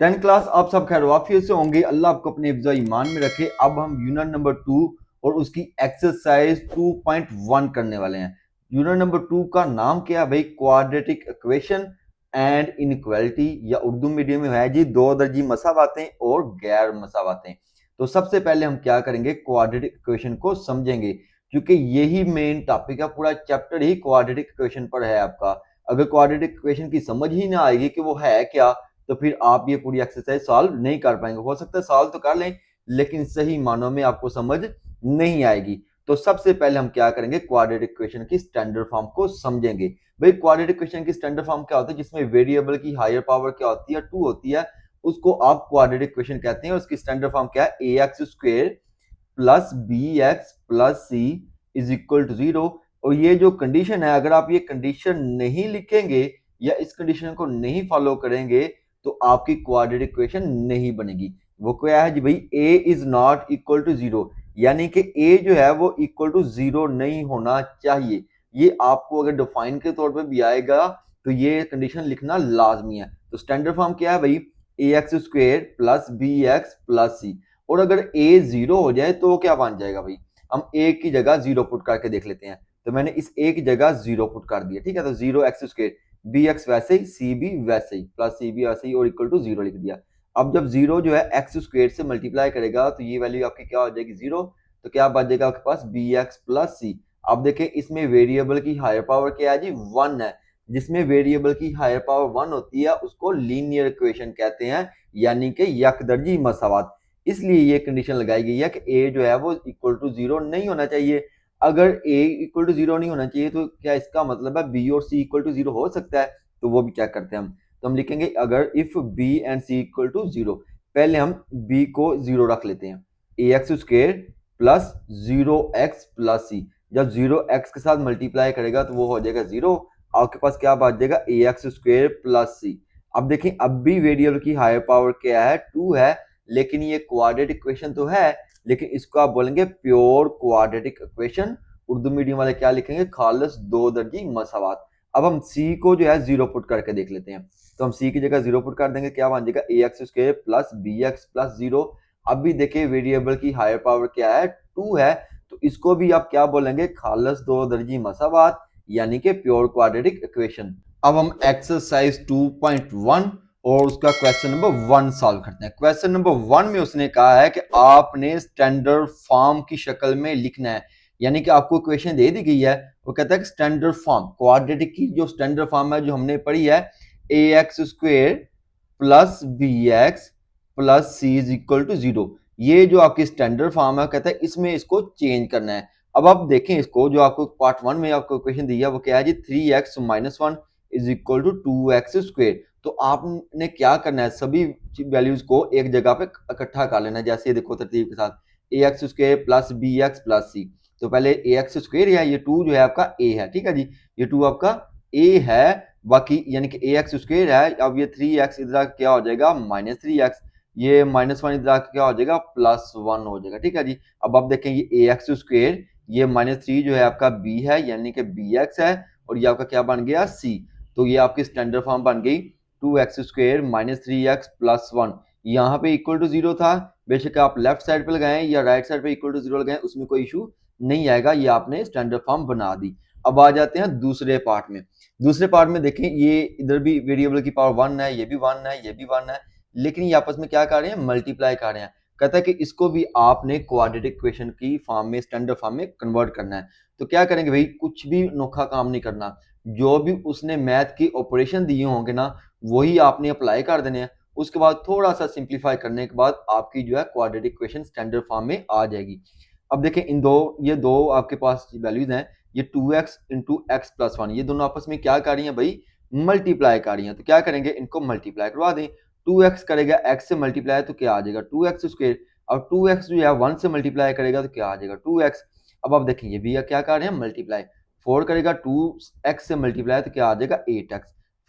10 class आप सब खैर वाफियत से होंगे। अल्लाह आपको अपने हिफ्ज़ ईमान में रखे। अब हम यूनिट नंबर 2 और उसकी एक्सरसाइज 2.1 करने वाले हैं। यूनिट नंबर 2 का नाम क्या है भाई? क्वाड्रेटिक इक्वेशन एंड इनइक्वालिटी, या उर्दू मीडियम में है जी दो दर्जी मसावातें और गैर मसावातें। तो सबसे पहले हम क्या करेंगे, क्वाड्रेटिक इक्वेशन को समझेंगे, क्योंकि यही मेन टॉपिक है। पूरा चैप्टर ही क्वाड्रेटिक इक्वेशन पर है आपका। अगर क्वाड्रेटिक इक्वेशन की समझ ही ना आएगी कि वो है क्या, तो फिर आप ये पूरी एक्सरसाइज सॉल्व नहीं कर पाएंगे। हो सकता है सॉल्व तो कर लें, लेकिन सही मानों में आपको समझ नहीं आएगी। तो सबसे पहले हम क्या करेंगे, क्वाड्रेटिक इक्वेशन की स्टैंडर्ड फॉर्म को समझेंगे। भाई क्वाड्रेटिक इक्वेशन की स्टैंडर्ड फॉर्म क्या होता है? जिसमें वेरिएबल की हायर पावर क्या होती है? 2 होती है। उसको आप क्वाड्रेटिक इक्वेशन कहते हैं। और उसकी स्टैंडर्ड फॉर्म क्या है? ए x square plus B x plus C is equal to 0। और ये जो कंडीशन है, अगर आप ये कंडीशन नहीं लिखेंगे या इस कंडीशन को नहीं फॉलो करेंगे, तो आपकी क्वाड्रेटिक इक्वेशन नहीं बनेगी। वो क्या है जी भाई? a is not equal to 0, यानी कि a जो है वो इक्वल टू 0 नहीं होना चाहिए। ये आपको अगर डिफाइन के तौर पे भी आएगा तो ये कंडीशन लिखना लाजमी है। तो स्टैंडर्ड फॉर्म क्या है भाई? A x square plus B x plus C. और अगर a 0 हो जाए तो क्या बन जाएगा भाई? हम a की जगह 0 पुट करके देख लेते हैं। तो मैंने इस a की जगह 0 पुट कर दिया, ठीक है। तो 0 एक्स स्क्वेयर, बी एक्स वैसे ही, सी भी वैसे ही, प्लस सी भी वैसे ही, और इक्वल टू 0 लिख दिया। अब जब 0 जो है एक्स स्क्वेयर से मल्टीप्लाई करेगा तो ये वैल्यू आपकी क्या हो जाएगी? 0। तो क्या बच जाएगा आपके पास? बी एक्स प्लस सी। अब देखें इसमें वेरिएबल की हायर पावर क्या है जी? 1 है। जिसमें वेरिएबल की हायर पावर 1 होती है उसको लीनियर इक्वेशन कहते हैं, यानी कि यकदर्जी मसावात। इसलिए ये कंडीशन लगाई गई है कि a जो है वो इक्वल टू 0 नहीं होना चाहिए। अगर a इक्वल टू 0 नहीं होना चाहिए तो क्या इसका मतलब है b और c इक्वल टू 0 हो सकता है? तो वो भी चेक करते हैं हम। तो हम लिखेंगे अगर if b and c equal to 0, पहले हम b को 0 रख लेते हैं। A x square plus 0x plus C, जब 0x के साथ मल्टीप्लाई करेगा तो वो हो जाएगा 0। आपके पास क्या बच जाएगा? ए एक्स स्क्वेयर प्लस सी। अब देखें अब भी वेरिएबल की हायर पावर क्या है? 2 है। लेकिन ये क्वाड्रेटिक इक्वेशन तो है, लेकिन इसको आप बोलेंगे pure quadratic equation. Urdu medium वाले क्या लिखेंगे? खालिस दो दर्जी मसावात। अब हम c को जो है 0 पुट करके देख लेते हैं। तो हम c की जगह 0 पुट कर देंगे, क्या बन जाएगा? A x square plus B x plus 0। अब भी देखिए वेरिएबल की हायर पावर क्या है? 2 है। तो इसको भी आप क्या बोलेंगे? खालिस दो दर्जी मसावात, यानी कि प्योर क्वाड्रेटिक इक्वेशन। अब हम एक्सरसाइज 2.1 और उसका क्वेश्चन नंबर 1 सॉल्व करते हैं। क्वेश्चन नंबर 1 में उसने कहा है कि आपने स्टैंडर्ड फॉर्म की शक्ल में लिखना है, यानी कि आपको इक्वेशन दे दी गई है। वो कहता है कि स्टैंडर्ड फॉर्म क्वाड्रेटिक की जो स्टैंडर्ड फॉर्म है जो हमने पढ़ी है, ए x square plus B x plus C is equal to 0। ये जो आपकी स्टैंडर्ड फॉर्म है, कहता है इसमें इसको चेंज करना है। अब आप देखें इसको, जो आपको पार्ट 1 में आपको इक्वेशन दी है वो क्या है जी? 3x minus 1 is equal to 2x square. तो आपने क्या करना है? सभी वैल्यूज को एक जगह पे इकट्ठा कर लेना है। जैसे ये देखो तरतीब के साथ, a x square plus B x plus c. तो पहले ए एक्स स्क्वेयर है, ये 2 जो है आपका ए है, ठीक है जी। ये 2 आपका ए है, बाकी यानी कि ए एक्स स्क्वेयर है। अब ये 3x इधर क्या हो जाएगा? Minus 3x। ये माइनस 1 इधर क्या हो जाएगा? प्लस 1 हो जाएगा, ठीक है जी। अब आप देखें ये ए एक्स स्क्वेयर, ये -3 जो है आपका b है, यानी कि बी एक्स है, और ये आपका क्या बन गया? c। तो ये आपकी स्टैंडर्ड फॉर्म बन गई 2x square minus 3x plus 1। यहाँ पे इक्वल टू 0 था। बेशक आप लेफ्ट साइड पे लगाएं या राइट साइड पे इक्वल टू 0 लगाएं, उसमें कोई इशू नहीं आएगा। ये आपने स्टैंडर्ड फॉर्म बना दी। अब आ जाते हैं दूसरे पार्ट में। दूसरे पार्ट में देखें, ये इधर भी वेरिएबल की पावर 1 है, ये भी 1 है, ये भी 1 है, लेकिन ये आपस में क्या कर रहे हैं? मल्टीप्लाई कर रहे हैं। कहता है कि इसको भी आपने क्वाड्रेटिक इक्वेशन की फॉर्म में, स्टैंडर्ड फॉर्म में कन्वर्ट करना है। तो क्या करेंगे भाई? कुछ भी नोखा काम नहीं करना। जो भी उसने मैथ की ऑपरेशन दिए होंगे ना, वही आपने अप्लाई कर देने हैं। उसके बाद थोड़ा सा सिंप्लीफाई करने के बाद आपकी जो है क्वाड्रेटिक इक्वेशन स्टैंडर्ड फॉर्म में आ जाएगी। अब देखें इन दो, ये दो आपके पास वैल्यूज हैं, ये 2x इंटू एक्स प्लस 1, ये दोनों आपस में क्या कर रही हैं भाई? मल्टीप्लाई कर रही हैं। तो क्या करेंगे? इनको मल्टीप्लाई करवा दें। 2x करेगा x से मल्टीप्लाई तो क्या आ जाएगा? 2x square. अब 2x जो है 1 से मल्टीप्लाई करेगा तो क्या आ जाएगा? 2x। अब आप देखें ये भी क्या कर रहे हैं? मल्टीप्लाई। 4 करेगा 2x से मल्टीप्लाई तो क्या आ जाएगा? 8x।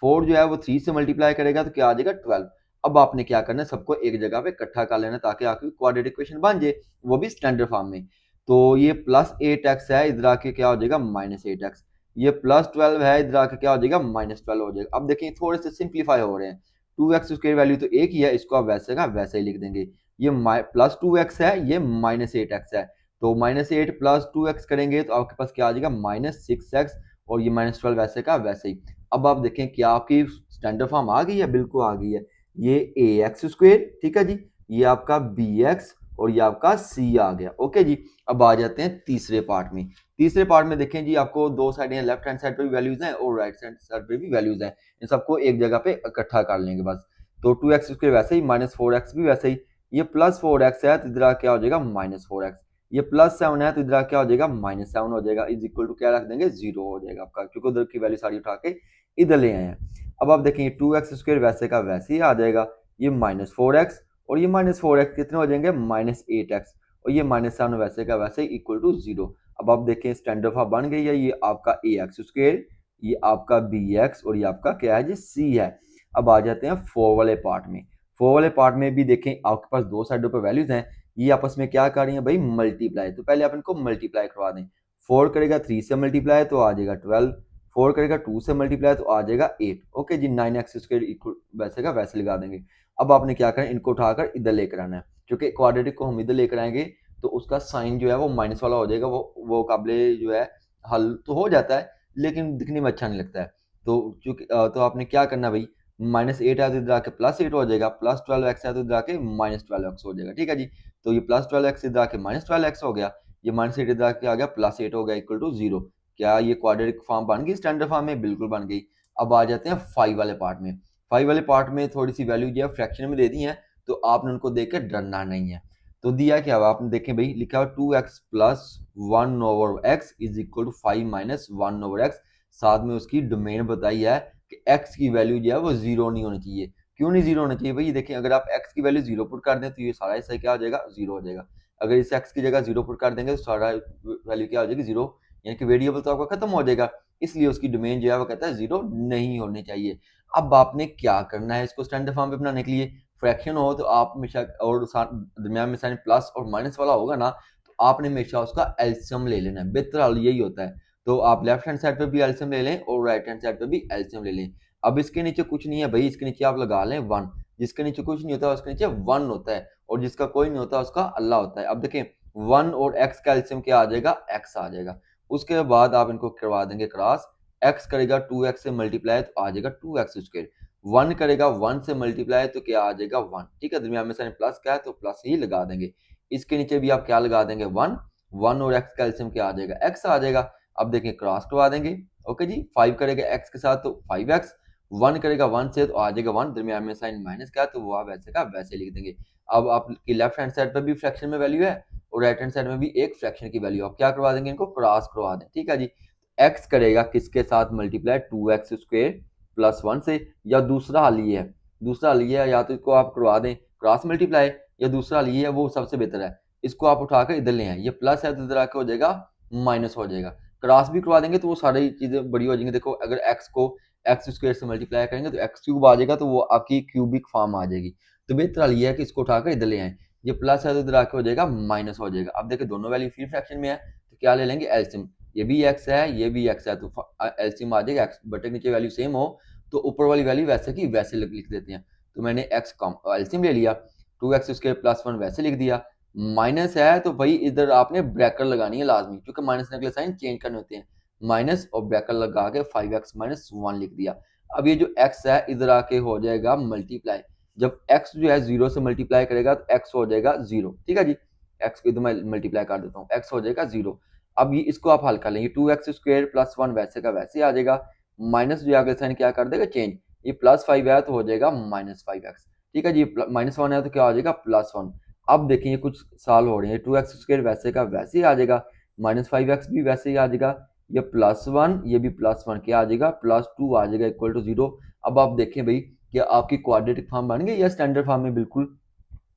4 जो है वो 3 से मल्टीप्लाई करेगा तो क्या आ जाएगा? 12। अब आपने क्या करना है? सबको एक जगह पे इकट्ठा कर लेना ताकि आपकी क्वाड्रेटिक इक्वेशन बन जाए, वो भी स्टैंडर्ड फॉर्म में। तो ये प्लस 8x है, इधर आके क्या हो जाएगा? Minus 8x। ये प्लस 12 है, इधर आके क्या हो जाएगा? माइनस 12 हो जाएगा। अब देखिए थोड़े से सिंप्लीफाई हो रहे हैं। 2x² वैल्यू तो एक ही है, इसको आप वैसे का वैसे ही लिख देंगे। ये प्लस 2x है, ये माइनस 8x है, तो -8 प्लस 2x करेंगे तो आपके पास क्या आ जाएगा -6x, और ये -12 वैसे का वैसे ही। अब आप देखें क्या आपकी स्टैंडर्ड फॉर्म आ गई है, बिल्कुल आ गई है। ये ax², ठीक है जी, ये आपका bx और ये आपका c आ गया। ओके जी, अब आ जाते हैं तीसरे पार्ट में। तीसरे पार्ट में देखें जी, आपको दो साइड हैं, लेफ्ट हैंड साइड पे भी वैल्यूज हैं और राइट हैंड साइड पे भी वैल्यूज हैं, इन सबको एक जगह पे इकट्ठा कर लेंगे बस। तो 2x² वैसे ही, -4x भी वैसे ही, ये +4x है तो इधर क्या हो जाएगा -4x, ये +7 है तो इधर क्या हो जाएगा -7 हो जाएगा, इज इक्वल टू क्या रख देंगे 0 हो जाएगा आपका, क्योंकि उधर की वैल्यू सारी उठा के इधर ले आए हैं। अब आप देखेंगे 2x² वैसे का वैसे ही आ जाएगा, ये -4x और ये -4x कितने हो जाएंगे -8x, और ये -7 वैसे का वैसे ही इक्वल टू 0। अब आप देखें स्टैंडर्ड फॉर्म बन गई है, ये आपका ax², ये आपका bx और ये आपका क्या है जी c है। अब आ जाते हैं 4 वाले पार्ट में। 4 वाले पार्ट में भी देखें आपके पास दो साइडों पर वैल्यूज हैं, ये आपस में क्या कर रही है भाई मल्टीप्लाई, तो पहले आप इनको मल्टीप्लाई करवा दें। 4 करेगा 3 से मल्टीप्लाई तो आ जाएगा 12, 4 करेगा 2 से मल्टीप्लाई तो आ जाएगा 8। ओके जी, 9x² इक्वल वैसे का वैसे लगा देंगे। अब आपने क्या करना है, इनको उठाकर इधर लेकर आना है, क्योंकि क्वाड्रेटिक को हम इधर लेकर आएंगे तो उसका साइन जो है वो माइनस वाला हो जाएगा, वो काबिले जो है हल तो हो जाता है लेकिन दिखने में अच्छा नहीं लगता है। तो चूंकि तो आपने क्या करना भाई, -8 है तो इधर आके +8 हो जाएगा, +12x है तो इधर आके -12x हो जाएगा, ठीक है जी। तो ये +12x इधर आके -12x हो गया, ये -8 इधर आके आ गया +8 हो गया इक्वल टू 0। क्या ये क्वाड्रेटिक फॉर्म बन गई स्टैंडर्ड फॉर्म में? बिल्कुल बन गई। अब आ जाते हैं 5 वाले पार्ट में। 5 वाले पार्ट में थोड़ी सी वैल्यू जो है फ्रैक्शन में दे दी है, तो आपने उनको देख के डरना नहीं है। तो दिया क्या हुआ आपने देखें भाई, लिखा हुआ 2x + 1/x is equal to 5 - 1/x, साथ में उसकी डोमेन बताई है कि x की वैल्यू जो है वो 0 नहीं होनी चाहिए। क्यों नहीं 0 होना चाहिए भाई? देखिए अगर आप x की वैल्यू 0 पुट कर दें तो ये सारा हिस्सा क्या हो जाएगा 0 हो जाएगा। अगर इस x की जगह 0 पुट कर देंगे तो सारा वैल्यू क्या हो जाएगी 0, यानी कि वेरिएबल तो आपका खत्म हो जाएगा। इसलिए उसकी डोमेन जो है वो कहता है 0 नहीं होनी चाहिए। अब आपने क्या करना है इसको स्टैंडर्ड फॉर्म पे बनाने के लिए, फ्रैक्शन हो तो आप हमेशा और दरमियान में साइन प्लस और माइनस वाला होगा ना, तो आपने हमेशा उसका एलसीएम ले लेना है, बेहतर हाल यही होता है। तो आप लेफ्ट हैंड साइड पे भी एलसीएम ले लें और राइट हैंड साइड पे भी एलसीएम ले लें। अब इसके नीचे कुछ नहीं है भाई, इसके नीचे आप लगा लें 1, जिसके नीचे कुछ नहीं होता उसके नीचे 1 होता है, और जिसका कोई नहीं होता उसका अल्लाह होता है। अब देखें 1 और x का एलसीएम क्या आ जाएगा, x आ जाएगा। उसके बाद आप इनको करवा देंगे क्रॉस, x करेगा 2x से मल्टीप्लाई तो आ जाएगा 2x², 1 करेगा 1 से मल्टीप्लाई तो क्या आ जाएगा 1, ठीक है। दरमियान में साइन प्लस का है तो प्लस ही लगा देंगे। इसके नीचे भी आप क्या लगा देंगे 1, 1 और x का एलसीएम क्या आ जाएगा x आ जाएगा। अब देखें क्रॉस करवा देंगे, ओके जी। 5 करेगा x के साथ तो 5x, 1 करेगा 1 से तो आ जाएगा 1, दरमियान में साइन माइनस का है तो वो आप वैसे का वैसे लिख देंगे। अब आपकी लेफ्ट हैंड साइड पर भी फ्रैक्शन में वैल्यू है और राइट हैंड साइड में भी एक फ्रैक्शन की वैल्यू, आप क्या करवा देंगे इनको क्रॉस करवा दें, ठीक है जी। x करेगा किसके साथ मल्टीप्लाई 2x² प्लस 1 से, या दूसरा हल ये है, दूसरा हल ये है, या तो इसको आप करवा दें क्रॉस मल्टीप्लाई, या दूसरा हल ये है वो सबसे बेहतर है, इसको आप उठाकर इधर ले आए, ये प्लस है तो इधर आके हो जाएगा माइनस हो जाएगा। क्रॉस भी करवा देंगे तो वो सारी चीजें बड़ी हो जाएंगी। देखो अगर x को x² से मल्टीप्लाई करेंगे तो x³ आ जाएगा, तो वो आपकी क्यूबिक फॉर्म आ जाएगी। तो बेहतर हल ये है कि इसको उठाकर इधर ले आए, ये प्लस है तो इधर आके हो जाएगा माइनस हो जाएगा। अब देखिए दोनों वैल्यू फ्री फ्रैक्शन में है तो क्या ले लेंगे एलसीएम, ये भी x है ये भी x है, तो एलसीएम आ जाएगा x बटे नीचे वैल्यू सेम हो तो ऊपर वाली वैल्यू वैसे की वैसे लिख देते हैं। तो मैंने x का एलसीएम ले लिया, 2x² प्लस 1 वैसे लिख दिया। माइनस है तो भाई इधर आपने ब्रैकेट लगानी है लाजमी, क्योंकि माइनस के अगले साइन चेंज करने होते हैं, माइनस और ब्रैकेट लगा के 5x - 1 लिख दिया। अब ये जो x है इधर आके हो जाएगा मल्टीप्लाई, जब x जो है 0 से मल्टीप्लाई करेगा तो x हो जाएगा 0, ठीक है जी। x को इधर मैं मल्टीप्लाई कर देता हूँ, x हो जाएगा 0। अब ये इसको आप हल कर लेंगे, 2x² प्लस 1 वैसे का वैसे आ जाएगा, माइनस जो अगले साइन क्या कर देगा चेंज, ये +5 है तो हो जाएगा -5x, ठीक है जी। -1 है तो क्या हो जाएगा +1। अब देखें ये कुछ साल हो रहे हैं, 2x² वैसे का वैसे ही आ जाएगा, -5x भी वैसे ही आ जाएगा, ये +1 ये भी +1 क्या आ जाएगा +2 आ जाएगा इक्वल टू 0। अब आप देखें भाई कि आपकी क्वाड्रेटिक फॉर्म बन गई या स्टैंडर्ड फॉर्म में, बिल्कुल।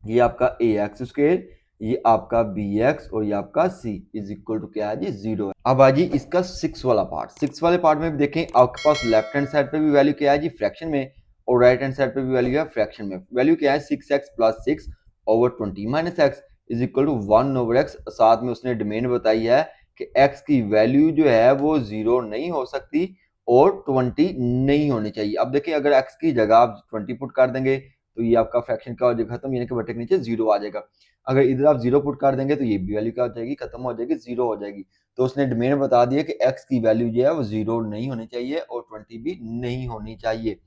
ये आपका ax², ये आपका bx और ये आपका c इज इक्वल टू क्या है जी 0 है। अब आ जी इसका 6 वाला पार्ट। 6 वाले पार्ट में भी देखें आपके पास लेफ्ट हैंड साइड पे भी वैल्यू क्या है जी फ्रैक्शन में, और राइट हैंड साइड पे भी वैल्यू है फ्रैक्शन में। वैल्यू क्या है 6x + 6 over 20 - x is equal to 1/x। साथ में उसने डोमेन बताई है कि x की वैल्यू जो है वो 0 नहीं हो सकती और 20 नहीं होनी चाहिए। अब देखिए अगर x की जगह आप 20 पुट कर देंगे तो ये आपका फ्रैक्शन का हो जाएगा खत्म, यानी कि बटे के नीचे 0 आ जाएगा। अगर इधर आप 0 पुट कर देंगे तो ये भी वैल्यू क्या हो जाएगी, खत्म हो जाएगी, 0 हो जाएगी। तो उसने डोमेन बता दिया कि x की वैल्यू जो है वो 0 नहीं होनी चाहिए और 20 भी नहीं होनी चाहिए।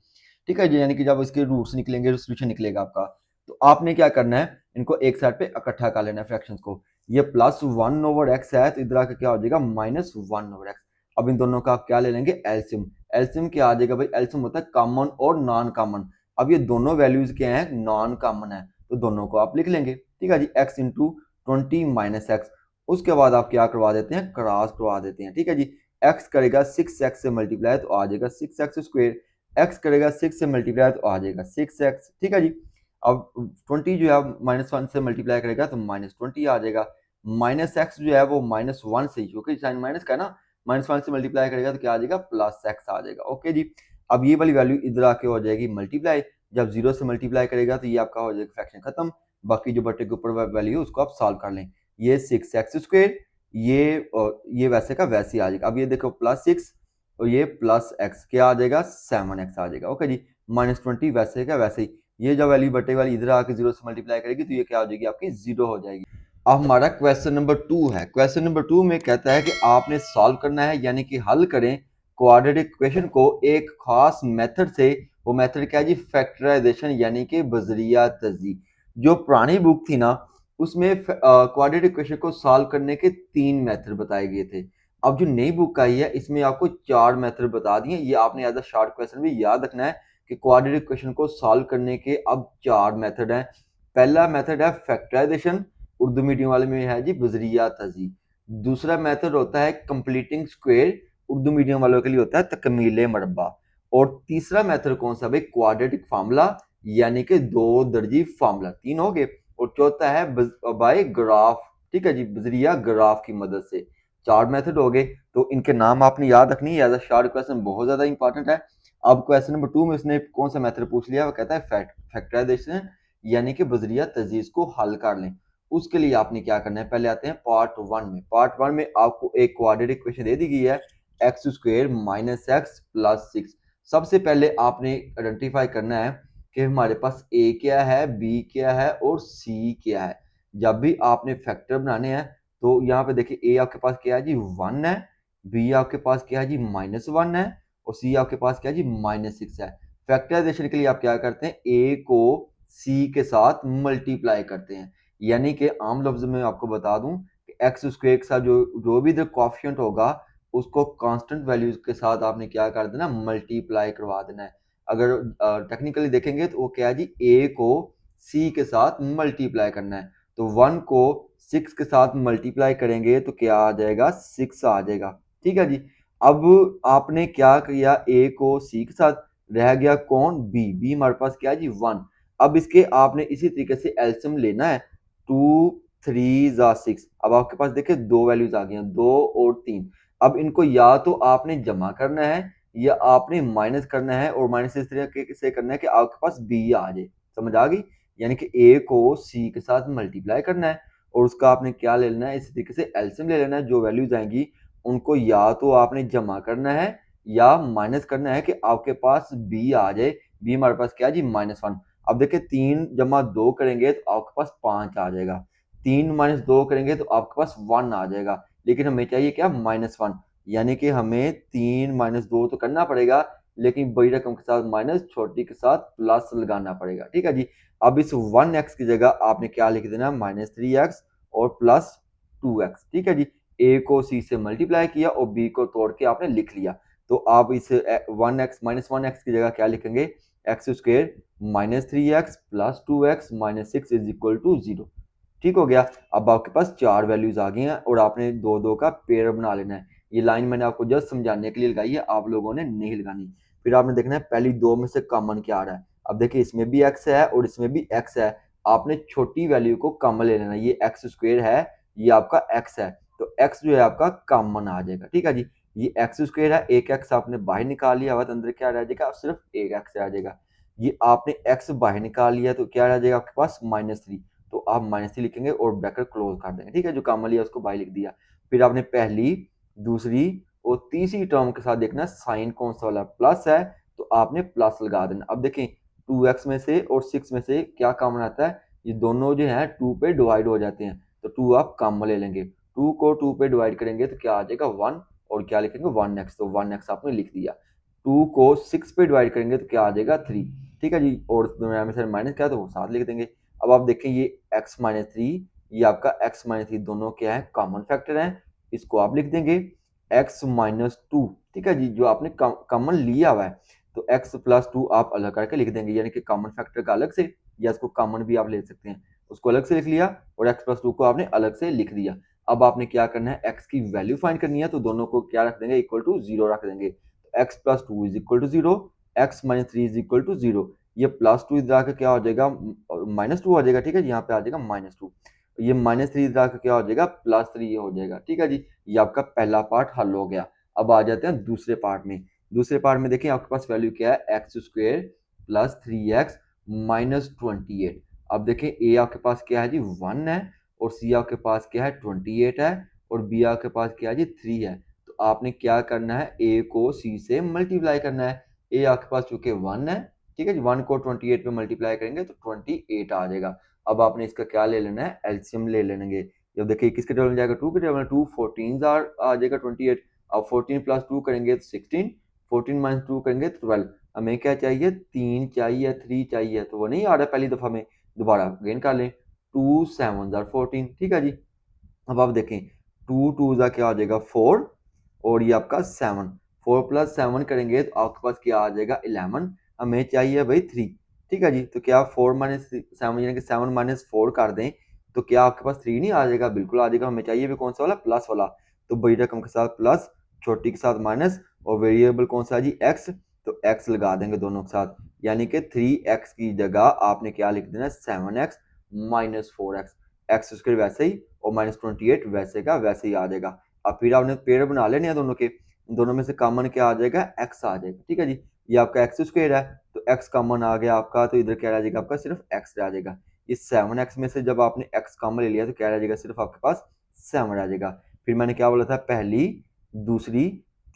ठीक है जी, यानी कि जब इसके रूट्स निकलेंगे, सोल्यूशन निकलेगा आपका, तो आपने क्या करना है, इनको एक साइड पे इकट्ठा कर लेना है फ्रैक्शंस को। ये +1/x है तो इधर आके क्या हो जाएगा -1/x। अब इन दोनों का आप क्या ले लेंगे, एलसीएम। एलसीएम क्या आ जाएगा भाई, एलसीएम होता है कॉमन और नॉन कॉमन। अब ये दोनों वैल्यूज क्या है, नॉन कॉमन है, तो दोनों को आप लिख लेंगे। ठीक है जी, x इंटू 20 - x। उसके बाद आप क्या करवा देते हैं, क्रॉस करवा देते हैं। ठीक है जी, x करेगा 6x से मल्टीप्लाई तो आ जाएगा 6x²। x करेगा 6 से मल्टीप्लाई तो आ जाएगा 6x। ठीक है जी, अब 20 जो है -1 से मल्टीप्लाई करेगा तो -20 आ जाएगा। -x जो है वो -1 से, क्योंकि साइन माइनस का है ना, -1 से मल्टीप्लाई करेगा तो क्या आ जाएगा, +x आ जाएगा। ओके जी, अब ये वाली वैल्यू इधर आके हो जाएगी मल्टीप्लाई। जब 0 से मल्टीप्लाई करेगा तो ये आपका हो जाएगा फ्रैक्शन खत्म। बाकी जो बटे के ऊपर वैल्यू है उसको आप सॉल्व कर लें। ये 6x², ये वैसे का वैसे आ जाएगा। अब ये देखो +6 और ये +x क्या आ जाएगा, 7x आ जाएगा। ओके जी, -20 वैसे का वैसे ही। ये जो वैल्यू बटे वाली इधर आके 0 से मल्टीप्लाई करेगी तो ये क्या हो जाएगी, आपकी 0 हो जाएगी। अब हमारा क्वेश्चन नंबर 2 है। क्वेश्चन नंबर 2 में कहता है कि आपने सॉल्व करना है, यानी कि हल करें क्वाड्रेटिक इक्वेशन को एक खास मेथड से। वो मेथड क्या है जी, फैक्टराइजेशन, यानी कि बजरिया तजी। जो पुरानी बुक थी ना, उसमें क्वाड्रेटिक इक्वेशन को सॉल्व करने के 3 मेथड बताए गए थे। अब जो नई बुक आई है इसमें आपको 4 मेथड बता दिए। ये आपने एज अ शॉर्ट क्वेश्चन भी याद रखना है कि क्वाड्रेटिक इक्वेशन को सॉल्व करने के अब 4 मेथड हैं। पहला मेथड है फैक्टराइजेशन, उर्दू मीडियम वाले में है जी बजरिया तजी। दूसरा मेथड होता है कंप्लीटिंग स्क्वायर, उर्दू मीडियम वालों के लिए होता है तकमीले मरबा। और तीसरा मेथड कौन सा भाई, क्वाड्रेटिक फार्मूला, यानी कि 2 दर्जी फार्मूला। 3 हो गए। और चौथा है बाय ग्राफ। ठीक है जी, बजरिया ग्राफ की मदद से। 4 मेथड हो गए, तो इनके नाम आपने याद रखनी है। एज अ शॉर्ट क्वेश्चन बहुत ज्यादा इंपॉर्टेंट है। अब क्वेश्चन नंबर 2 में उसने कौन सा मेथड पूछ लिया, वो कहता है फैक्टराइजेशन, यानी कि बजरिया तजीज को हल कर लें। उसके लिए आपने क्या करना है, पहले आते हैं पार्ट 1 में। पार्ट 1 में आपको एक क्वाड्रेटिक इक्वेशन दे दी गई है, x² - x + 6। सबसे पहले आपने आइडेंटिफाई करना है कि हमारे पास a क्या है, b क्या है और c क्या है। जब भी आपने फैक्टर बनाने हैं तो यहाँ पे देखिए a आपके पास क्या है जी, 1 है, b आपके पास क्या है जी, -1 है, और c आपके पास क्या है जी, -6 है। फैक्टराइजेशन के लिए आप क्या करते हैं, a को c के साथ मल्टीप्लाई करते हैं। यानी कि आम लफ्ज में आपको बता दूं कि x² के साथ जो भी इधर कोएफिशिएंट होगा उसको कांस्टेंट वैल्यूज के साथ आपने क्या कर देना, मल्टीप्लाई करवा देना है। अगर टेक्निकली देखेंगे तो वो क्या है जी, a को c के साथ मल्टीप्लाई करना है। तो 1 को 6 के साथ मल्टीप्लाई करेंगे तो क्या आ जाएगा, 6 आ जाएगा। ठीक है जी, अब आपने क्या किया, a को c के साथ, रह गया कौन, b हमारे पास क्या है जी, 1। अब इसके आपने इसी तरीके से एलसीएम लेना है। 2 3 ज़ा 6। अब आपके पास देखिए 2 वैल्यूज आ गई हैं, 2 और 3। अब इनको या तो आपने जमा करना है या आपने माइनस करना है, और माइनस इस तरीके से करना है कि आपके पास b आ जाए। समझ आ गई, यानी कि a को c के साथ मल्टीप्लाई करना है और उसका आपने क्या ले लेना है, इसी तरीके से एलसीएम ले लेना है। जो वैल्यूज आएंगी उनको या तो आपने जमा करना है या माइनस करना है कि आपके पास b आ जाए। b हमारे पास क्या है जी, -1। अब देखिए 3 जमा 2 करेंगे तो आपके पास 5 आ जाएगा। 3 - 2 करेंगे तो आपके पास 1 आ जाएगा। लेकिन हमें चाहिए क्या, -1। यानी कि हमें 3 - 2 तो करना पड़ेगा, लेकिन बड़ी रकम के साथ माइनस, छोटी के साथ प्लस लगाना पड़ेगा। ठीक है जी, अब इस 1x की जगह आपने क्या लिख देना, -3x और +2x। ठीक है जी, a को c से मल्टीप्लाई किया और b को तोड़ के आपने लिख लिया। तो आप इस 1x -1x की जगह क्या लिखेंगे, x² -3x + 2x - 6 = 0। ठीक हो गया। अब आपके पास 4 वैल्यूज आ गई हैं और आपने 2 का पेयर बना लेना है। ये लाइन मैंने आपको जस्ट समझाने के लिए लगाई है, आप लोगों ने नहीं लगानी। फिर आपने देखना है पहली 2 में से कॉमन क्या आ रहा है। अब देखिए इसमें भी x है और इसमें भी x है। आपने छोटी वैल्यू को कॉमन ले लेना। ये x² है, ये आपका x है, तो x जो है आपका कॉमन आ जाएगा। ठीक है जी, ये x² है, एक x आपने बाहर निकाल लिया हुआ, तो अंदर क्या रह जाएगा, सिर्फ एक x रह जाएगा। ये आपने x बाहर निकाल लिया तो क्या रह जाएगा आपके पास, -3। तो आप -3 लिखेंगे और ब्रैकेट क्लोज कर देंगे। ठीक है, जो कॉमन लिया उसको बाहर लिख दिया। फिर आपने पहली, दूसरी और तीसरी टर्म के साथ देखना साइन कौन सा वाला प्लस है, तो आपने प्लस लगा देना। अब देखें 2x में से और 6 में से क्या कॉमन आता है, ये दोनों जो है 2 पे डिवाइड हो जाते हैं, तो 2 आप कॉमन ले लेंगे। 2 को 2 पे डिवाइड करेंगे तो क्या आ जाएगा 1, और क्या लिखेंगे 1x, तो 1x आपने लिख दिया। 2 को 6 पे डिवाइड करेंगे तो क्या आ जाएगा 3, ठीक है जी, और दोनों में से माइनस क्या है तो वो साथ लिख देंगे। अब आप देखें ये x माइनस थ्री, ये आपका x माइनस थ्री दोनों क्या है कॉमन फैक्टर हैं, इसको आप लिख देंगे x माइनस टू, ठीक है जी, जो आपने कॉमन लिया हुआ है, तो x प्लस टू आप अलग करके लिख देंगे, यानी कि कॉमन फैक्टर का अलग से, या इसको कॉमन भी आप ले सकते हैं, उसको अलग से लिख लिया और x प्लस टू को आपने अलग से लिख दिया। अब आपने क्या करना है, x की वैल्यू फाइंड करनी है, तो दोनों को क्या रख देंगे इक्वल टू जीरो रख देंगे, तो x plus two is equal to zero, x minus three is equal to zero, ये प्लस टू इधर आकर क्या हो जाएगा माइनस टू हो जाएगा, ठीक है, यहाँ पे आ जाएगा माइनस टू, ये माइनस थ्री इधर आकर क्या हो जाएगा प्लस थ्री हो जाएगा, ठीक है जी, ये आपका पहला पार्ट हल हो गया। अब आ जाते हैं दूसरे पार्ट में। दूसरे पार्ट में देखिए आपके पास वैल्यू क्या है, x square plus three x minus 28। अब देखें ए आपके पास क्या है जी 1 है, और सी आपके पास क्या है 28 है, और बी आपके पास क्या है जी 3 है। तो आपने क्या करना है, ए को सी से मल्टीप्लाई करना है। ए आपके पास चूंकि 1 है, ठीक है जी, 1 को 28 पे मल्टीप्लाई करेंगे तो 28 आ जाएगा। अब आपने इसका क्या ले लेना है, एलसीएम ले लेंगे। जब देखिए किसके टेबल में जाएगा, 2 के टेबल में, 2 14 आ जाएगा 28। अब 14 प्लस 2 करेंगे तो 16, 14 माइनस 2 करेंगे तो 12। हमें क्या चाहिए, 3 चाहिए, 3 चाहिए, तो वो नहीं आ रहा पहली दफा में, दोबारा गेन कर लें, 2 7 14, ठीक है जी। अब आप देखें 2 2 जा क्या आ जाएगा 4, और ये आपका 7, 4 प्लस 7 करेंगे तो आपके पास क्या आ जाएगा 11। हमें चाहिए भाई 3, ठीक है जी, तो क्या 4 माइनस 7 यानी कि 7 माइनस 4 कर दें तो क्या आपके पास 3 नहीं आ जाएगा, बिल्कुल आ जाएगा। हमें चाहिए भी कौन सा वाला, प्लस वाला, तो बड़ी रकम के साथ प्लस, छोटी के साथ माइनस, और वेरिएबल कौन सा है जी एक्स, तो एक्स लगा देंगे दोनों के साथ, यानी कि 3x की जगह आपने क्या लिख देना 7x minus 4x, x square वैसे ही और माइनस 28 वैसे का वैसे ही आ जाएगा। अब फिर आपने पेड़ बना लेने हैं दोनों के, दोनों में से कॉमन क्या आ जाएगा, x आ जाएगा, ठीक है जी, ये आपका एक्स स्क्वायर है तो x कॉमन आ गया आपका, तो इधर क्या रह जाएगा आपका सिर्फ x रह जाएगा। इस 7x में से जब आपने x कॉमन ले लिया तो क्या रह जाएगा, सिर्फ आपके पास 7 रह जाएगा। फिर मैंने क्या बोला था, पहली दूसरी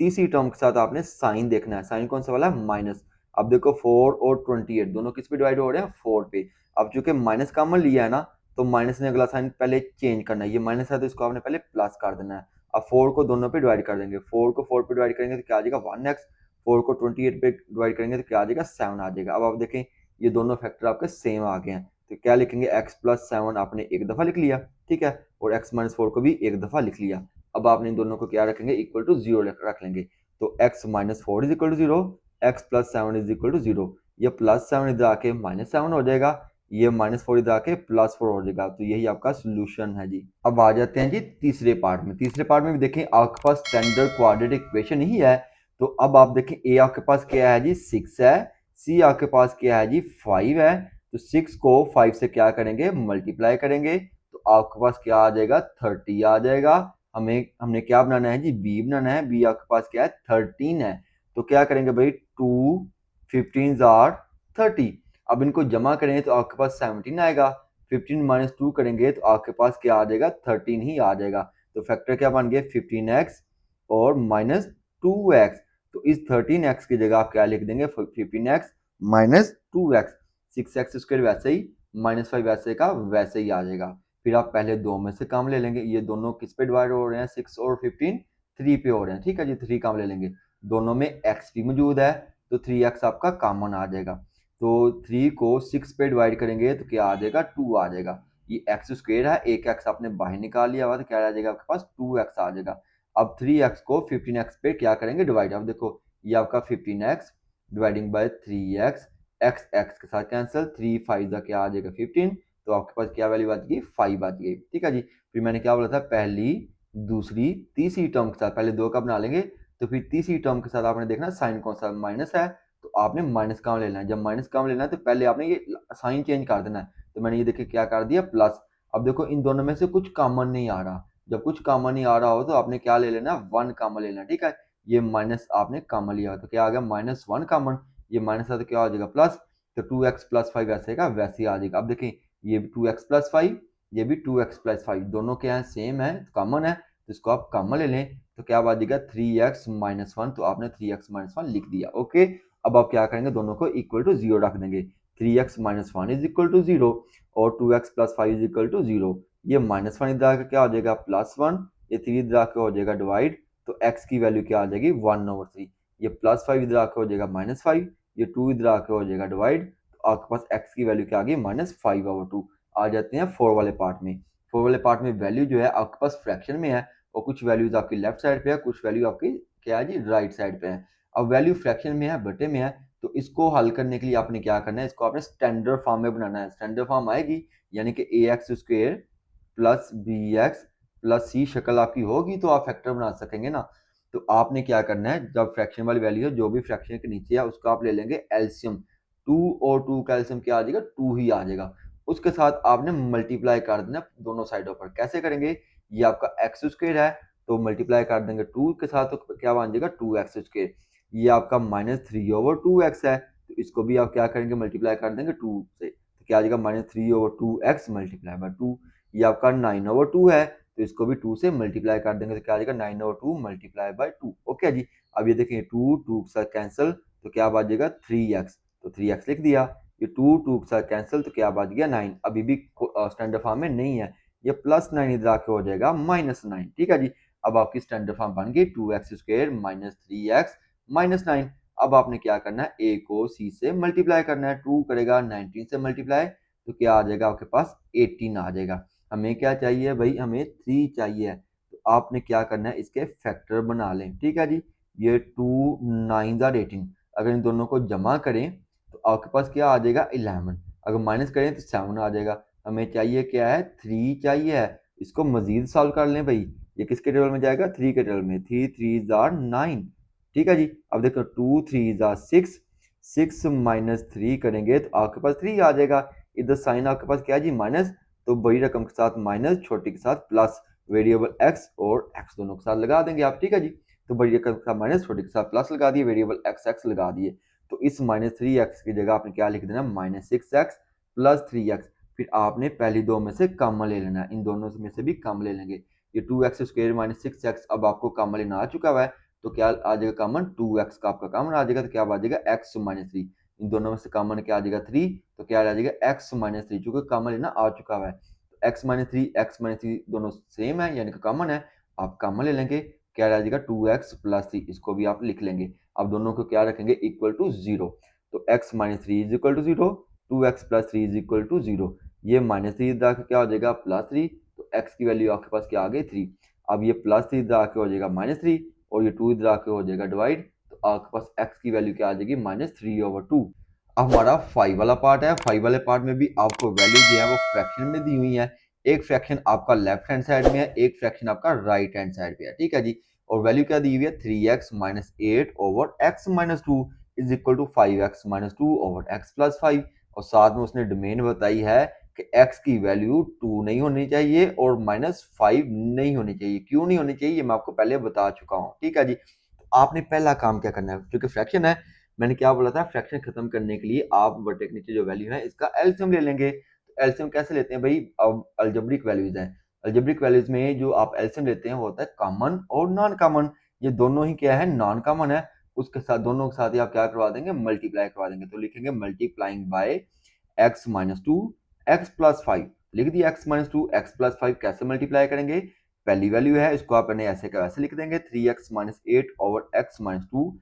तीसरी टर्म के साथ आपने साइन देखना है, साइन कौन सा वाला है माइनस। अब देखो 4 और 28 दोनों किस पे डिवाइड हो रहे हैं, 4 पे। अब चूंकि माइनस कॉमन लिया है ना, तो माइनस ने अगला साइन पहले चेंज करना है, ये माइनस है तो इसको आपने पहले प्लस कर देना है। अब 4 को दोनों पे डिवाइड कर देंगे, 4 को 4 पे डिवाइड करेंगे तो क्या आ जाएगा 1x, 4 को 28 पे डिवाइड करेंगे तो क्या आ जाएगा 7 आ जाएगा। अब आप देखें ये दोनों फैक्टर आपके सेम आ गए हैं, तो क्या लिखेंगे x प्लस 7 आपने एक दफा लिख लिया, ठीक है, और x माइनस 4 को भी एक दफा लिख लिया। अब आपने इन दोनों को क्या रखेंगे, इक्वल टू जीरो रख लेंगे, तो x minus 4 is equal to zero, x plus 7 is equal to zero, ये प्लस 7 इधर आके माइनस 7 हो जाएगा, ये माइनस 4 इधर आके प्लस 4 हो जाएगा, तो यही आपका सोल्यूशन है जी। अब आ जाते हैं जी तीसरे पार्ट में। तीसरे पार्ट में भी देखें आपके पास स्टैंडर्ड क्वाड्रेटिक इक्वेशन ही है, तो अब आप देखें ए आपके पास क्या है जी 6 है, सी आपके पास क्या है जी 5 है, तो 6 को 5 से क्या करेंगे मल्टीप्लाई करेंगे, तो आपके पास क्या आ जाएगा 30 आ जाएगा। हमने क्या बनाना है जी, बी बनाना है, बी आपके पास क्या है 13 है, तो क्या करेंगे भाई 2 15 आर 30। अब इनको जमा करें तो आपके पास 17 आएगा, 15 माइनस 2 करेंगे तो आपके पास क्या आ जाएगा 13 ही आ जाएगा। तो फैक्टर क्या बन गया 15x और माइनस 2x, तो इस 13x की जगह आप क्या लिख देंगे 15x minus 2x, 6x square वैसे ही माइनस 5 वैसे का वैसे ही आ जाएगा। फिर आप पहले दो में से काम ले लेंगे, ये दोनों किस पे डिवाइड हो रहे हैं 6 और 15 3 पे हो रहे हैं, ठीक है जी, 3 काम ले लेंगे, दोनों में x भी मौजूद है तो 3x आपका कॉमन आ जाएगा, तो 3 को 6 पे डिवाइड करेंगे तो क्या आ जाएगा 2 आ जाएगा। ये एक्स स्क्वायर है, एक एक्स आपने बाहर निकाल लिया हुआ तो क्या आ जाएगा आपके पास 2x आ जाएगा। अब 3x को 15x पे क्या करेंगे डिवाइड, अब देखो ये आपका 15x dividing by 3x, x x के साथ कैंसिल, 3 5 का क्या आ जाएगा 15, तो आपके पास क्या वैल्यू बच गई 5 बच गई, ठीक है जी। फिर मैंने क्या बोला था, पहली दूसरी तीसरी टर्म के साथ पहले दो का बना लेंगे, तो फिर तीसरी टर्म के साथ आपने देखना साइन कौन सा माइनस है, तो आपने माइनस काम लेना है। जब माइनस काम लेना है तो पहले आपने ये साइन चेंज कर देना है, तो मैंने ये देखिए क्या कर दिया प्लस। अब देखो इन दोनों में से कुछ कॉमन नहीं आ रहा, जब कुछ कॉमन नहीं आ रहा हो तो आपने क्या ले लेना 1 कॉमन लेना, ठीक है, ये माइनस आपने कॉमन लिया तो क्या आ गया माइनस 1 कॉमन, ये माइनस है तो क्या हो जाएगा प्लस, तो 2x प्लस 5 ऐसे का वैसे ही आ जाएगा। अब देखें ये 2x प्लस 5, ये भी 2x प्लस 5 दोनों क्या है सेम है कॉमन है, तो इसको आप कॉमन ले लें, तो क्या आ जाएगा 3x-1, तो आपने 3x-1 लिख दिया। ओके, अब आप क्या करेंगे, दोनों को इक्वल टू 0 रख देंगे। 3x-1 इज इक्वल टू 0 और 2x+5 इज इक्वल टू 0। ये -1 इधर आकर क्या हो जाएगा +1, ये 3 इधर आकर हो जाएगा डिवाइड, तो x की वैल्यू क्या आ जाएगी 1/3। ये +5 इधर आकर हो जाएगा -5, ये 2 इधर आकर हो जाएगा डिवाइड, तो आपके पास x की वैल्यू क्या आ गई -5/2। आ जाते हैं 4 वाले पार्ट में। 4 वाले पार्ट में वैल्यू जो है आपके पास फ्रैक्शन में है और कुछ वैल्यूज आपकी लेफ्ट साइड पे है, कुछ वैल्यू आपकी क्या है जी राइट साइड पे है। अब वैल्यू फ्रैक्शन में है, बटे में है, तो इसको हल करने के लिए आपने क्या करना है, इसको आपने स्टैंडर्ड फॉर्म में बनाना है। स्टैंडर्ड फॉर्म आएगी यानी कि ax² plus bx plus c शक्ल आपकी होगी तो आप फैक्टर बना सकेंगे ना। तो आपने क्या करना है, जब फ्रैक्शन वाली वैल्यू है जो भी फ्रैक्शन के नीचे है उसका आप ले लेंगे एलसीएम। 2 और 2 का एलसीएम क्या आ जाएगा 2 ही आ जाएगा। उसके साथ आपने मल्टीप्लाई कर देना दोनों साइडों पर। कैसे करेंगे, ये आपका x² है तो मल्टीप्लाई कर देंगे 2 के साथ, तो क्या बन जाएगा 2x²। ये आपका -3/2x है तो इसको भी आप क्या करेंगे मल्टीप्लाई कर देंगे 2 से, तो क्या आ जाएगा -3/2x मल्टीप्लाई बाय 2। ये आपका 9/2 है तो इसको भी 2 से मल्टीप्लाई कर देंगे तो क्या आ जाएगा 9/2 मल्टीप्लाई बाय 2। ओके जी, अब ये देखिए 2 2 के साथ कैंसिल तो क्या आ जाएगा 3x, तो 3x लिख दिया। ये 2 2 के साथ कैंसिल तो क्या बच गया 9। अभी भी स्टैंडर्ड फॉर्म में नहीं है, ये +9 इधर आके हो जाएगा -9। ठीक है जी, अब आपकी स्टैंडर्ड फॉर्म बन गई 2x² -3x -9। अब आपने क्या करना है, a को c से मल्टीप्लाई करना है। 2 करेगा 19 से मल्टीप्लाई तो क्या आ जाएगा आपके पास 18 आ जाएगा। हमें क्या चाहिए भाई, हमें 3 चाहिए, तो आपने क्या करना है इसके फैक्टर बना लें। ठीक है जी, ये 2 9 18, अगर इन दोनों को जमा करें तो आपके पास क्या आ जाएगा 11, अगर माइनस करें तो 7 आ जाएगा। हमें चाहिए क्या है 3 चाहिए है। इसको मजीद सॉल्व कर लें भाई, ये किसके टेबल में जाएगा 3 के टेबल में, 3 3 जार 9। ठीक है जी, अब देखो 2 3 जार 6, 6 -3 करेंगे तो आपके पास 3 आ जाएगा। इधर साइन आपके पास क्या है जी माइनस, तो बड़ी रकम के साथ माइनस, छोटी के साथ प्लस, वेरिएबल x और x दोनों के साथ लगा देंगे आप। ठीक है जी, तो बड़ी रकम के साथ माइनस, छोटी के साथ प्लस लगा दिए, वेरिएबल x x लगा दिए। तो इस -3x की जगह आपने क्या लिख देना -6x प्लस 3x। फिर आपने पहली दो में से कॉमन ले लेना है, इन दोनों में से भी कॉमन ले लेंगे। ये 2x² -6x अब आपको कॉमन लेना आ चुका हुआ है तो क्या आ जाएगा कॉमन, 2x का आपका कॉमन आ जाएगा तो क्या आ जाएगा x -3। इन दोनों में से कॉमन क्या आ जाएगा 3, तो क्या आ जाएगा x -3, चूंकि कॉमन लेना आ चुका हुआ है तो x-3 दोनों सेम है यानी कि कॉमन है, आप कॉमन ले लेंगे। क्या आ जाएगा 2x प्लस 3, इसको भी आप लिख लेंगे। अब दोनों को क्या रखेंगे इक्वल टू 0, तो x -3 is equal to 0, 2x plus 3 is equal to 0। ये -3 इधर आके क्या हो जाएगा +3, तो x की वैल्यू आपके पास क्या आ गई 3। अब ये +3 इधर आके हो जाएगा -3 और ये 2 इधर आके हो जाएगा डिवाइड, तो आपके पास x की वैल्यू क्या आ जाएगी -3/2। अब हमारा 5 वाला पार्ट है। 5 वाले पार्ट में भी आपको वैल्यू जो है वो फ्रैक्शन में दी हुई है। एक फ्रैक्शन आपका लेफ्ट हैंड साइड में है, एक फ्रैक्शन आपका राइट हैंड साइड पे है। ठीक है जी, और वैल्यू क्या दी हुई है 3x -8 over x -2 is equal to 5x -2 over x plus 5, और साथ में उसने डोमेन बताई है कि x की वैल्यू 2 नहीं होनी चाहिए और -5 नहीं होनी चाहिए। क्यों नहीं होनी चाहिए ये मैं आपको पहले बता चुका हूँ। ठीक है जी, तो आपने पहला काम क्या करना है, क्योंकि फ्रैक्शन है, मैंने क्या बोला था फ्रैक्शन खत्म करने के लिए आप बटे के नीचे जो वैल्यू है इसका एलसीएम ले लेंगे। तो एलसीएम कैसे लेते हैं भाई, अब अलजेब्रिक वैल्यूज हैं, अलजेब्रिक वैल्यूज में जो आप एलसीएम लेते हैं वो होता है कॉमन और नॉन कॉमन। ये दोनों ही क्या है नॉन कॉमन है, उसके साथ दोनों के साथ ही आप क्या करवा देंगे मल्टीप्लाई करवा देंगे। तो लिखेंगे multiplying by x -2 x plus 5, लिख दिया x -2 x प्लस 5। कैसे मल्टीप्लाई करेंगे, पहली वैल्यू है इसको आप ऐसे का वैसे लिख देंगे 3x -8 ओवर x -2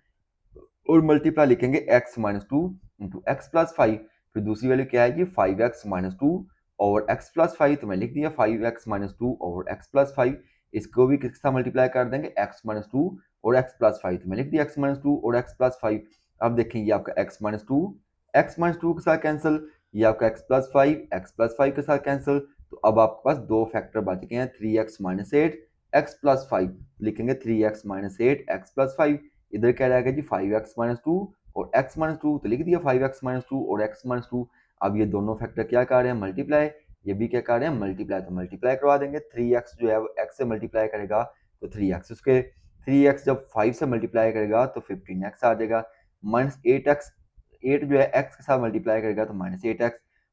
और मल्टीप्लाई लिखेंगे x -2 इंटू एक्स प्लस 5। फिर दूसरी वैल्यू क्या आएगी 5x -2 ओवर x प्लस 5, तो मैं लिख दिया 5x -2 ओवर x प्लस 5। इसको भी किसके साथ मल्टीप्लाई कर देंगे x -2 और x प्लस 5, तो मैं लिख दिया x -2 और x प्लस 5। अब देखें ये आपका x -2 के साथ कैंसिल, ये आपका x प्लस 5 के साथ कैंसिल, तो अब आपके पास दो फैक्टर बच गए हैं 3x -8 x प्लस 5। लिखेंगे 3x -8 x प्लस 5, इधर क्या रहेगा जी 5x -2 और x -2, तो लिख दिया 5x -2 और x -2। अब ये दोनों फैक्टर क्या कर रहे हैं मल्टीप्लाई, ये भी क्या कर रहे हैं मल्टीप्लाई, तो मल्टीप्लाई करवा देंगे। 3x जो है वो x से मल्टीप्लाई करेगा तो 3x, उसके 3x जब 5 से मल्टीप्लाई करेगा तो 15x आ जाएगा। -8x, 8 जो है x के साथ मल्टीप्लाई करेगा तो -8x,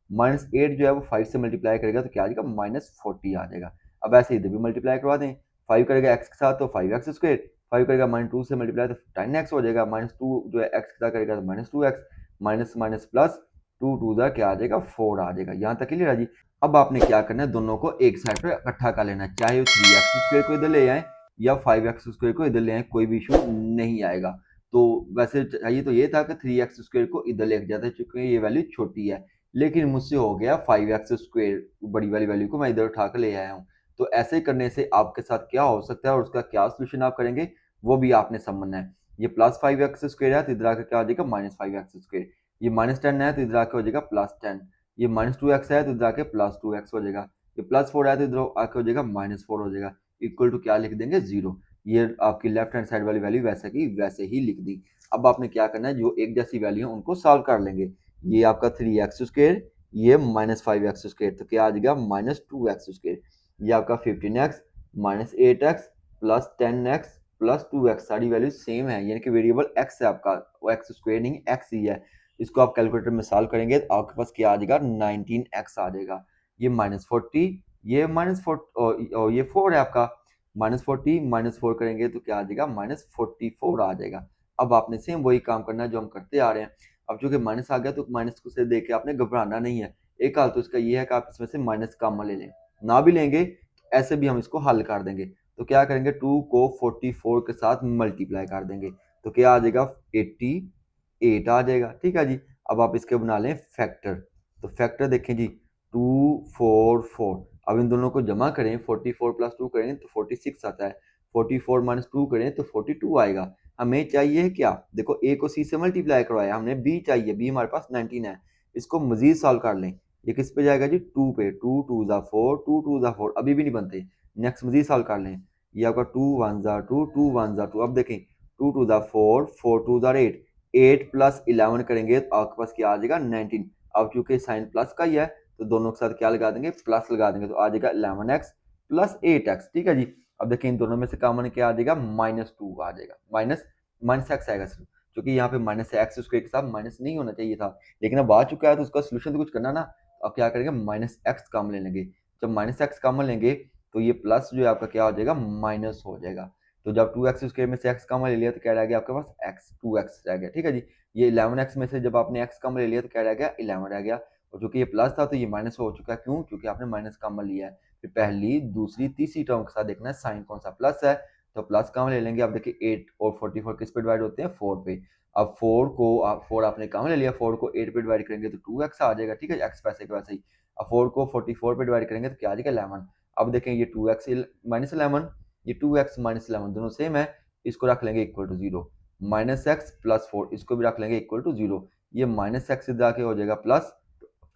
-8 जो है वो 5 से मल्टीप्लाई करेगा तो क्या आ जाएगा -40 आ जाएगा। अब ऐसे इधर भी मल्टीप्लाई करवा दें 5 करेगा x के साथ तो 5x स्क्वायर, 5 करेगा -2 से मल्टीप्लाई तो 10x हो जाएगा, -2 जो है x के साथ करेगा तो -2x, माइनस माइनस प्लस 2 2 जा क्या आ जाएगा 4 आ जाएगा। यहाँ तक क्लियर है जी। अब आपने क्या करना है, दोनों को एक साइड पे इकट्ठा कर लेना है, चाहे वो 3x स्क्वायर को इधर ले आए या 5x स्क्वायर को इधर ले आए, कोई भी इशू नहीं आएगा। तो वैसे चाहिए तो ये था कि 3x स्क्वायर को इधर ले जाता है, चूंकि ये वैल्यू छोटी है, लेकिन मुझसे हो गया 5x स्क्वायर, बड़ी वाली वैल्यू को मैं इधर उठा कर ले आया हूँ। तो ऐसे करने से आपके साथ क्या हो सकता है और उसका क्या सोल्यूशन आप करेंगे वो भी आपने समझना है। ये प्लस 5x स्क्वायर है तो इधर आकर क्या हो जाएगा -5x स्क्वायर, ये -10 है तो इधर आके हो जाएगा +10, ये -2x है तो इधर आके +2x हो जाएगा, ये +4 है तो इधर आके हो जाएगा -4 हो जाएगा, इक्वल टू क्या लिख देंगे 0। ये आपकी लेफ्ट हैंड साइड वाली वैल्यू वैसे की वैसे ही लिख दी। अब आपने क्या करना है, जो एक जैसी वैल्यू है उनको सॉल्व कर लेंगे। ये आपका 3x स्क्वायर, ये -5x स्क्वायर, तो क्या आ जाएगा -2x स्क्वायर, ये आपका 15x -8x plus 10x plus 2x, सारी वैल्यू सेम है, यानी कि वेरिएबल x है आपका, वो x स्क्वायर नहीं x ही है। इसको आप कैलकुलेटर में सॉल्व करेंगे तो आपके पास क्या आ जाएगा 19x आ जाएगा। ये -40, ये -4 और ये 4 है आपका, -40 -4 करेंगे तो क्या आ जाएगा -44 आ जाएगा। अब आपने सेम वही काम करना है जो हम करते आ रहे हैं। अब चूंकि माइनस आ गया तो माइनस को से देख के आपने घबराना नहीं है। एक हाल तो इसका ये है कि आप इसमें से माइनस कॉमन ले लें, ना भी लेंगे तो ऐसे भी हम इसको हल कर देंगे। तो क्या करेंगे, 2 को 44 के साथ मल्टीप्लाई कर देंगे तो क्या आ जाएगा 88 आ जाएगा। ठीक है जी। अब आप इसके बना लें फैक्टर, तो फैक्टर देखें जी 244, अब इन दोनों को जमा करें 44 प्लस 2 करें तो 46 आता है, 44 माइनस 2 करें तो 42 आएगा। हमें चाहिए क्या, देखो a को c से मल्टीप्लाई करवाया हमने, b चाहिए, b हमारे पास 19 है, इसको मजीद सॉल्व कर लें। ये किस पे जाएगा जी 2 पे, 2 2 जा 4, 2 2 जा 4, अभी भी नहीं बनते, नेक्स्ट मजीद सॉल्व कर लें। ये आपका 2 1 जा 2, 2 1 जा 2, अब देखें 2 2 जा 4, 4 2 जा 8, 8 प्लस 11 करेंगे तो आपके पास क्या आ जाएगा 19। अब चूंकि साइन प्लस का ही है तो दोनों के साथ क्या लगा देंगे, प्लस लगा देंगे, तो आ जाएगा 11x प्लस 8x। ठीक है जी। अब देखिए इन दोनों में से कॉमन क्या आ जाएगा -2 आ जाएगा, माइनस माइनस एक्स आएगा सिर्फ, क्योंकि यहाँ पे माइनस एक्स स्क्वायर के साथ माइनस नहीं होना चाहिए था, लेकिन अब आ चुका है तो उसका सोल्यूशन तो कुछ करना ना। तो अब क्या करेंगे, -x कॉमन ले लेंगे, जब -x कॉमन लेंगे तो ये प्लस जो है आपका क्या हो जाएगा माइनस हो जाएगा। तो जब 2x स्क्वायर में से x कॉमन ले लिया तो क्या रह गया आपके पास x, 2x रह गया। ठीक है जी। ये 11x में से जब आपने x कॉमन ले लिया तो क्या रह गया 11 रह गया, और चूंकि ये प्लस था तो ये माइनस हो चुका है, क्यों, क्योंकि आपने माइनस कॉमन लिया है। फिर पहली दूसरी तीसरी टर्म के साथ देखना है साइन कौन सा प्लस है, तो प्लस कॉमन ले लेंगे। अब देखिए 8 और 44 किस पे डिवाइड होते हैं 4 पे, अब 4 को आप 4 आपने कॉमन ले लिया, 4 को 8 पे डिवाइड करेंगे तो 2x आ जाएगा। ठीक है, x वैसे के वैसे ही। अब 4 को 44 पे डिवाइड करेंगे तो क्या आ जाएगा 11। अब देखें ये 2x माइनस 11, ये 2x माइनस 11 दोनों सेम है, इसको रख लेंगे इक्वल टू 0, -x प्लस 4 इसको भी रख लेंगे इक्वल टू 0, ये -x इधर आके हो जाएगा प्लस,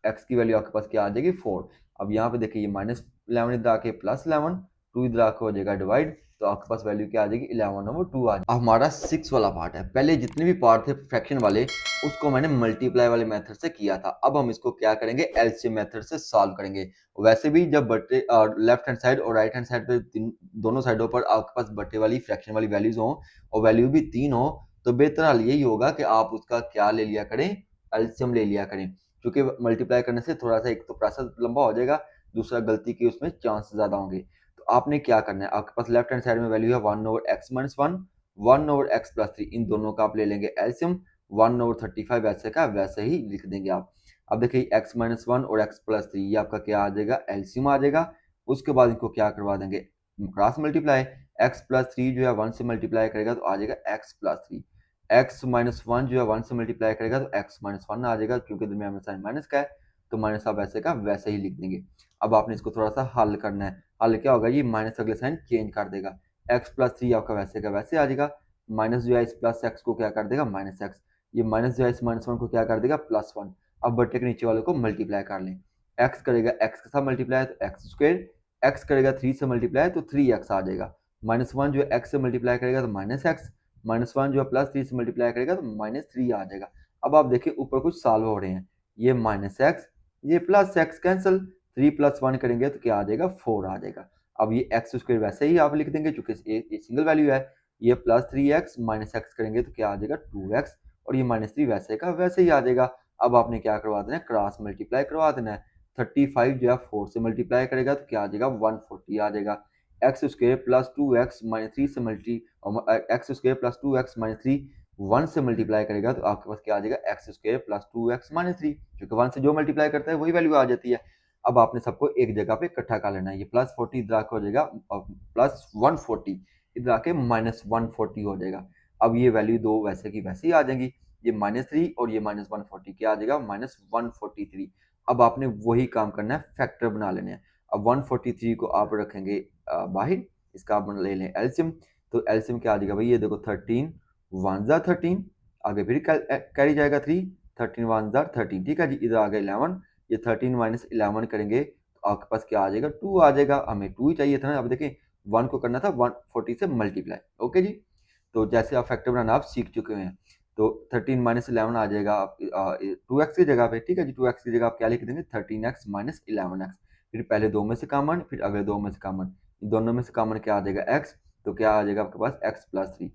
x की वैल्यू आपके पास क्या आ जाएगी 4। अब यहाँ पे देखिए ये -11 इधर आके +11, 2 इधर आके हो जाएगा डिवाइड, तो आपके पास वैल्यू क्या आ जाएगी 11/2 आ जाएगी। अब हमारा 6 वाला पार्ट है, पहले जितने भी पार्ट थे फ्रैक्शन वाले उसको मैंने मल्टीप्लाई वाले मेथड से किया था, अब हम इसको क्या करेंगे एलसीएम मेथड से सॉल्व करेंगे। वैसे भी जब बट्टे लेफ्ट हैंड साइड और राइट हैंड साइड पे दोनों साइडों पर आपके पास बट्टे वाली फ्रैक्शन वाली वैल्यूज हो और वैल्यू भी 3 हो, तो बेहतर हाल यही होगा कि आप उसका क्या ले लिया करें, एलसीएम ले लिया करें, क्योंकि मल्टीप्लाई करने से थोड़ा सा एक तो प्रोसेस लंबा हो जाएगा, दूसरा गलती के उसमें चांस ज्यादा होंगे। तो आपने क्या करना है, आपके पास लेफ्ट हैंड साइड में वैल्यू है 1/x-1, 1/x+3, इन दोनों का आप ले लेंगे एलसीएम, 1/35 वैसे का वैसे ही लिख देंगे आप। अब देखिए x-1 और x+3 ये आपका क्या आ जाएगा एलसीएम आ जाएगा। उसके बाद इनको क्या करवा देंगे क्रॉस मल्टीप्लाई, x+3 जो है 1 से मल्टीप्लाई करेगा तो आ जाएगा x+3, x-1 जो है 1 से मल्टीप्लाई करेगा तो x-1 आ जाएगा, क्योंकि दरमियान में साइन माइनस का है तो माइनस आप वैसे का वैसे ही लिख देंगे। अब आपने इसको थोड़ा सा हल करना है, हल क्या होगा, ये माइनस अगले साइन चेंज कर देगा, x+3 आपका वैसे का वैसे आ जाएगा, माइनस जो है इस प्लस एक्स को क्या कर देगा -x, ये माइनस जो है इस -1 को क्या कर देगा +1। अब बट्टे के नीचे वाले को मल्टीप्लाई कर लें, x करेगा x के साथ मल्टीप्लाई तो x स्क्वायर, x करेगा 3 से मल्टीप्लाई तो 3x आ जाएगा, -1 जो है x से मल्टीप्लाई करेगा तो -x, -1 जो है +3 से मल्टीप्लाई करेगा तो -3 आ जाएगा। अब आप देखिए ऊपर कुछ सॉल्व हो रहे हैं, ये -x ये +x कैंसिल, 3 + 1 करेंगे तो क्या आ जाएगा 4 आ जाएगा। अब ये x स्क्वायर वैसे ही आप लिख देंगे चूंकि ये सिंगल वैल्यू है, ये +3x -x करेंगे तो क्या आ जाएगा 2x, और ये -3 वैसे का वैसे ही आ जाएगा। अब आपने क्या करवा देना है क्रॉस मल्टीप्लाई करवा देना है, 35 जो है 4 से मल्टीप्लाई करेगा तो क्या आ जाएगा 140 आ जाएगा, x square plus 2x minus 3 से x square plus 2x minus 3 1 से मल्टीप्लाई करेगा तो आपके पास क्या आ जाएगा x square plus 2x minus 3, क्योंकि 1 से जो मल्टीप्लाई करता है वही वैल्यू आ जाती है। अब आपने सबको एक जगह पे इकट्ठा कर लेना है। ये प्लस 40 इधर आके हो जाएगा प्लस 140, इधर आके माइनस 140 हो जाएगा। अब ये वैल्यू दो वैसे की वैसे ही आ जाएंगी, ये -3 और ये -140 क्या आ जाएगा -143। अब आपने वही काम करना है, फैक्टर बना लेने हैं। अब 143 को आप रखेंगे बाहर, इसका आप ले लें एलसीएम, तो एलसीएम क्या आ जाएगा भाई, ये देखो 13 1 ज़ा 13, आगे फिर कैरी जाएगा 3, 13 1 ज़ा 13, ठीक है जी। इधर आ गया 11, ये 13 माइनस 11 करेंगे तो आपके पास क्या आ जाएगा 2 आ जाएगा। हमें 2 ही चाहिए था ना, अब देखें 1 को करना था 140 से मल्टीप्लाई। ओके जी, तो जैसे आप फैक्टर बनाना आप सीख चुके हैं, तो 13 माइनस 11 आ जाएगा आप 2x की जगह पे, ठीक है जी। 2x की जगह आप क्या लिख देंगे 13x माइनस 11x, फिर पहले दो में से कॉमन, फिर अगले दो में से कॉमन, दोनों में से कॉमन क्या आ जाएगा x, तो क्या आ जाएगा आपके पास x प्लस 3।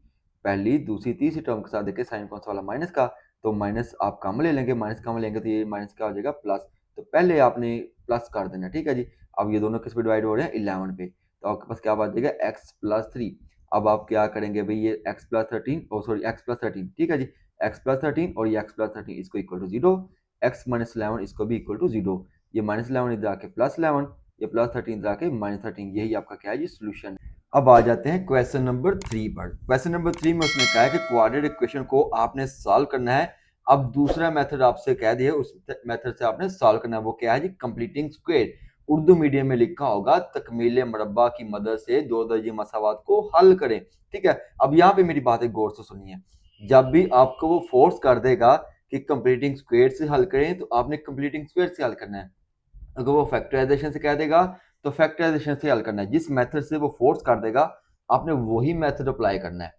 पहली दूसरी तीसरी टर्म के साथ देखिए साइन कौन सा वाला माइनस का, तो माइनस आप कॉमन ले लेंगे, माइनस कॉमन लेंगे तो ये माइनस क्या हो जाएगा प्लस, तो पहले आपने प्लस कर देना, ठीक है जी। अब ये दोनों किस पे डिवाइड हो रहे हैं 11 पे, तो आपके पास क्या बात जाएगा x प्लस 3। अब आप क्या करेंगे भाई, ये x प्लस 13 ओ सॉरी x प्लस 13, ठीक है जी। x प्लस 13 और ये x प्लस 13 इसको इक्वल टू 0, x माइनस 11 इसको भी इक्वल टू 0, ये माइनस 11 इधर आके प्लस 11, ये प्लस 13 इधर आके माइनस 13, यही आपका क्या है जी सोल्यूशन। अब आ जाते हैं क्वेश्चन नंबर 3 पर। क्वेश्चन नंबर 3 में उसने कहा है कि क्वाड्रेटिक इक्वेशन को आपने सॉल्व करना है। अब दूसरा मेथड आपसे कह दिया, उस मेथड से आपने सॉल्व करना है, वो क्या है जी कंप्लीटिंग स्क्वायर। उर्दू मीडियम में लिखा होगा तकमील मरब्बा की मदद से दो दर्जे मसावात को हल करें, ठीक है। अब यहाँ पे मेरी बातें गौर से सुनिए, जब भी आपको वो फोर्स कर देगा कि कंप्लीटिंग स्क्वायर से हल करें तो आपने कंप्लीटिंग स्क्वायर से हल करना है। अगर वो फैक्टराइजेशन से कह देगा तो फैक्टराइजेशन से हल करना है। जिस मेथड से वो फोर्स कर देगा आपने वही मेथड अप्लाई करना है।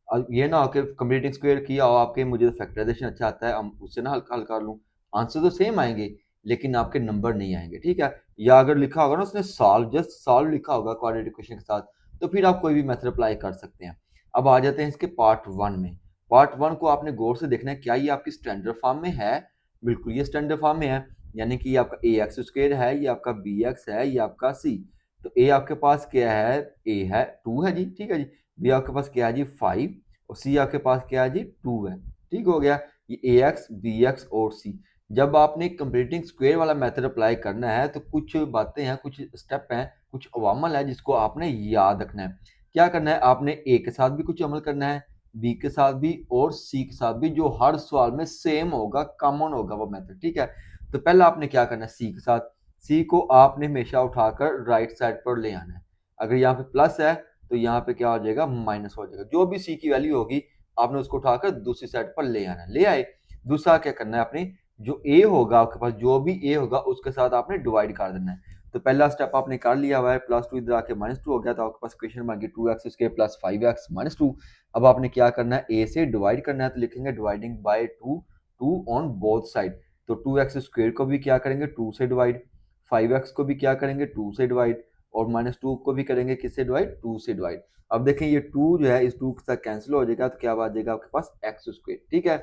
और ये ना हो कि कंप्लीटिंग स्क्वायर किया हो आपके, मुझे तो फैक्टराइजेशन अच्छा आता है हम उससे ना हल हल कर लूँ, आंसर तो सेम आएंगे लेकिन आपके नंबर नहीं आएंगे, ठीक है। या अगर लिखा होगा ना उसने सॉल्व, जस्ट सॉल्व लिखा होगा क्वाड्रेटिक इक्वेशन के साथ, तो फिर आप कोई भी मेथड अप्लाई कर सकते हैं। अब आ जाते हैं इसके पार्ट 1 में। पार्ट 1 को आपने गौर से देखना है, क्या ये आपकी स्टैंडर्ड फॉर्म में है? बिल्कुल ये स्टैंडर्ड फॉर्म में है, यानी कि ये आपका ए एक्स स्क्वायर है, ये आपका बी एक्स है, ये आपका सी। तो ए आपके पास क्या है, ए है 2 है जी, ठीक है जी। बी आपके पास क्या है जी 5, और सी आपके पास क्या है जी 2 है, ठीक हो गया। ये ए एक्स बी एक्स और सी। जब आपने कंप्लीटिंग स्क्वायर वाला मेथड अप्लाई करना है तो कुछ बातें हैं, कुछ स्टेप हैं, कुछ अवामल है जिसको आपने याद रखना है। क्या करना है, आपने ए के साथ भी कुछ अमल करना है, बी के साथ भी और सी के साथ भी, जो हर सवाल में सेम होगा, कॉमन होगा वो मेथड, ठीक है। तो पहला आपने क्या करना है, सी के साथ, सी को आपने हमेशा उठाकर राइट साइड पर ले आना है। अगर यहाँ पे प्लस है तो यहाँ पे क्या हो जाएगा माइनस हो जाएगा। जो भी सी की वैल्यू होगी आपने उसको उठाकर दूसरी साइड पर ले आना है, ले आए। दूसरा क्या करना है, आपने जो ए होगा आपके पास, जो भी ए होगा उसके साथ आपने डिवाइड कर देना है। तो पहला स्टेप आपने कर लिया हुआ है, प्लस 2 इधर आके -2 हो गया, तो आपके पास इक्वेशन बन गई 2x square plus 5x minus 2। अब आपने क्या करना है, ए से डिवाइड करना है, तो लिखेंगे dividing by 2, 2 on both side. तो 2x स्क्वायर को भी क्या करेंगे 2 से डिवाइड, 5x को भी क्या करेंगे 2 से डिवाइड, और -2 को भी करेंगे किससे डिवाइड 2 से डिवाइड। अब देखें ये 2 जो है इस 2 के साथ कैंसिल हो जाएगा, तो क्या आ जाएगा आपके पास x स्क्वायर, ठीक है।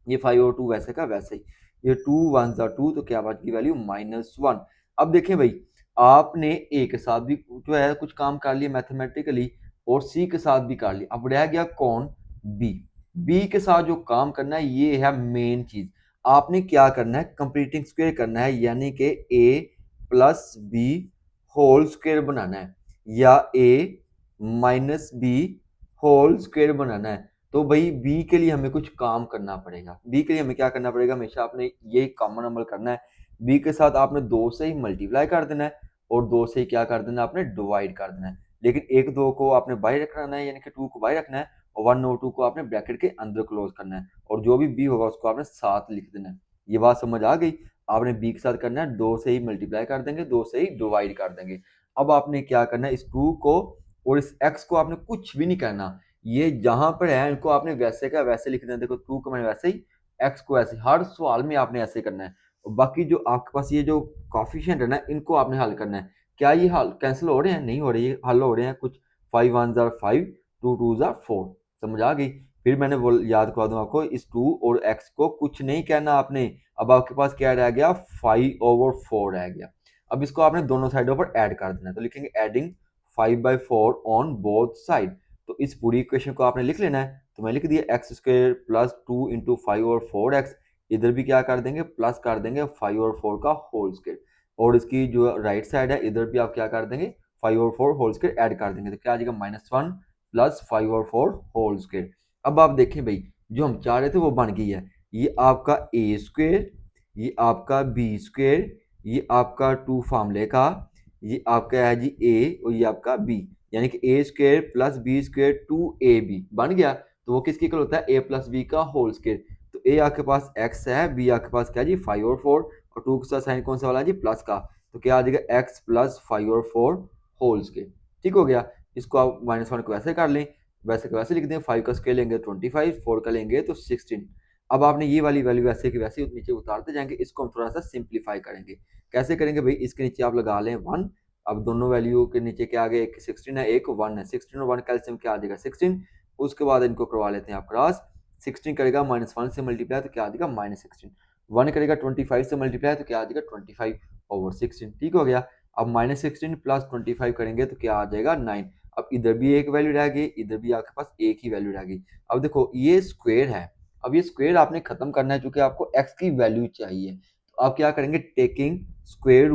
ये 5 और 2 वैसे का वैसे ही, ये 2 1 ज़ा 2, तो क्या बात की वैल्यू -1। अब देखें भाई, आपने ए के साथ भी जो है कुछ काम कर लिया मैथमेटिकली, और सी के साथ भी कर लिया, अब रह गया कौन, बी। बी के साथ जो काम करना है ये है मेन चीज। आपने क्या करना है, कंप्लीटिंग स्क्वायर करना है, यानी कि ए प्लस बी होल स्क्वायर बनाना है, या ए माइनस बी होल स्क्वायर बनाना है। तो भाई बी के लिए हमें कुछ काम करना पड़ेगा। बी के लिए हमें क्या करना पड़ेगा, हमेशा आपने ये कॉमन अमल करना है, बी के साथ आपने 2 से ही मल्टीप्लाई कर देना है, और 2 से ही क्या कर देना आपने डिवाइड कर देना है। लेकिन 1 2 को आपने बाहर रखना है, यानी कि 2 को बाहर रखना है, और 1 और 2 को आपने ब्रैकेट के अंदर क्लोज करना है, और जो भी बी होगा उसको आपने साथ लिख देना है। ये बात समझ आ गई। आपने बी के साथ करना है 2 से ही मल्टीप्लाई कर देंगे, 2 से ही डिवाइड कर देंगे। अब आपने क्या करना है, इस 2 को और इस x को आपने कुछ भी नहीं करना, ये जहां पर है इनको आपने वैसे का वैसे लिख देना। देखो 2 को मैंने वैसे ही, x को ऐसे, हर सवाल में आपने ऐसे करना है। और बाकी जो आपके पास ये जो कॉफिशिएंट है ना, इनको आपने हल करना है। क्या ये हल कैंसिल हो रहे हैं, नहीं हो रहे, ये हल हो रहे हैं कुछ। 5 1 ज़ा 5, 2 2 ज़ा 4, समझ आ गई। फिर मैंने वो याद करवा दूं आपको, इस 2 और x को कुछ नहीं कहना आपने। अब आपके पास क्या रह गया, 5/4 रह गया। अब इसको आपने दोनों साइडों पर ऐड कर देना है, तो लिखेंगे एडिंग 5/4 ऑन बोथ साइड। तो इस पूरी इक्वेशन को आपने लिख लेना है। तो मैं लिख दिया एक्स स्क्वायर प्लस 2 इंटू 5 और 4x, इधर भी क्या कर देंगे प्लस कर देंगे 5 और 4 का होल स्क्वायर, और इसकी जो राइट साइड है इधर भी आप क्या कर देंगे 5 और 4 होल स्क्वायर ऐड कर देंगे, तो क्या आ जाएगा -1 प्लस 5 और 4 होल स्क्वायर। अब आप देखें भाई, जो हम चाह रहे थे वो बन गई है। ये आपका ए स्क्वायर, ये आपका बी स्क्वायर, ये आपका 2 फार्मूले का, ये आपका है जी ए और ये आपका बी, यानी कि a square plus b square 2ab बन गया। तो वो किसकी इक्वल होता है ए प्लस बी का होल स्क्वायर। तो ए आपके पास x है, बी आपके पास क्या है जी 5 और 4, और 2 के साथ साइन कौन सा वाला है जी प्लस का, तो क्या आ जाएगा x प्लस 5 और 4 होल स्क्वायर। ठीक हो गया। इसको आप -1 को वैसे कर लें, वैसे के वैसे लिख दें, 5 का स्क्वायर लेंगे 25, 4 का लेंगे तो 16। अब आपने ये वाली वैल्यू वैसे की वैसे नीचे उतारते जाएंगे, इसको हम थोड़ा सा सिंप्लीफाई करेंगे। कैसे करेंगे भाई, इसके नीचे आप लगा लें 1। अब दोनों वैल्यू के नीचे क्या आ गया, एक 16 है एक 1 है, 16 और 1 कैल्सियम क्या आ जाएगा 16। उसके बाद इनको करवा लेते हैं आप क्रॉस, 16 करेगा -1 से मल्टीप्लाई तो क्या आ जाएगा -16, 1 करेगा 25 से मल्टीप्लाई तो क्या आ जाएगा 25/16। ठीक हो गया। अब -16 प्लस 25 करेंगे तो क्या आ जाएगा 9। अब इधर भी एक वैल्यू रह गई, इधर भी आपके पास एक ही वैल्यू रह गई। अब देखो ये स्क्वायर है, अब ये स्क्वायर आपने खत्म करना है क्योंकि आपको x की वैल्यू चाहिए। तो आप क्या करेंगे, taking square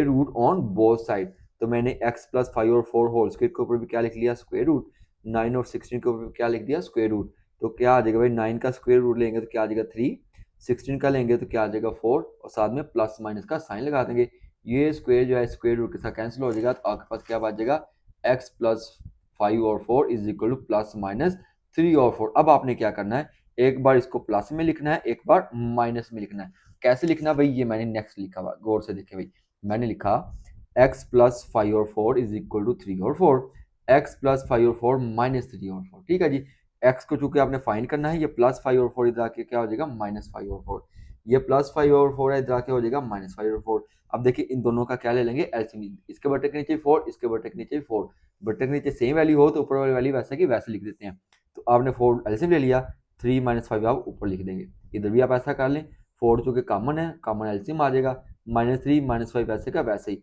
root on both side. तो मैंने x प्लस 5 और 4 होल स्क्वायर के ऊपर भी क्या लिख लिया स्क्वायर रूट, 9 और 16 के ऊपर भी क्या लिख दिया स्क्वायर रूट। तो क्या आ जाएगा भाई, 9 का स्क्वायर रूट लेंगे तो क्या आ जाएगा 3, 16 का लेंगे तो क्या आ जाएगा 4, और साथ में प्लस माइनस का साइन लगा देंगे। ये स्क्वायर जो है स्क्वायर रूट के साथ कैंसिल हो जाएगा, तो आपके पास क्या बच जाएगा x प्लस 5 और 4 is equal two plus minus 3 और 4। अब आपने क्या करना है, एक बार इसको प्लस में लिखना है, एक बार माइनस में लिखना है। कैसे लिखना भाई, ये मैंने नेक्स्ट लिखा हुआ, गौर से देखे भाई। मैंने लिखा x प्लस 5 और 4 इज इक्वल टू 3 और 4, x प्लस 5 और 4 माइनस 3 और 4। ठीक है जी। x को चूंकि आपने फाइंड करना है, ये प्लस 5 और 4 इधर आके क्या हो जाएगा -5 और 4, ये प्लस 5 और 4 है इधर आके हो जाएगा -5 और 4। अब देखिए इन दोनों का क्या ले लेंगे एलसीएम, इसके बटे के नीचे 4, इसके बटे के नीचे 4, बटे के नीचे सेम वैल्यू हो तो ऊपर वाली वैल्यू वैसे की वैसे लिख देते हैं। तो आपने 4 एलसीएम ले लिया, 3 - 5 आप ऊपर लिख देंगे। इधर भी आप ऐसा कर लें, 4 चूंकि कॉमन है, कॉमन एलसीएम आ जाएगा, -3 -5 वैसे का वैसे ही।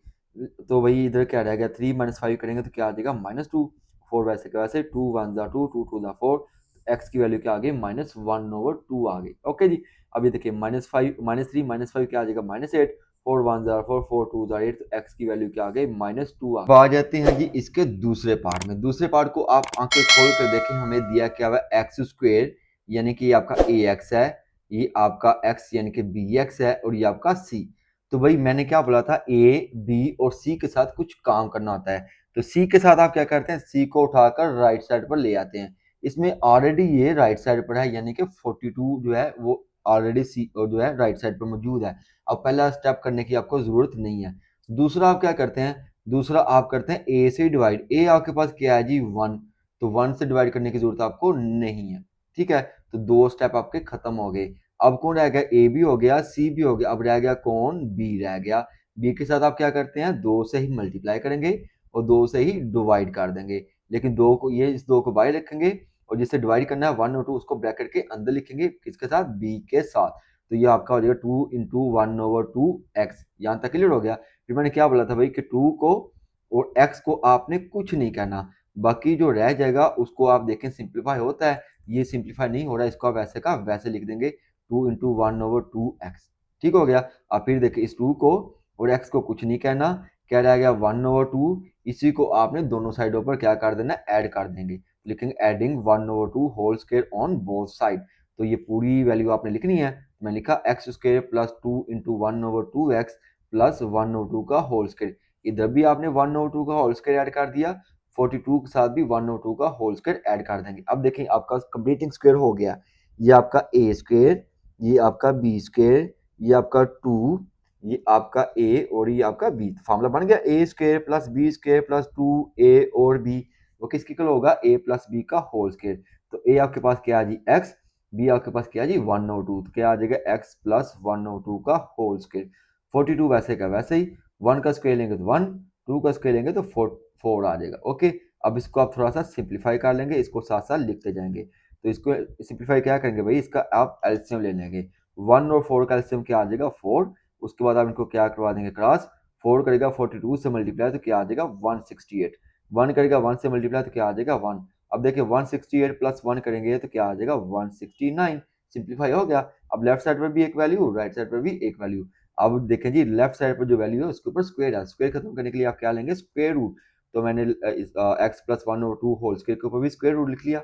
तो वही इधर क्या रह गया, 3 - 5 करेंगे तो क्या आ जाएगा -2, 4 वैसे का वैसे, 2 1 ज़ा 2, 2 2 ज़ा 4, एक्स की वैल्यू क्या आ गई -1/2 आ गई। ओके जी। अभी देखिए -5 -3 -5 क्या आ जाएगा -8, 4 1 ज़ा 4, 4 2 ज़ा 8, तो एक्स की वैल्यू क्या आ गई -2 आ गई। आ जाते हैं जी इसके दूसरे पार्ट में। दूसरे पार्ट को आप आंखें खोल कर देखें, हमें दिया क्या हुआ एक्स स्क्वायर, यानी कि ये आपका ए एक्स है, ये आपका एक्स यानी कि बी एक्स है, और ये आपका सी। तो भाई मैंने क्या बोला था, ए बी और सी के साथ कुछ काम करना होता है। तो सी के साथ आप क्या करते हैं, सी को उठाकर राइट साइड पर ले आते हैं। इसमें ऑलरेडी ये राइट साइड पर है, यानी कि 42 जो है वो ऑलरेडी सी जो है राइट साइड पर मौजूद है। अब पहला स्टेप करने की आपको जरूरत नहीं है। दूसरा आप क्या करते हैं, दूसरा आप करते हैं ए से डिवाइड। ए आपके पास क्या है जी 1, तो 1 से डिवाइड करने की जरूरत आपको नहीं है। ठीक है, तो दो स्टेप आपके खत्म हो गए। अब कौन रह गया, ए भी हो गया सी भी हो गया, अब रह गया कौन, बी रह गया। बी के साथ आप क्या करते हैं, 2 से ही मल्टीप्लाई करेंगे और 2 से ही डिवाइड कर देंगे। लेकिन 2 को, ये इस 2 को बाहर रखेंगे, और जिससे डिवाइड करना है 1 और 2 उसको ब्रैकेट के अंदर लिखेंगे, किसके साथ, बी के साथ। तो ये आपका हो जाएगा 2 इंटू 1/2x। यहाँ तक क्लियर हो गया। फिर मैंने क्या बोला था भाई कि 2 को और x को आपने कुछ नहीं कहना, बाकी जो रह जाएगा उसको आप देखें सिंप्लीफाई होता है, ये सिंप्लीफाई नहीं हो रहा है, इसको आप वैसे का वैसे लिख देंगे 2 इंटू 1/2x। ठीक हो गया। अब फिर देखिए इस 2 को और x को कुछ नहीं कहना, क्या रह गया 1/2, इसी को आपने दोनों साइडों पर क्या कर देना, ऐड कर देंगे, लिखेंगे adding 1/2 whole square on both side. तो ये पूरी वैल्यू आपने लिखनी है। मैं लिखा x square plus 2 into 1/2x plus 1/2 का होल स्क्वायर। इधर भी आपने 1/2 का होल स्क्वायर ऐड कर दिया, 42 के साथ भी 1/2 का होल स्क्वायर ऐड कर देंगे। अब देखिए आपका कंप्लीटिंग स्क्वायर हो गया। ये आपका ए स्क्वायर, ये आपका बी स्क्वायर, ये आपका 2, ये आपका ए और ये आपका बी। फार्मूला बन गया a square plus b square plus 2a और b, वो किसकी इक्वल होगा, a प्लस बी का होल स्क्वायर। तो a आपके पास क्या है जी x, b आपके पास क्या है जी 1/2, तो क्या आ जाएगा x प्लस 1/2 का होल स्क्वायर। 42 वैसे का वैसे ही, 1 का स्क्वायर लेंगे तो 1, 2 का स्क्वायर लेंगे तो 4 आ जाएगा। ओके, अब इसको आप थोड़ा सा सिंप्लीफाई कर लेंगे, इसको साथ साथ लिखते जाएंगे। तो इसको सिंप्लीफाई क्या करेंगे भाई, इसका आप एलसीएम ले लेंगे। 1 और 4 का एलसीएम क्या आ जाएगा 4, उसके बाद आप इनको क्या करवा देंगे क्रॉस, 4 करेगा 42 से मल्टीप्लाई तो क्या आ जाएगा 168, 1 करेगा 1 से मल्टीप्लाई तो क्या आ जाएगा 1। अब देखिए 168 प्लस 1 करेंगे तो क्या आ जाएगा 169, सिंप्लीफाई हो गया। अब लेफ्ट साइड पर भी एक वैल्यू, राइट साइड पर भी एक वैल्यू। अब देखें जी लेफ्ट साइड पर जो वैल्यू है उसके ऊपर स्क्वायर है, स्क्वायर खत्म करने के लिए आप क्या लेंगे स्क्वायर रूट। तो मैंने एक्स प्लस 1/2 होल स्क्वायर के ऊपर भी स्क्वायर रूट लिख लिया,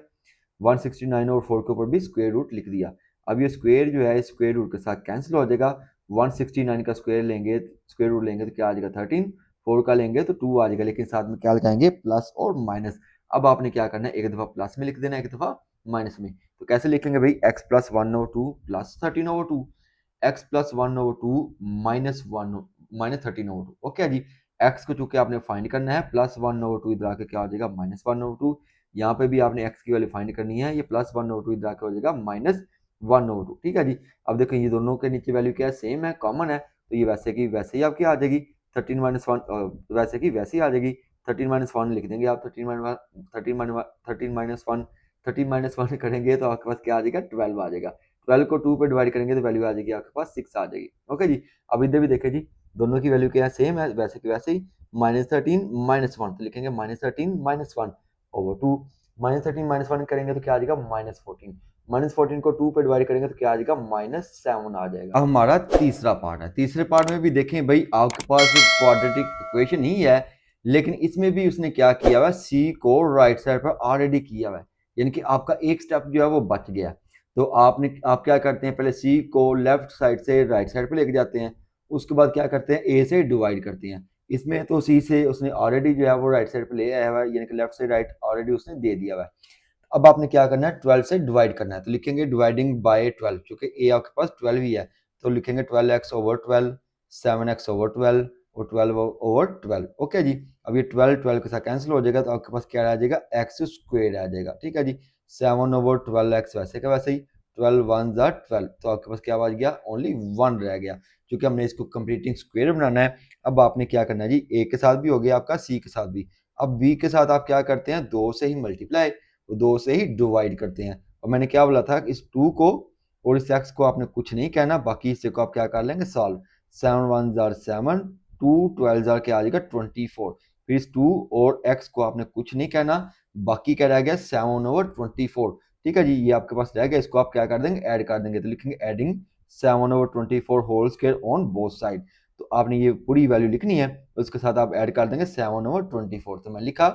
169/4 के ऊपर भी स्क्वायर रूट लिख दिया। अब ये स्क्वायर जो है स्क्वायर रूट के साथ कैंसिल हो जाएगा, 169 का स्क्वायर लेंगे स्क्वायर रूट लेंगे तो क्या आ जाएगा 13, 4 का लेंगे तो 2 आ जाएगा, लेकिन साथ में क्या लगाएंगे प्लस और माइनस। अब आपने क्या करना है एक दफा प्लस में लिख देना है एक दफा माइनस में। तो कैसे लिखेंगे भाई x plus 1/2 plus 13/2, x plus 1/2 -13/2। Okay जी, एक्स को चूंकि आपने फाइंड करना है प्लस 1/2 इधर आके क्या हो जाएगा -1/2, यहाँ पे भी आपने एक्स की वैल्यू फाइंड करनी है, ये प्लस 1/2 इधर आके हो जाएगा -1/2। ठीक है जी। अब देखो ये दोनों के नीचे वैल्यू क्या है सेम है कॉमन है, तो ये वैसे की वैसे ही आपकी आ जाएगी 13 - 1, वैसे की वैसे ही आ जाएगी 13 - 1 लिख देंगे आप, 13 - 1 करेंगे तो आपके पास क्या आ जाएगा 12 आ जाएगा, 12 को 2 पे डिवाइड करेंगे तो वैल्यू आ जाएगी आपके पास 6 आ जाएगी। ओके जी। अब इधर भी देखें जी दोनों की वैल्यू क्या है सेम है वैसे की वैसे ही, -13 -1 तो लिखेंगे -13 -1/2, -13 -1 करेंगे तो क्या आ जाएगा -14, -14 को 2 पे डिवाइड करेंगे तो क्या आ जाएगा -7 आ जाएगा। अब हमारा तीसरा पार्ट है, तीसरे पार्ट में भी देखें भाई आपके पास क्वाड्रेटिक इक्वेशन ही है, लेकिन इसमें भी उसने क्या किया हुआ है सी को राइट साइड पर ऑलरेडी किया हुआ है, यानी कि आपका एक स्टेप जो है वो बच गया। तो आप क्या करते हैं पहले सी को लेफ्ट साइड से राइट साइड पर लेके जाते हैं, उसके बाद क्या करते हैं ए से डिवाइड करते हैं। इसमें तो सी से उसने ऑलरेडी जो है वो राइट साइड पे ले आया हुआ है, यानी कि लेफ्ट से राइट ऑलरेडी उसने दे दिया हुआ है। अब आपने क्या करना है 12 से डिवाइड करना है, तो लिखेंगे डिवाइडिंग बाय 12, क्योंकि ए आपके पास 12 ही है, तो लिखेंगे 12x/12, 7x/12 और 12/12। ओके जी। अब ये 12 12 के साथ कैंसिल हो जाएगा तो आपके पास क्या आ जाएगा एक्स स्क्वायर आ जाएगा। ठीक है जी। 7/12x वैसे का वैसे ही, 12 1 12, तो आपके पास क्या बच गया ओनली 1 रह गया, क्योंकि हमने इसको कंप्लीटिंग स्क्वायर बनाना है। अब आपने क्या करना है जी ए के साथ भी हो गया आपका, सी के साथ भी। अब बी के साथ आप क्या करते हैं 2 से ही मल्टीप्लाई, 2 से ही डिवाइड करते हैं। और मैंने क्या बोला था इस 2 को और इस x को आपने कुछ नहीं कहना, बाकी इससे को आप क्या कर लेंगे सॉल्व। 7 1 7, 2 12 क्या आ जाएगा 24, फिर इस 2 और x को आपने कुछ नहीं कहना, बाकी क्या रह गया 7/24। ठीक है जी, ये आपके पास रह गया, इसको आप क्या कर देंगे ऐड कर देंगे, तो लिखेंगे adding 7/24 whole square on both side. तो आपने ये पूरी वैल्यू लिखनी है, उसके साथ आप ऐड कर देंगे 7/24। तो मैं लिखा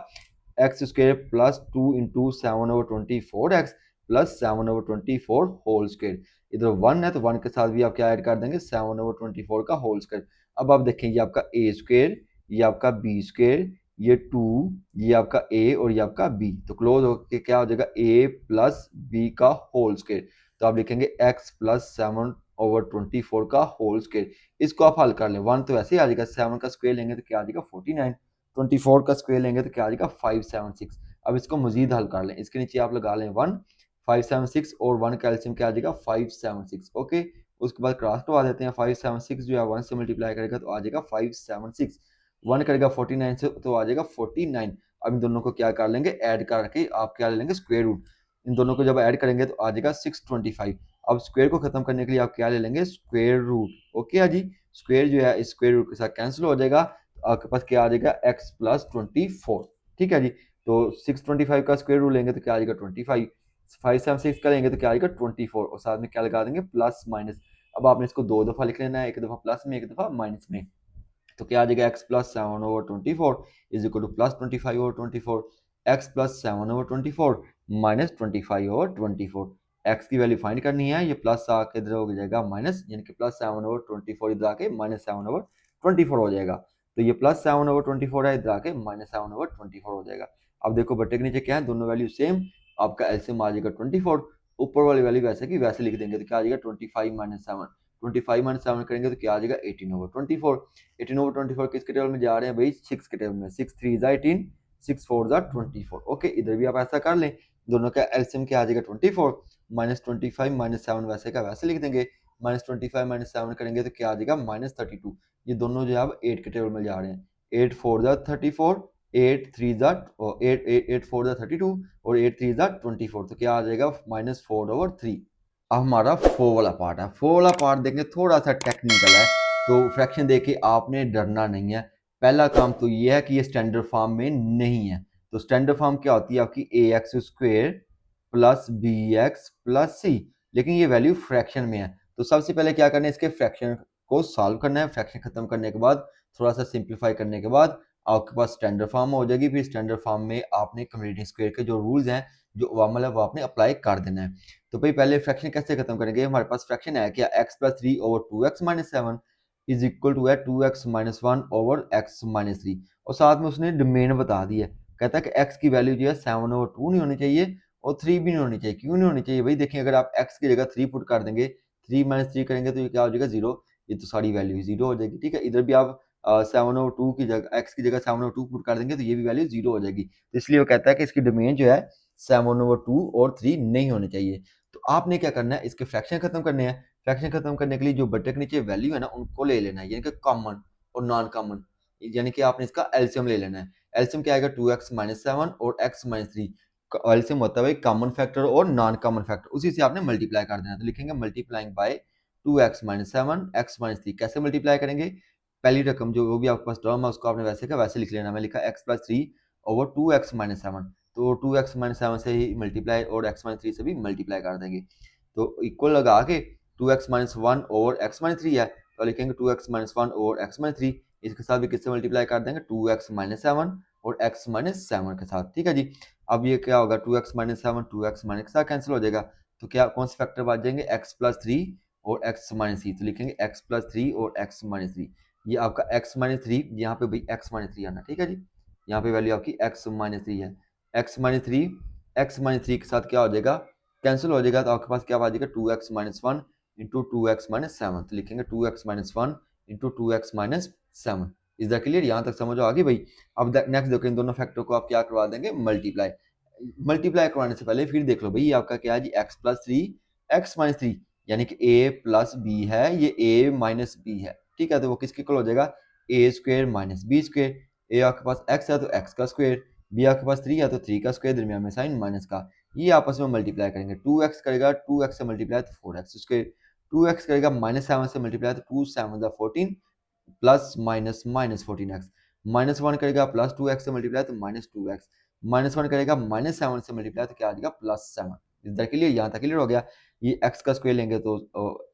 x square plus 2 into 7/24x plus 7/24 whole square. इधर 1 है तो 1 के साथ भी आप क्या ऐड कर देंगे 7/24 का होल स्क्वायर। अब आप देखें ये आपका ए स्क्वायर, ये आपका बी स्क्वायर, ये 2, ये आपका ए और ये आपका बी, तो क्लोज होकर क्या हो जाएगा ए प्लस बी का होल स्क्वायर। तो आप लिखेंगे एक्स प्लस 7/24 का होल स्क्वायर। इसको आप हल कर लें, 1 तो ऐसे ही आ जाएगा, 7 का स्क्वायर लेंगे तो क्या आ जाएगा 49, 24 का स्क्वायर लेंगे तो क्या आ जाएगा 576। अब इसको मजीद हल कर लें, इसके नीचे आप लगा लें 1, 576 और 1 का एलसीएम क्या आ जाएगा 576। ओके, उसके बाद क्रॉस करवा देते हैं, 576 जो है 1 से मल्टीप्लाई करेगा तो आ जाएगा 576, 1 करेगा 49 से तो आ जाएगा 49। अब इन दोनों को क्या कर लेंगे ऐड करके आप क्या ले लेंगे स्क्वायर रूट, इन दोनों को जब ऐड करेंगे तो आ जाएगा 625। अब स्क्वायर को खत्म करने के लिए आप क्या ले लेंगे स्क्वायर रूट। ओके जी, स्क्वायर जो है इस स्क्वायर रूट के साथ कैंसिल हो जाएगा, आपके पास क्या आ जाएगा x प्लस 24। ठीक है जी। तो 625 का स्क्वायर रूट लेंगे तो क्या आ जाएगा 25, 576 का लेंगे तो क्या आएगा 24 और साथ में क्या लगा देंगे प्लस माइनस। अब आपने इसको 2 दफा लिख लेना है, एक दफा प्लस में एक दफा माइनस में। तो क्या आ जाएगा x plus 7/24 is equal two plus 25/24, x plus 7/24 minus 25/24। x की वैल्यू फाइंड करनी है, ये प्लस आके इधर हो जाएगा माइनस, यानी कि प्लस 7/24 इधर आके माइनस 7/24 हो जाएगा। तो ये प्लस 7/24 है, इधर आके माइनस 7/24 हो जाएगा। अब देखो बट्टे के नीचे क्या है दोनों वैल्यू सेम, आपका एलसीएम आ जाएगा 24, ऊपर वाली वैल्यू वैसे की वैसे लिख देंगे तो क्या आ जाएगा 25 - 7, 25 - 7 करेंगे तो क्या आ जाएगा 18/24। 18/24 किसके टेबल में जा रहे हैं भाई 6 के टेबल में, 6 3 ज़ा 18, 6 4 ज़ा 24। ओके, इधर भी आप ऐसा कर लें, दोनों का एलसीएम क्या आ जाएगा 24, -25 - 7 वैसे का वैसे लिख देंगे, -25 - 7 करेंगे तो क्या आ जाएगा -32। ये दोनों जो है अब 8 के टेबल में जा रहे हैं, 8 4 ज़ा 34, 8 3 ज़ा 8 8 4 ज़ा 32 और 8 3 ज़ा 24, तो क्या आ जाएगा -4/3। अब हमारा 4 वाला पार्ट है, 4 वाला पार्ट देखेंगे थोड़ा सा टेक्निकल है, तो फ्रैक्शन देके आपने डरना नहीं है। पहला काम तो ये है कि ये स्टैंडर्ड फॉर्म में नहीं है। तो स्टैंडर्ड फॉर्म क्या होती है आपकी, a x square plus B x plus c, लेकिन ये वैल्यू फ्रैक्शन में है। तो सबसे पहले क्या करना है, इसके फ्रैक्शन को सॉल्व करना है। फ्रैक्शन खत्म करने के बाद थोड़ा सा सिंप्लीफाई करने के बाद आपके पास स्टैंडर्ड फॉर्म हो जाएगी। फिर स्टैंडर्ड फॉर्म में आपने कंप्लीटिंग स्क्वायर के जो रूल्स हैं, जो वामल है, वो आपने अप्लाई कर देना है। तो भाई पहले फ्रैक्शन कैसे खत्म करेंगे, हमारे पास फ्रैक्शन है क्या, x plus three over two x minus seven is equal to है two x minus one over x minus three. और साथ में उसने डोमेन बता दी है, कहता है कि एक्स की वैल्यू जो है सेवन ओवर टू नहीं होनी चाहिए और थ्री भी नहीं होनी चाहिए। क्यों नहीं होनी चाहिए भाई, देखिए अगर आप एक्स की जगह थ्री पुट कर देंगे, थ्री माइनस थ्री करेंगे तो ये क्या हो जाएगा, जीरो। ये तो सारी वैल्यू जीरो हो जाएगी, ठीक है। इधर भी आप सेवन ओवर टू की जगह, एक्स की जगह सेवन ओवर टू पुट कर देंगे तो ये भी वैल्यू जीरो हो जाएगी। तो इसलिए वो कहता है कि इसकी डोमेन जो है सेवन ओवर टू और थ्री नहीं होनी चाहिए। तो आपने क्या करना है, इसके फ्रैक्शन खत्म करने हैं। फ्रैक्शन खत्म करने के लिए जो बटे के नीचे वैल्यू है ना, उनको ले लेना है, यानी कि कॉमन और नॉन कॉमन, यानी कि आपने इसका एलसीएम ले लेना है। एलसीएम क्या आएगा, टू एक्स माइनस सेवन और एक्स माइनस थ्री। एलसीएम होता है कॉमन फैक्टर और नॉन कॉमन फैक्टर, उसी से आपने मल्टीप्लाई कर देना। तो लिखेंगे multiplying by two x minus seven x minus three. कैसे मल्टीप्लाई करेंगे, पहली रकम जो भी आपके पास टर्म है उसको आपने वैसे का वैसे लिख लेना। मैं लिखा x plus three over two x minus seven, तो टू एक्स माइनस सेवन से ही मल्टीप्लाई और एक्स माइनस थ्री से भी मल्टीप्लाई कर देंगे। तो इक्वल लगा के two x minus one over x minus three है, तो लिखेंगे two x minus one over x minus three. इसके साथ भी किससे मल्टीप्लाई कर देंगे, टू एक्स माइनस सेवन और एक्स माइनस सेवन के साथ, ठीक है जी। अब ये क्या होगा, two x minus seven two x minus के साथ कैंसिल हो जाएगा, तो क्या कौन से फैक्टर बच जाएंगे, एक्स प्लस थ्री और एक्स माइनस थ्री। तो लिखेंगे एक्स प्लस थ्री और एक्स माइनस थ्री। ये आपका एक्स माइनस थ्री, यहाँ पे भाई एक्स माइनस थ्री आना, ठीक है जी। यहाँ पे वैल्यू आपकी एक्स माइनस थ्री है। एक्स माइनस थ्री के साथ क्या हो जाएगा, कैंसिल हो जाएगा, तो आपके पास क्या आ जाएगा, two x minus one into two x minus seven. तो लिखेंगे two x minus one into two x minus seven. Is that clear, यहाँ तक समझ आ गई भाई। अब नेक्स्ट देखो, इन दोनों फैक्टर को आप क्या करवा देंगे, मल्टीप्लाई। मल्टीप्लाई करवाने से पहले फिर देख लो भाई, ये आपका क्या है जी, x plus three x minus three, यानी कि ए प्लस बी है, ये ए माइनस बी है, ठीक है। तो वो किसके इक्वल हो जाएगा, ए स्क्वेयर माइनस बी स्क्वेयर। ए आपके पास एक्स है तो एक्स का स्क्वेयर, बी आपके पास थ्री है तो थ्री का स्क्वेयर, दरमियान में साइन माइनस का। ये आपस में मल्टीप्लाई करेंगे, टू एक्स करेगा टू एक्स से मल्टीप्लाई तो four x square, two x करेगा माइनस सेवन से मल्टीप्लाई तो two seven fourteen plus minus minus fourteen x, minus one करेगा प्लस टू एक्स से मल्टीप्लाई तो minus two x, minus one करेगा माइनस सेवन से मल्टीप्लाई तो क्या आ जाएगा, प्लस सेवन। इस तरह के लिए यहाँ तक क्लियर हो गया। ये एक्स का स्क्वायर लेंगे तो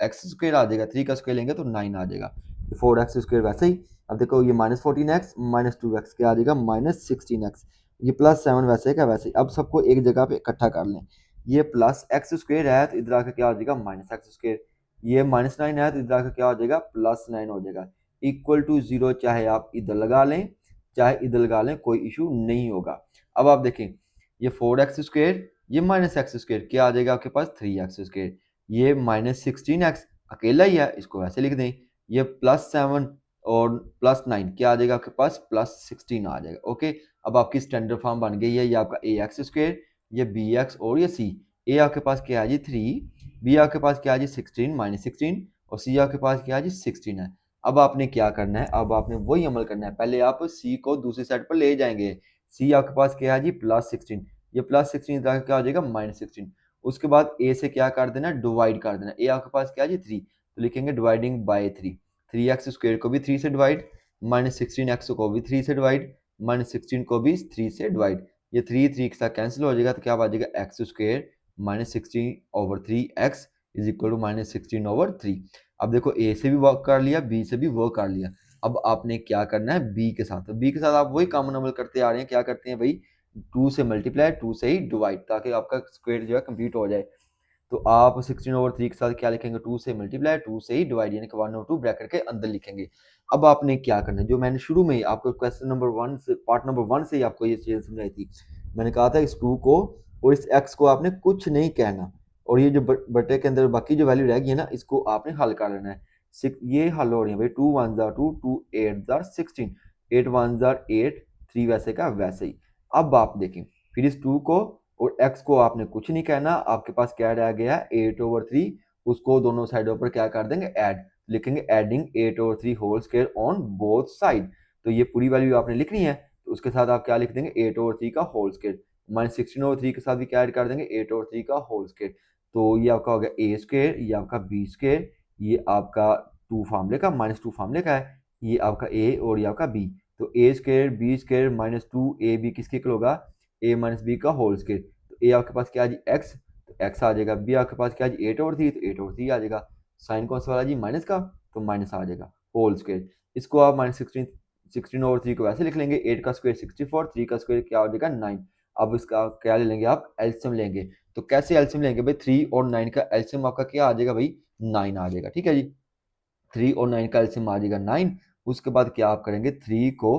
एक्स स्क्वायर आ जाएगा, थ्री का स्क्वायर लेंगे तो नाइन आ जाएगा, फोर एक्स स्क्वायर वैसे ही। अब देखो ये minus fourteen x minus two x क्या आ जाएगा, माइनस सिक्सटीन एक्स। ये प्लस सेवन वैसे का वैसे ही। अब सबको एक जगह पे इकट्ठा कर लें, ये प्लस एक्स स्क्वायर है तो इधर आकर क्या हो जाएगा, माइनस एक्स स्क्वायर। ये माइनस नाइन है तो इधर आकर क्या हो जाएगा, प्लस नाइन हो जाएगा। इक्वल टू जीरो, चाहे आप इधर लगा लें चाहे इधर लगा लें, कोई इशू नहीं होगा। अब आप देखें, ये फोर एक्स स्क्वेयर, ये माइनस एक्स स्क्वेयर, क्या आ जाएगा आपके पास, थ्री एक्स स्क्वेयर। ये माइनस सिक्सटीन एक्स अकेला ही है, इसको वैसे लिख दें। ये प्लस सेवन और प्लस नाइन क्या आ जाएगा आपके पास, प्लस सिक्सटीन आ जाएगा। ओके, अब आपकी स्टैंडर्ड फॉर्म बन गई है, ये आपका ए एक्स स्क्वेयर, ये बी एक्स और ये सी। ए आपके पास क्या है जी, थ्री, बी आपके पास क्या है जी, सिक्सटीन माइनस सिक्सटीन, और सी आपके पास क्या है जी, सिक्सटीन है। अब आपने क्या करना है, अब आपने वही अमल करना है, पहले आप सी को दूसरी साइड पर ले जाएंगे। सी आपके पास क्या है जी, प्लस सिक्सटीन, ये प्लस सिक्सटीन क्या हो जाएगा, माइनस सिक्सटीन। उसके बाद ए से क्या कर देना, डिवाइड कर देना। ए आपके पास क्या है जी, थ्री, तो लिखेंगे dividing by three. Three x square को भी थ्री से डिवाइड, माइनस सिक्सटीन एक्स को भी थ्री से डिवाइड, माइनस सिक्सटीन को भी थ्री से डिवाइड। ये थ्री थ्री के साथ कैंसिल हो जाएगा, तो क्या आ जाएगा, x square minus sixteen over three x is equal to minus sixteen over three. अब देखो ए से भी वर्क कर लिया, बी से भी वर्क कर लिया। अब आपने क्या करना है बी के साथ, तो बी के साथ आप वही कॉमन अमल करते आ रहे हैं। क्या करते हैं भाई, टू से मल्टीप्लाई टू से ही डिवाइड, ताकि आपका स्क्वायर जो है कंप्लीट हो जाए। तो आप सिक्सटीन ओवर थ्री के साथ क्या लिखेंगे, टू से मल्टीप्लाई टू से ही डिवाइड, यानी कि वन और टू ब्रैकेट के अंदर लिखेंगे। अब आपने क्या करना है, जो मैंने शुरू में ही आपको क्वेश्चन नंबर वन से, पार्ट नंबर वन से ही आपको ये चीज़ समझाई थी। मैंने कहा था इस टू को और इस एक्स को आपने कुछ नहीं कहना, और ये जो बटे के अंदर बाकी जो वैल्यू रहेगी ना, इसको आपने हल कर लेना है। ये हल हो रही है भाई, टू वन जार टू, टू एट जार सिक्सटीन, एट वन जार एट, थ्री वैसे का वैसे ही। अब आप देखें, फिर इस टू को और x को आपने कुछ नहीं कहना, आपके पास क्या रह गया, एट ओवर थ्री, उसको दोनों साइडों पर क्या कर देंगे, ऐड, लिखेंगे adding eight over three whole square on both side. तो ये पूरी वैल्यू आपने लिखनी है, तो उसके साथ आप क्या लिख देंगे, एट ओवर थ्री का whole square, minus sixteen over three के साथ भी क्या ऐड कर देंगे, एट ओवर थ्री का होल स्क्वायर। तो ये आपका हो गया ए स्क्वायर, ये आपका बी स्क्वायर, ये आपका टू फार्मूले का, -2 फार्मूले का है, ये आपका ए और ये आपका बी। तो a square b square -2 a b किसके इक्वल होगा, ए माइनस बी का होल स्क्र। तो ए आपके पास क्या है जी एक्स, तो एक्स आ जाएगा। बी आपके पास क्या है जी 8/3, तो 8/3 आ जाएगा। साइन कौन सा वाला जी माइनस का, तो माइनस आ जाएगा होल स्क्र। इसको आप -16/3 को वैसे लिख लेंगे, 8 का स्क्वायर 64, 3 का स्क्वायर क्या हो जाएगा 9। अब इसका क्या ले लेंगे आप, एलसीएम लेंगे। तो कैसे एलसीएम लेंगे भाई, 3 और 9 का एलसीएम आपका क्या आ जाएगा भाई, 9 आ जाएगा। ठीक है जी, 3 और 9 का एलसीएम आ जाएगा 9। उसके बाद क्या आप करेंगे, 3 को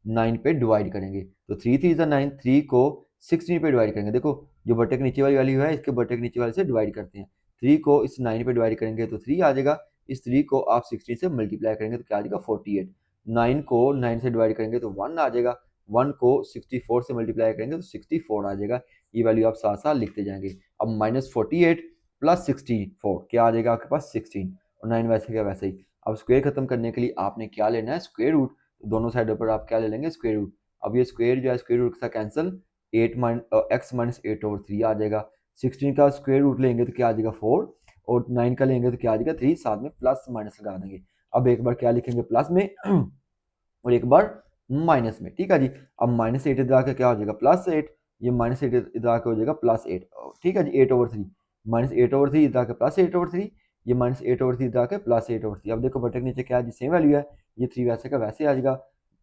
9 पे डिवाइड करेंगे, तो 3 3 9, 3 को 16 पे डिवाइड करेंगे। देखो जो बटे के नीचे वाली वैल्यू है इसके बटे के नीचे वाले से डिवाइड करते हैं। 3 को इस 9 पे डिवाइड करेंगे तो 3 आ जाएगा। इस 3 को आप 16 से मल्टीप्लाई करेंगे तो क्या आ जाएगा 48। 9 को 9 से डिवाइड करेंगे तो 1 आ जाएगा। 1 को 64 से मल्टीप्लाई करेंगे तो 64 आ जाएगा। ये वैल्यू आप साथ साथ लिखते जाएंगे। अब -48 प्लस 64 क्या आ जाएगा आपके पास 16, और 9 वैसे क्या वैसे ही। अब स्क्वायर खत्म करने के लिए आपने क्या लेना है, स्क्वायर रूट। तो दोनों साइडों पर आप क्या ले लेंगे, स्क्वायर रूट। अब ये स्क्वायर जो है स्क्वायर रूट का कैंसिल, एक्स माइनस 8/3 आ जाएगा। 16 का स्क्वायर रूट लेंगे तो क्या आ जाएगा 4, और 9 का लेंगे तो क्या आ जाएगा 3, साथ में प्लस माइनस लगा देंगे। अब एक बार क्या लिखेंगे प्लस में और एक बार माइनस में। ठीक है जी, अब -8 इधर आके क्या हो जाएगा +8, ये -8 इधर आके हो जाएगा +8। ठीक है जी, 8/3 -8/3 इधर आके +8/3, ये -8/3 इधर आके +8/3। अब देखो बटे के नीचे क्या है जी, सेम वैल्यू है, ये 3 वैसे का वैसे आ जाएगा,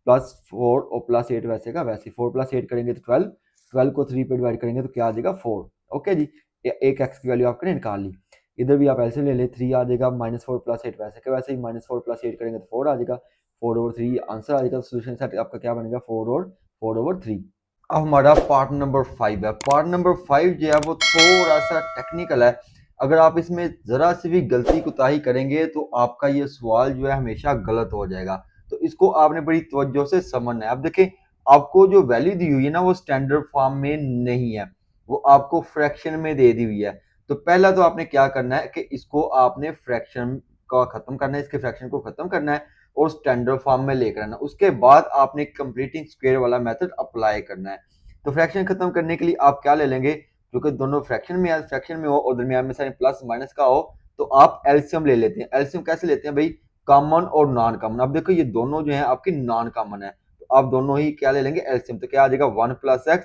+4 और +8 वैसे का वैसे। 4 + 8 करेंगे तो 12, 12 को 3 पे डिवाइड करेंगे तो क्या आ जाएगा 4। ओके जी, एक एक्स की वैल्यू आपने निकाल ली। इधर भी आप ऐसे ले ले, 3 आ जाएगा, -4 + 8 वैसे का वैसे ही, -4 + 8 करेंगे तो 4 आ जाएगा। 4/3 आंसर आ जाएगा। सोल्यूशन सेट आपका क्या बनेगा 4/3। अब हमारा पार्ट नंबर 5 है। पार्ट नंबर 5 जो है वो थोड़ा सा टेक्निकल है। अगर आप इसमें जरा सी भी गलती कोताही करेंगे तो आपका ये सवाल जो है हमेशा गलत हो जाएगा। तो इसको आपने बड़ी तवज्जो से समझना है। अब देखें, आपको जो वैल्यू दी हुई है ना वो स्टैंडर्ड फॉर्म में नहीं है, वो आपको फ्रैक्शन में दे दी हुई है। तो पहला तो आपने क्या करना है कि इसको आपने फ्रैक्शन का खत्म करना है, इसके फ्रैक्शन को खत्म करना है और स्टैंडर्ड फॉर्म में लेकर आना। उसके बाद आपने कंप्लीटिंग स्क्वायर वाला मेथड अप्लाई करना है। तो फ्रैक्शन खत्म करने के लिए आप क्या ले लेंगे, क्योंकि दोनों फ्रैक्शन में हो और दरमियान में साइन प्लस माइनस का हो, तो आप एलसीएम ले लेते हैं। एलसीएम कैसे लेते हैं भाई, कॉमन और नॉन कॉमन। अब देखो ये दोनों जो है आपकी नॉन कॉमन है, तो आप दोनों ही क्या ले लेंगे एलसीएम। तो क्या आ जाएगा 1 + x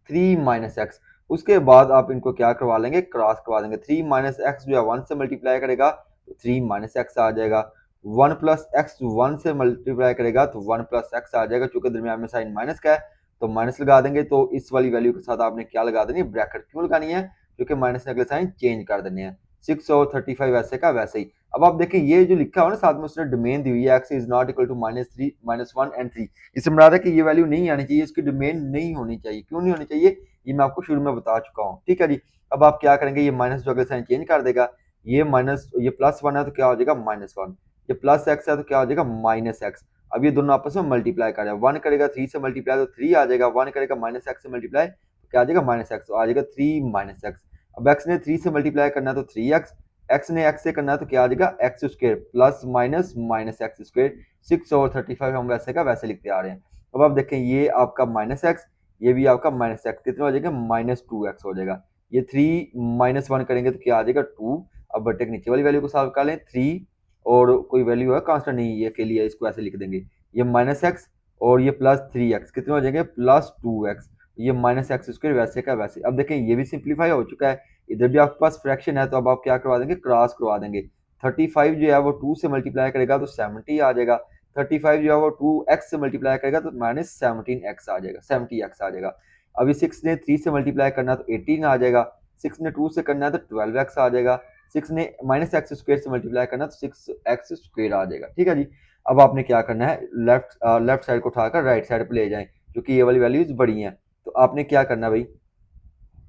3 - x। उसके बाद आप इनको क्या करवा लेंगे, क्रॉस करवा देंगे। 3 - x जो है 1 से मल्टीप्लाई करेगा तो 3 - x आ जाएगा। 1 + x 1 से मल्टीप्लाई करेगा तो 1 + x आ जाएगा। चूंकि दरमियान में साइन माइनस का है तो माइनस लगा देंगे। तो इस वाली वैल्यू के साथ आपने क्या लगा देनी है, ब्रैकेट। क्यों लगानी है, क्योंकि माइनस ने अगले साइन चेंज कर देने हैं। 6 और 35 वैसे का वैसे ही। अब आप देखें ये जो लिखा हुआ ना साथ में उसने डोमेन दी हुई है, x is not equal to -3 -1 and 3। इससे मुराद है कि ये वैल्यू नहीं आनी चाहिए, इसकी डोमेन नहीं होनी चाहिए। क्यों नहीं होनी चाहिए, ये मैं आपको शुरू में बता चुका हूँ। ठीक है जी, अब आप क्या करेंगे, ये माइनस जो अगले साइन चेंज कर देगा, ये माइनस, ये +1 है तो क्या हो जाएगा -1, ये +x है तो क्या हो जाएगा -x। अब ये दोनों आपस में मल्टीप्लाई कर रहे हैं। 1 करेगा 3 से मल्टीप्लाई तो 3 आ जाएगा, 1 करेगा -x से मल्टीप्लाई तो क्या आ जाएगा -x, तो आ जाएगा 3 - x। अब x ने 3 से मल्टीप्लाई करना है तो 3x, x ने x से करना है तो क्या आ जाएगा x² प्लस माइनस -x²। 6 और 35 हम वैसे का वैसे लिखते आ रहे हैं। अब आप देखें ये आपका -x, ये भी आपका -x, कितना हो जाएगा -2x हो जाएगा। ये 3 - 1 करेंगे तो क्या आ जाएगा 2। अब बटे के नीचे वाली वैल्यू को सॉल्व कर लें, 3 और कोई वैल्यू है कांस्टेंट नहीं, ये के लिए इसको ऐसे लिख देंगे। ये -x और ये +3x कितने हो जाएंगे +2x। ये -x² वैसे का वैसे। अब देखें ये भी सिंप्लीफाई हो चुका है, इधर भी आपके पास फ्रैक्शन है तो अब आप क्या करवा देंगे, क्रॉस करवा देंगे। 35 जो है वो 2 से मल्टीप्लाई करेगा तो 70 आ जाएगा। 35 जो है वो 2x से मल्टीप्लाई करेगा तो -17x आ जाएगा, 70x आ जाएगा। अभी 6 ने 3 से मल्टीप्लाई करना है तो 18 आ जाएगा। 6 ने 2 से करना है तो 12x आ जाएगा। 6 ने -x² से मल्टीप्लाई करना है तो 6x² आ जाएगा। ठीक है जी, अब आपने क्या करना है, लेफ्ट साइड को उठाकर राइट साइड पे ले जाएं, क्योंकि ये वाली वैल्यूज बड़ी हैं। तो आपने क्या करना भाई,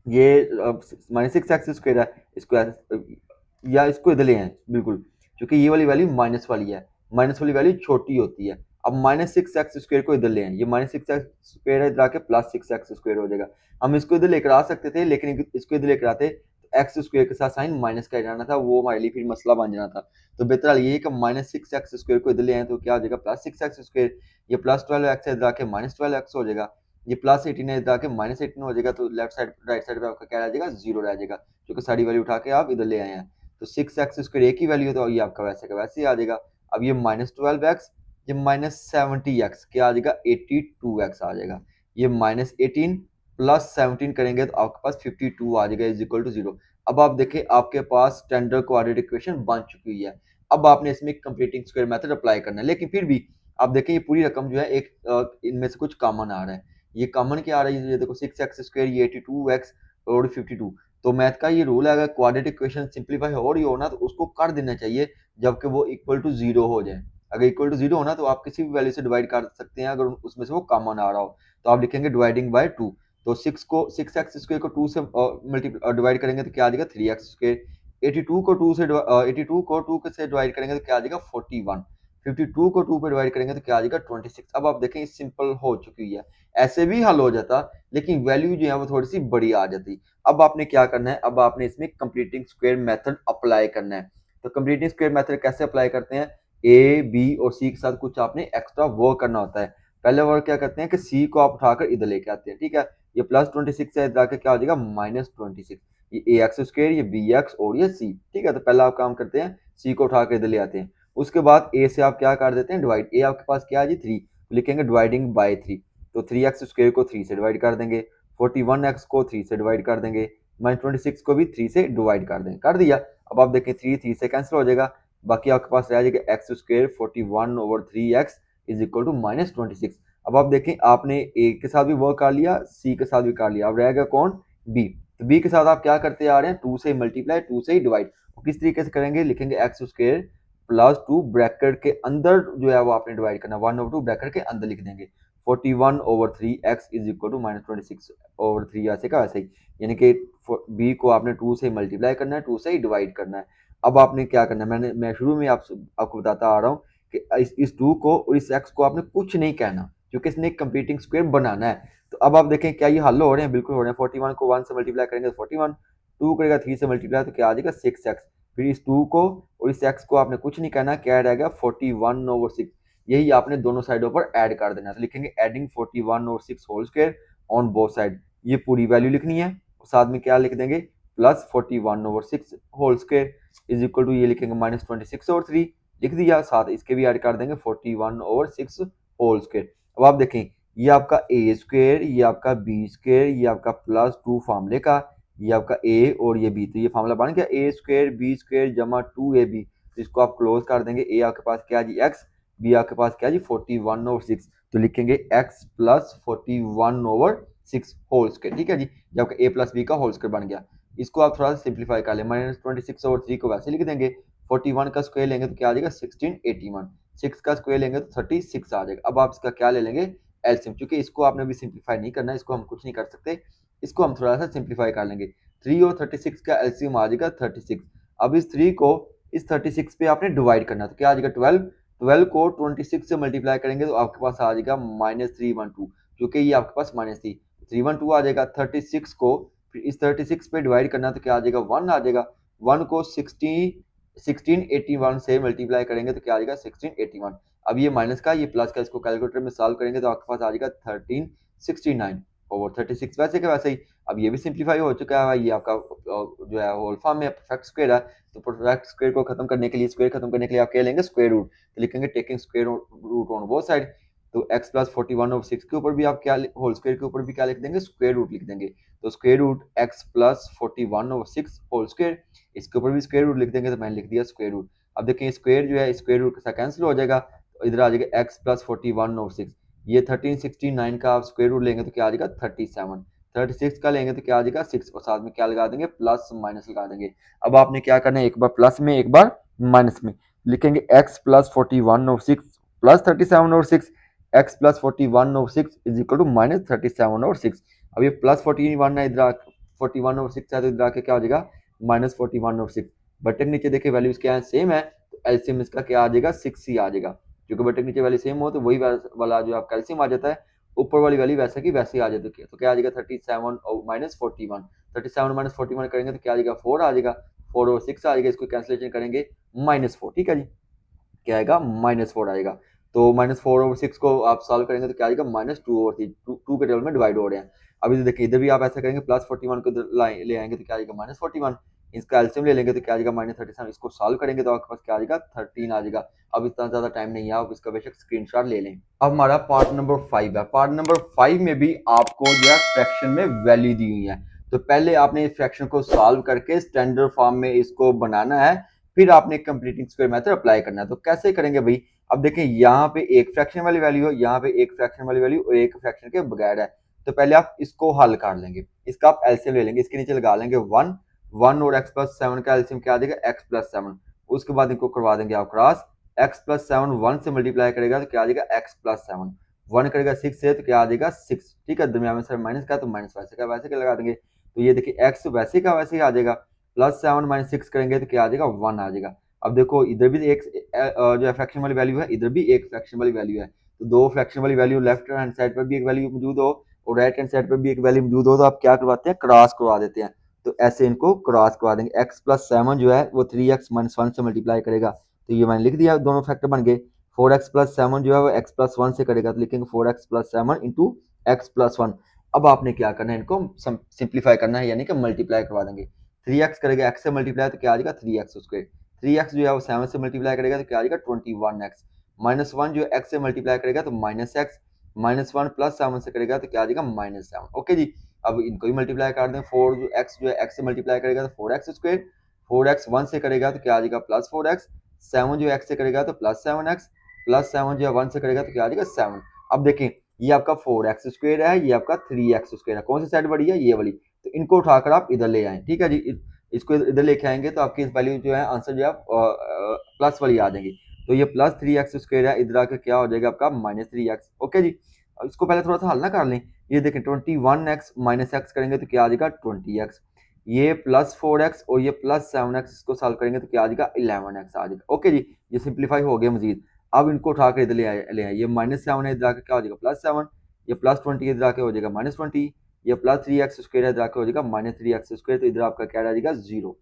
ये -6x² है, इसको या इसको इधर ले आए बिल्कुल, क्योंकि ये वाली वैल्यू माइनस वाली है, माइनस वाली वैल्यू छोटी होती है। अब -6x² को इधर ले आए, ये -6x² है, इधर आके +6x² हो जाएगा। हम इसको इधर लेकर आ सकते थे, लेकिन इसको इधर लेकर आते तो x² के साथ साइन माइनस का जाना था, वो हमारे लिए फिर मसला बन जाना था। तो बेहतर ये है कि -6x² को इधर ले आए तो क्या हो जाएगा +6x²। ये +12x है, इधर आके -12x हो जाएगा। ये +18 है, इधर आके -18 हो जाएगा। तो लेफ्ट साइड राइट साइड पे आपका क्या रह जाएगा, 0 रह जाएगा, क्योंकि सारी वैल्यू उठा के आप इधर ले आए हैं। तो 6x² एक ही वैल्यू है तो ये आपका वैसे का वैसे ही आ जाएगा। अब ये -12x, ये -70x, क्या आ जाएगा 82x आ जाएगा। ये -18 प्लस 17 करेंगे तो आपके पास 52 आ जाएगा इज इक्वल टू 0। अब आप देखें आपके पास स्टैंडर्ड क्वाड्रेटिक इक्वेशन बन चुकी हुई है। अब आपने इसमें कंप्लीटिंग स्क्वायर मेथड अप्लाई करना है, लेकिन फिर भी आप देखें ये पूरी रकम जो है एक इनमें से कुछ कॉमन आ रहा है। ये कॉमन क्या आ रहा है, ये देखो 6x², ये 82x और 52। तो मैथ का ये रूल है, अगर क्वाड्रेटिक इक्वेशन सिंप्लीफाई हो रही हो ना तो उसको कर देना चाहिए जबकि वो इक्वल टू 0 हो जाए। अगर इक्वल टू 0 हो ना तो आप किसी भी वैल्यू से डिवाइड कर सकते हैं, अगर उसमें से वो कॉमन आ रहा हो तो आप लिखेंगे डिवाइडिंग बाय 2। तो 6x² को 2 से डिवाइड करेंगे तो क्या आ जाएगा 3x²। 82 को 2 से 82 को 2 से डिवाइड करेंगे तो क्या आ जाएगा 41। 52 को 2 पे डिवाइड करेंगे तो क्या आ जाएगा 26। अब आप देखें सिंपल हो चुकी है, ऐसे भी हल हो जाता लेकिन वैल्यू जो है वो थोड़ी सी बड़ी आ जाती। अब आपने क्या करना है, अब आपने इसमें कंप्लीटिंग स्क्वायर मेथड अप्लाई करना है। तो कंप्लीटिंग स्क्वायर मेथड कैसे अप्लाई करते हैं, ए बी और सी के साथ कुछ आपने एक्स्ट्रा वर्क करना होता है। पहले वर्क क्या करते हैं कि सी को आप उठाकर इधर लेके आते हैं, ठीक है। ये +26 है, इधर आके क्या हो जाएगा -26। ये ए एक्स स्क्वायर, ये बी एक्स और ये सी, ठीक है। तो पहला आप काम करते हैं सी को उठाकर इधर ले आते हैं। उसके बाद ए से आप क्या कर देते हैं डिवाइड, ए आपके पास क्या है जी 3, तो लिखेंगे डिवाइडिंग बाय 3। तो 3x² को 3 से डिवाइड कर देंगे, 41x को 3 से डिवाइड कर देंगे, -26 को भी 3 से डिवाइड कर देंगे, कर दिया। अब आप देखें 3 से कैंसिल हो जाएगा, बाकी आपके पास रह जाएगा x² 41/3x is equal to -26। अब आप देखें आपने ए के साथ भी वर्क कर लिया, सी के साथ भी कर लिया, अब रहेगा कौन बी। तो बी के साथ आप क्या करते आ रहे हैं 2 से मल्टीप्लाई 2 से ही डिवाइड। किस तरीके से करेंगे, लिखेंगे x² +2 ब्रैकेट के अंदर जो है वो आपने डिवाइड करना, 1/2 ब्रैकेट के अंदर लिख देंगे। 41/3x इज इक्वल टू -26/3 ऐसे का वैसे ही, यानी कि बी को आपने 2 से मल्टीप्लाई करना है, 2 से ही डिवाइड करना है। अब आपने क्या करना है, मैं शुरू में आपको बताता आ रहा हूँ कि इस 2 को और इस x को आपने कुछ नहीं कहना क्योंकि इसने कंप्लीटिंग स्क्वायर बनाना है। तो अब आप देखें क्या ये हल हो रहे हैं, बिल्कुल हो रहे हैं। 41 को 1 से मल्टीप्लाई करेंगे तो 41, 2 करेगा 3 से मल्टीप्लाई तो क्या आ जाएगा 6x। फिर इस 2 को और इस x को आपने कुछ नहीं कहना, क्या रहेगा 41/6। यही आपने दोनों साइडों पर ऐड कर देना, तो लिखेंगे adding 41/6 whole square on both side. ये पूरी वैल्यू लिखनी है, साथ में क्या लिख देंगे +41/6 whole square is equal to, ये लिखेंगे -26/3 लिख दिया, साथ इसके भी ऐड कर देंगे 41/6 होल स्क्वायर। अब आप देखें ये आपका a², ये आपका b², ये आपका +2 फार्मूले का, ये आपका a और ये b, तो ये फार्मूला बन गया a² b² जमा 2ab। तो इसको आप क्लोज कर देंगे, a आपके पास क्या जी x, b आपके पास क्या जी 41/6। तो लिखेंगे x + 41/6 होल स्क्वायर, ठीक है जी। ये आपका a + b का होल स्क्वायर बन गया। इसको आप थोड़ा सा सिंप्लीफाई कर लें, -26/3 को वैसे लिख देंगे, 41 का स्क्वायर लेंगे तो क्या आ जाएगा 1681, 6 का स्क्वायर लेंगे तो 36 आ जाएगा। अब आप इसका क्या ले लेंगे एलसीएम, क्योंकि इसको आपने भी सिंप्लीफाई नहीं करना, इसको हम कुछ नहीं कर सकते, इसको हम थोड़ा सा सिंप्लीफाई कर लेंगे। 3 और 36 का एलसीएम आ जाएगा 36। अब इस 3 को इस 36 पे आपने डिवाइड करना, तो क्या आ जाएगा 12। 12 को 26 से मल्टीप्लाई करेंगे तो आपके पास आ जाएगा -312, क्योंकि ये आपके पास -312 आ जाएगा। 36 को फिर इस 36 पे डिवाइड करना तो क्या आ जाएगा 1 आ जाएगा। 1 को 1681 से मल्टीप्लाई करेंगे तो क्या आ जाएगा 1681। अब ये माइनस का ये प्लस का, इसको कैलकुलेटर में सॉल्व करेंगे तो आपके पास आ जाएगा 1369/36। वैसे का वैसे ही अब ये भी सिंप्लीफाई हो चुका है, ये आपका जो है होल फॉर्म में परफेक्ट स्क्वायर है। तो परफेक्ट स्क्वायर को खत्म करने के लिए, स्क्वायर खत्म करने के लिए आप क्या लेंगे स्क्वायर रूट, तो लिखेंगे taking square root on both side. तो x + 41/6 के ऊपर भी आप क्या होल स्क्वायर के ऊपर भी क्या लिख देंगे स्क्वायर रूट लिख देंगे। तो square root x + 41/6 whole square, इसके ऊपर भी स्क्वायर रूट लिख देंगे, तो मैंने लिख दिया स्क्वायर रूट। अब देखें स्क्वायर जो है स्क्वायर रूट के साथ कैंसिल हो जाएगा, तो इधर आ जाएगा x + 41/6। ये 1369 का आप स्क्वायर रूट लेंगे तो क्या आ जाएगा 37। 36 का लेंगे तो क्या आ जाएगा 6, और साथ में क्या लगा देंगे प्लस माइनस लगा देंगे। अब आपने क्या करना है, एक बार प्लस में एक बार माइनस में, लिखेंगे x + 41/6 + 37/6, x + 41/6 is equal to -37/6। अब ये +41 है, इधर 41/6 है तो इधर आके क्या हो जाएगा -41/6। बटे के नीचे देखिए वैल्यूज क्या है सेम है, तो एलसीएम इसका क्या आ जाएगा 6 ही आ जाएगा, क्योंकि बटे के नीचे वैल्यू सेम हो तो वही वाला जो आपका एलसीएम आ जाता है, ऊपर वाली वैल्यू वैसे की वैसे ही आ जाती है। तो क्या आ जाएगा 37 और -41, 37 - 41 करेंगे तो क्या आ जाएगा 4 आ जाएगा, 4 और 6 आ जाएगा, इसको कैंसिलेशन करेंगे -4, ठीक है जी। क्या आएगा -4 आएगा। तो -4/6 को आप सॉल्व करेंगे तो क्या आएगा -2/3, 2 के टेबल में डिवाइड हो रहे हैं। अभी तो देखिए इधर भी आप ऐसा करेंगे +41 को ले आएंगे तो क्या आएगा -41, इसका एलसीएम ले लेंगे तो क्या आ जाएगा -37। इसको सॉल्व करेंगे तो आपके पास क्या आ जाएगा 13 आ जाएगा। अब इतना ज्यादा टाइम नहीं है, आप इसका बेशक स्क्रीनशॉट ले लें। अब हमारा पार्ट नंबर 5 है। पार्ट नंबर 5 में भी आपको जो है फ्रैक्शन में वैल्यू दी हुई है। तो पहले आपने इस फ्रैक्शन को सॉल्व करके स्टैंडर्ड फॉर्म में इसको बनाना है, फिर आपने कंप्लीटिंग स्क्वायर मेथड अप्लाई करना है। तो कैसे करेंगे भाई, अब देखें यहाँ पे एक फ्रैक्शन वाली वैल्यू है, यहाँ पे एक फ्रैक्शन वाली वैल्यू और एक फ्रैक्शन के बगैर है। तो पहले आप इसको हल कर लेंगे, इसका आप एलसीएम ले लेंगे, इसके नीचे लगा लेंगे 1 1 और x+7 का एलसीएम क्या आ जाएगा x+7। उसके बाद इनको करवा देंगे आप क्रॉस, x+7 1 से मल्टीप्लाई करेगा तो क्या आ जाएगा x+7, 1 करेगा 6 से तो क्या आ जाएगा 6। ठीक है, दरमियान में सर माइनस का तो माइनस वैसे का वैसे का लगा देंगे। तो ये देखिए x वैसे का वैसे ही आ जाएगा, +7 - 6 करेंगे तो क्या आ जाएगा 1 आ जाएगा। अब देखो इधर भी एक जो फ्रैक्शन वाली वैल्यू है, इधर भी एक फ्रैक्शन वाली वैल्यू है। तो दो फ्रैक्शन वाली वैल्यू लेफ्ट हैंड साइड पर भी एक वैल्यू मौजूद हो और राइट हैंड साइड पर भी एक वैल्यू मौजूद हो, तो आप क्या करवाते हैं, क्रॉस करवा देते हैं। तो ऐसे इनको क्रॉस करवा देंगे। x+7 जो है वो 3x-1 से मल्टीप्लाई करेगा, तो ये मैंने लिख दिया, दोनों फैक्टर बन गए। 4x+7 जो है वो x+1 से करेगा, तो लिखेंगे 4x+7 इंटू x+1। अब आपने क्या करना है, इनको सिंप्लीफाई करना है, यानी कि मल्टीप्लाई करवा देंगे। 3x करेगा x से मल्टीप्लाई तो क्या आ जाएगा 3x²। 3x जो है वो 7 से मल्टीप्लाई करेगा तो क्या आ जाएगा 21x। -1 जो x से मल्टीप्लाई करेगा तो -x, -1 +7 से करेगा तो क्या आ जाएगा -7। ओके जी, अब इनको भी मल्टीप्लाई कर दें। 4 जो x जो है x से मल्टीप्लाई करेगा तो 4x², 4x 1 से करेगा तो क्या आ जाएगा +4x, 7 जो x से करेगा तो +7x, +7 जो है 1 से करेगा तो क्या आ जाएगा 7। अब देखें ये आपका 4x² है, ये आपका 3x² है, कौन सी साइड बड़ी है, ये वाली। तो इनको उठाकर आप इधर ले आए, ठीक है जी। इसको इधर लेके आएंगे तो आपकी वैल्यू जो है आंसर जो है प्लस वाली आ जाएगी। तो ये +3x² है, इधर आकर क्या हो जाएगा आपका -3x। ओके जी, अब इसको पहले थोड़ा सा हल ना कर लें। ये देखें 21x - x करेंगे तो क्या आ जाएगा 20x, ये +4x और ये +7x, इसको सॉल्व करेंगे तो क्या आ जाएगा 11x आ जाएगा। ओके जी, ये सिंप्लीफाई हो गया मजीद। अब इनको उठाकर इधर ले आए, ये -7 है, इधर आकर क्या हो जाएगा +7, ये +20 इधर आके हो जाएगा -20, ये +3x² है, इधर आके हो जाएगा -3x²। तो इधर आपका क्या रह जाएगा 0।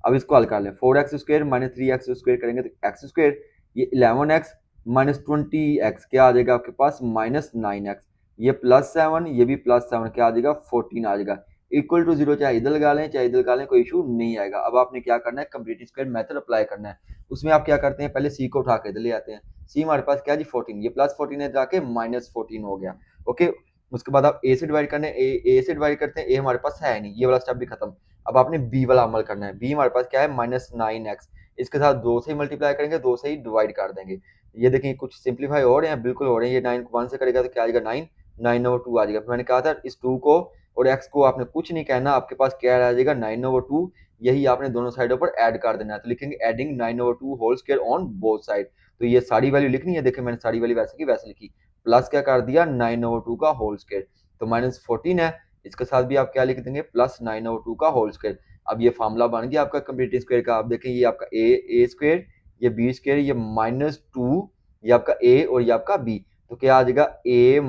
अब इसको हल कर लें, 4x² - 3x² करेंगे तो x², ये 11x -20x क्या आ जाएगा आपके पास -9x, ये +7 ये भी +7 क्या आ जाएगा 14 आ जाएगा। इक्वल टू 0 चाहे इधर लगा लें चाहे इधर लगा लें, कोई इशू नहीं आएगा। अब आपने क्या करना है, कंप्लीट स्क्वायर मेथड अप्लाई करना है। उसमें आप क्या करते हैं, पहले c को उठा के इधर ले आते हैं। c हमारे पास क्या जी 14, ये +14 है, जाके -14 हो गया। ओके, उसके बाद आप a से डिवाइड करने, a से डिवाइड करते हैं, a हमारे पास है नहीं, ये वाला स्टेप भी खत्म। अब आपने b वाला अमल करना है। b हमारे पास क्या है -9x, इसके साथ 2 से ही मल्टीप्लाई करेंगे, 2 से ही डिवाइड कर देंगे। ये देखें कुछ सिंप्लीफाई हो रहे हैं, बिल्कुल हो रहे हैं। ये 9 को 1 से करेगा तो क्या आ जाएगा 9, 9/2 आ जाएगा। मैंने कहा था इस 2 को और x को आपने कुछ नहीं कहना, आपके पास क्या आ जाएगा 9/2, यही आपने दोनों साइडों पर ऐड कर देना है। तो लिखेंगे adding 9/2 whole square on both side. तो ये सारी वैल्यू लिखनी है, देखिए मैंने सारी वैल्यू वैसे की वैसे लिखी, प्लस क्या कर दिया 9/2 का होल स्क्वायर, तो -14 है, इसके साथ भी आप क्या लिख देंगे +9/2 का होल स्क्वायर। अब ये फार्मूला बन गया आपका कंप्लीट स्क्वायर का। आप देखें ये आपका a², ये b², ये -2, ये आपका a और ये आपका b, तो क्या आ जाएगा a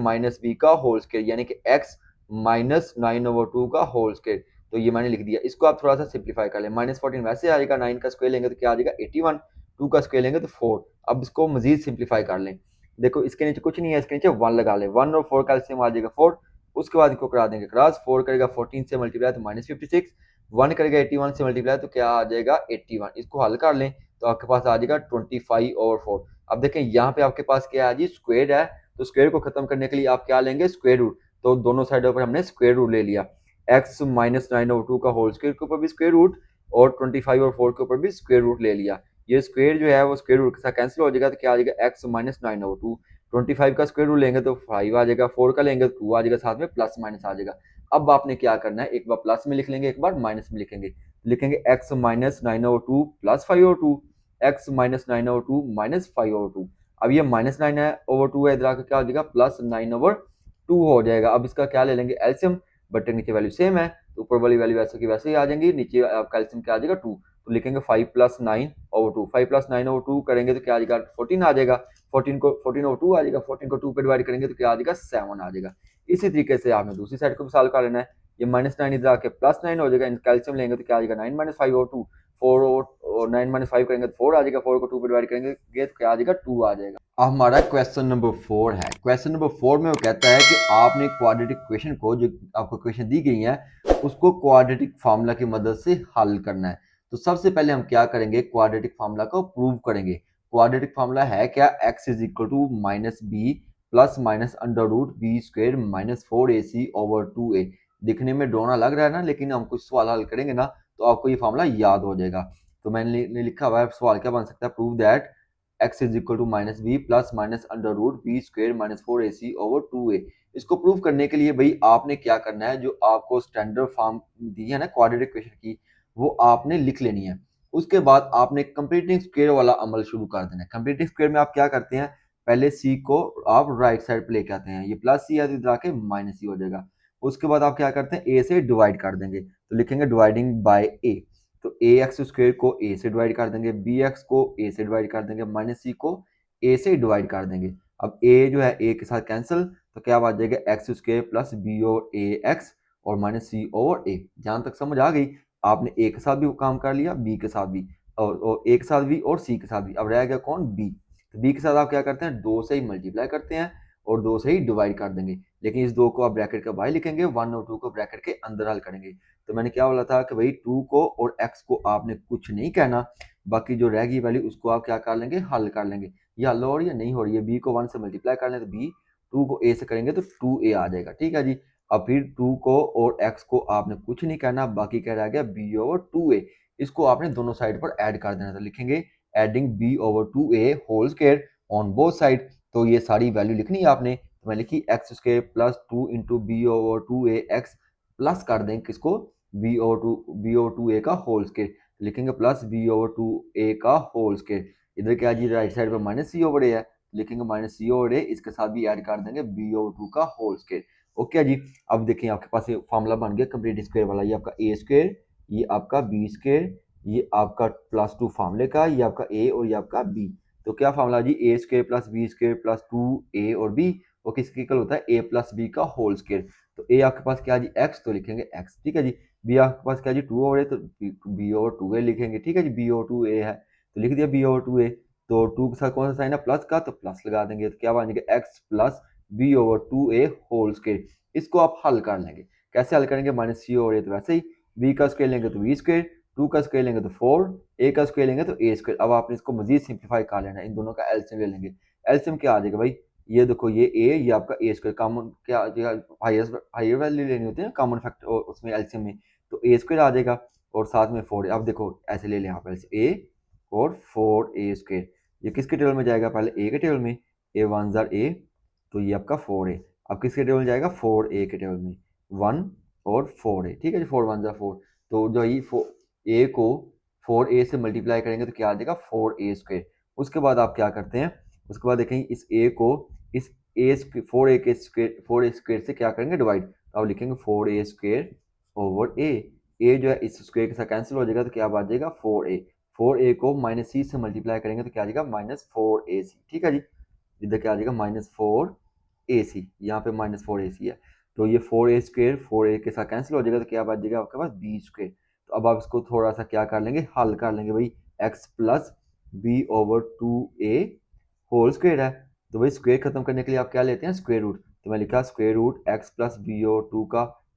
- b का होल स्क्वायर, यानी कि x -9/2 का होल स्क्वायर। तो ये मैंने लिख दिया। इसको आप थोड़ा सा सिंप्लीफाई कर लें, -14 वैसे आ जाएगा, 9 का स्क्वायर लेंगे तो क्या आ जाएगा 81, 2 का स्क्वायर लेंगे तो 4। अब इसको मजीद सिंप्लीफाई कर लें, देखो इसके नीचे कुछ नहीं है, इसके नीचे 1 लगा लें, 1 और 4 का एलसीएम आ जाएगा 4। उसके बाद इसको करा देंगे क्रॉस, 4 करेगा 14 से मल्टीप्लाई तो -56, 1 करेगा 81 से मल्टीप्लाई तो क्या आ जाएगा 81। इसको हल कर लें तो आपके पास आ जाएगा 25/4। अब देखें यहाँ पे आपके पास क्या है जी स्क्वायर है, तो स्क्वायर को खत्म करने के लिए आप क्या लेंगे स्क्वायर रूट। तो दोनों साइडों पर हमने स्क्वायर रूट ले लिया, x -9/2 का होल स्क्वायर के ऊपर भी स्क्वायर रूट और 25/4 के ऊपर भी स्क्वायर रूट ले लिया। ये स्क्वायर जो है वो स्क्वायर रूट के साथ कैंसिल हो जाएगा, तो क्या आ जाएगा x -9/2। 25 का स्क्वायर रूट लेंगे तो 5 आ जाएगा, 4 का लेंगे तो 2 आ जाएगा, साथ में प्लस माइनस आ जाएगा। अब आपने क्या करना है, एक बार प्लस में लिख लेंगे, एक बार माइनस में लिखेंगे। लिखेंगे x -9/2 + 5/2, x -9/2 - 5/2। अब ये -9/2 है, इधर आकर क्या हो जाएगा +9/2 हो जाएगा। अब इसका क्या ले लेंगे एलसीएम, बट नीचे वैल्यू सेम है तो ऊपर वाली वैल्यू वैसे की वैसे ही आ जाएंगी, नीचे आपका एलसीएम क्या आ जाएगा 2। तो लिखेंगे 5 + 9/2, 5 + 9/2 करेंगे तो क्या आ जाएगा 14 आ जाएगा, 14/2 आ जाएगा, 14 को 2 पे डिवाइड करेंगे तो क्या आ जाएगा 7 आ जाएगा। इसी तरीके से आपने दूसरी साइड को भी सॉल्व कर लेना है। ये -9 इधर आके +9 हो जाएगा, इनका एलसीएम लेंगे तो क्या आ जाएगा 9 - 5/2, 4 और 9 - 5 करेंगे तो 4 आ जाएगा, 4 को 2 पे डिवाइड करेंगे तो क्या आ जाएगा 2 आ जाएगा। अब हमारा क्वेश्चन नंबर 4 है। क्वेश्चन नंबर 4 में वो कहता है कि आपने क्वाड्रेटिक इक्वेशन को, जो आपको इक्वेशन दी गई है, उसको क्वाड्रेटिक फार्मूला की मदद से हल करना है। तो सबसे पहले हम क्या करेंगे, क्वाड्रेटिक फार्मूला को प्रूव करेंगे। क्वाड्रेटिक फार्मूला है क्या, x is equal to minus b plus minus under root b square minus 4ac over 2a। दिखने में डोना लग रहा है ना, लेकिन हम कुछ सवाल हल करेंगे ना तो आपको ये फार्मूला याद हो जाएगा। तो मैंने लिखा हुआ है सवाल क्या बन सकता है, prove that x is equal to minus b plus minus under root b square minus 4ac over 2a। इसको प्रूव करने के लिए भाई आपने क्या करना है, जो आपको स्टैंडर्ड फॉर्म दी है ना क्वाड्रेटिक इक्वेशन की, वो आपने लिख लेनी है। उसके बाद आपने कंप्लीटिंग स्क्वायर वाला अमल शुरू कर देना है। कंप्लीटिंग स्क्वायर में आप क्या करते हैं, पहले सी को आप राइट साइड पे लेके आते हैं, ये प्लस सी है तो इधर आके माइनस सी हो जाएगा। उसके बाद आप क्या करते हैं, ए से डिवाइड कर देंगे, तो लिखेंगे डिवाइडिंग बाय ए। तो ए एक्स स्क्वायर को ए से डिवाइड कर देंगे, बी एक्स को ए से डिवाइड कर देंगे, माइनस सी को ए से डिवाइड कर देंगे। अब ए जो है ए के साथ कैंसिल, तो क्या बात जाएगा, एक्स स्क्वायर प्लस बी और ए एक्स और माइनस सी ओवर ए। जहां तक समझ आ गई, आपने ए के साथ भी काम कर लिया, बी के साथ भी, और ए के साथ भी और सी के साथ भी। अब रह गया कौन, बी। तो बी के साथ आप क्या करते हैं, दो से ही मल्टीप्लाई करते हैं और दो से ही डिवाइड कर देंगे। लेकिन इस दो को आप ब्रैकेट के बाहर लिखेंगे, वन और टू को ब्रैकेट के अंदर हल करेंगे। तो मैंने क्या बोला था कि भाई टू को और एक्स को आपने कुछ नहीं कहना, बाकी जो रह गई वैल्यू उसको आप क्या कर लेंगे, हल कर लेंगे। ये हल हो रही है, नहीं हो रही है, बी को वन से मल्टीप्लाई कर लें तो बी, टू को ए से करेंगे तो 2a आ जाएगा। ठीक है जी। अब फिर 2 को और x को आपने कुछ नहीं करना, बाकी क्या रह गया, b ओवर 2a। इसको आपने दोनों साइड पर ऐड कर देना, तो लिखेंगे adding b over 2a whole square on both side. तो ये सारी वैल्यू लिखनी है आपने, तो मैं लिखी x square plus 2 into b over 2a x plus कर दें किसको, b ओवर 2a का होल स्क्वायर। लिखेंगे प्लस b ओवर 2a का होल स्क्वायर। इधर क्या जी, राइट साइड पर माइनस सी ओवर ए है, लिखेंगे माइनस सी ओवर ए, इसके साथ भी ऐड कर देंगे b ओवर 2 का होल स्क्वायर। ओके जी। अब देखिए आपके पास ये फॉर्मूला बन गया कंप्लीट स्क्वायर वाला, ये आपका ए स्क्वायर, ये आपका बी स्क्वायर, ये आपका प्लस 2 फार्मूले का, ये आपका ए और ये आपका बी। तो क्या फार्मूला जी, a square plus b square plus 2a और b, वो किसके इक्वल होता है, ए प्लस बी का होल स्क्वायर। तो ए आपके पास क्या जी, एक्स, तो लिखेंगे एक्स। ठीक है जी। बी आपके पास क्या जी, 2 ओवर ए, तो बी ओवर 2a लिखेंगे। ठीक है जी। बी ओवर 2a है तो लिख दिया बी ओवर 2a। तो 2 के साथ कौन सा साइन है, प्लस का, तो प्लस लगा देंगे, तो क्या बन जाएगा, x plus b over 2a whole square. इसको आप हल कर लेंगे। कैसे हल करेंगे, माइनस सी ओवर ए, तो वैसे ही बी का स्क्वायर लेंगे तो बी स्क्वायर, 2 का स्क्वायर लेंगे तो 4, ए का स्क्वायर लेंगे तो ए स्क्वायर। अब आपने इसको मजीद सिंप्लीफाई कर लेना है, इन दोनों का एलसीएम ले लेंगे। एलसीएम क्या आ जाएगा भाई, ये देखो, ये ए, ये आपका ए स्क्वायर, कॉमन क्या आ जाएगा, हायर वैल्यू लेनी होती है ना कॉमन फैक्टर उसमें एलसीएम में, तो ए स्क्वायर आ जाएगा और साथ में 4। अब देखो ऐसे ले लें आप, ए और 4a स्क्वायर, ये किसके टेबल में जाएगा, पहले ए के टेबल में, ए वन जार ए, तो ये आपका 4a। अब किसके टेबल में जाएगा, 4a के टेबल में, 1 और 4a। ठीक है जी, 4 वन जार 4, तो जो ये ए को 4a से मल्टीप्लाई करेंगे तो क्या आ जाएगा, 4a स्क्वायर। उसके बाद आप क्या करते हैं, उसके बाद देखेंगे इस a को इस a 4a के स्क्वायर 4a स्क्वायर से क्या करेंगे, डिवाइड। तो आप लिखेंगे 4a स्क्वायर ओवर a जो है इस स्क्वायर के साथ कैंसिल हो जाएगा, तो क्या बात जाएगा, 4a। 4a को माइनस सी से मल्टीप्लाई करेंगे तो क्या आ जाएगा, माइनस 4ac। ठीक है जी। इधर क्या आ जाएगा, माइनस 4ac, यहाँ पे माइनस 4ac है, तो ये 4a स्क्वायर 4a के साथ कैंसिल हो जाएगा, तो क्या बच जाएगा आपके पास, b स्क्वायर। तो अब आप इसको थोड़ा सा क्या कर लेंगे, हल कर लेंगे भाई, x plus b over 2a whole square है, तो भाई स्क्वायर खत्म करने के लिए आप क्या लेते हैं, स्क्वायर रूट। तो मैं लिखा square root x plus b over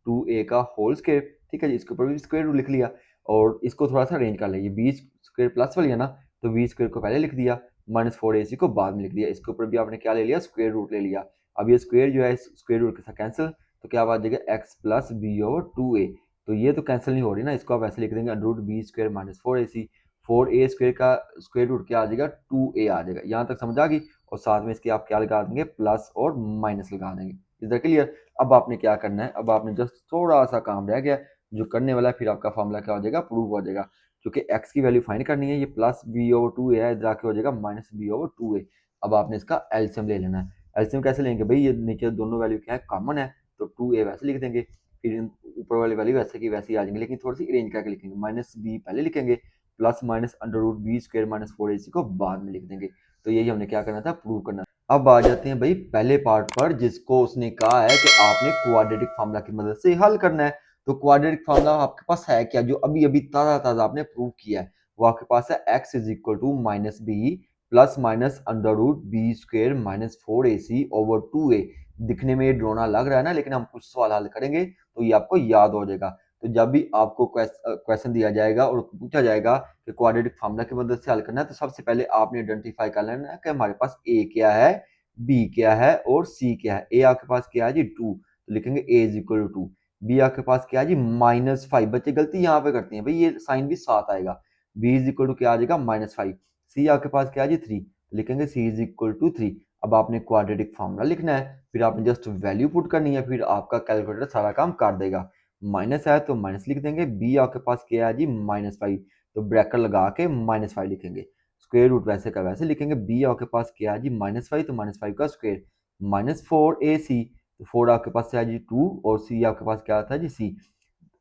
2a का होल स्क्वायर। ठीक है जी, इसके ऊपर भी स्क्वायर रूट लिख लिया और इसको थोड़ा सा अरेंज कर लिया, ये बी स्क्वायर प्लस वाली है ना, तो बी स्क्वायर को पहले लिख दिया, माइनस 4ac को बाद में लिख दिया, इसके ऊपर भी आपने क्या ले लिया, स्क्वायर रूट ले लिया। अब ये स्क्वायर जो है स्क्वायर रूट के साथ कैंसिल, तो क्या बात जाएगा, x plus b over 2a। तो ये तो कैंसिल नहीं हो रही ना, इसको आप ऐसे लिख देंगे under root b square minus 4ac। 4a square का स्क्वायर रूट क्या आ जाएगा, 2a आ जाएगा। यहाँ तक समझ आ गई, और साथ में इसके आप क्या लगा देंगे, प्लस और माइनस लगा देंगे। इधर क्लियर। अब आपने क्या करना है, अब आपने जस्ट थोड़ा सा काम रह गया जो करने वाला है, फिर आपका फॉर्मूला क्या हो जाएगा, प्रूव हो जाएगा। क्योंकि x की वैल्यू फाइंड करनी है, ये प्लस बी ओवर 2a है, इधर आके हो जाएगा माइनस बी ओवर 2a। अब आपने इसका एलसीएम ले लेना है। एलसीएम कैसे लेंगे भाई, ये नीचे दोनों वैल्यू क्या है, कॉमन है, तो 2a वैसे लिख देंगे, फिर ऊपर वाली वैल्यू वैसे की वैसे ही आ जाएंगे, लेकिन थोड़ी सी अरेंज करके लिखेंगे, माइनस बी पहले लिखेंगे, plus minus under root b square minus 4ac को बाद में लिख देंगे। तो यही हमने क्या करना था, प्रूव करना। अब आ जाते हैं भाई पहले पार्ट पर, जिसको उसने कहा है कि आपने क्वाड्रेटिक फार्मूला की मदद से हल करना है। तो क्वाड्रेटिक फार्मूला आपके पास है क्या, जो अभी अभी ताजा ताजा आपने प्रूव किया है, वो आपके पास है x is equal to minus b plus minus under root b square minus 4ac over 2a। दिखने में ये ड्रोना लग रहा है ना, लेकिन हम कुछ सवाल हल करेंगे तो ये आपको याद हो जाएगा। तो जब भी आपको क्वेश्चन दिया जाएगा और पूछा जाएगा कि क्वाड्रेटिक फार्मूला की मदद से हल करना है, तो सबसे पहले आपने आइडेंटिफाई कर लेना है कि हमारे पास ए क्या है, बी क्या है और सी क्या है। ए आपके पास क्या है जी 2, तो लिखेंगे a is equal to 2। B आपके पास क्या है जी -5, बच्चे गलती यहाँ पे करते हैं भाई, ये साइन भी साथ आएगा। बी इज इक्वल टू क्या आ जाएगा -5। सी आपके पास क्या है जी 3, लिखेंगे सी इज इक्वल टू 3। अब आपने क्वाड्रेटिक फार्मूला लिखना है, फिर आपने जस्ट वैल्यू पुट करनी है, फिर आपका कैलकुलेटर सारा काम कर देगा। माइनस है तो माइनस लिख देंगे। बी आपके पास क्या है जी -5, तो ब्रैकेट लगा के -5 लिखेंगे। स्क्वायर रूट वैसे का वैसे लिखेंगे। बी आपके पास क्या है जी -5, तो -5 का स्क्वायर। -4ac, तो 4 आपके पास क्या है जी 2, और सी आपके पास क्या था जी सी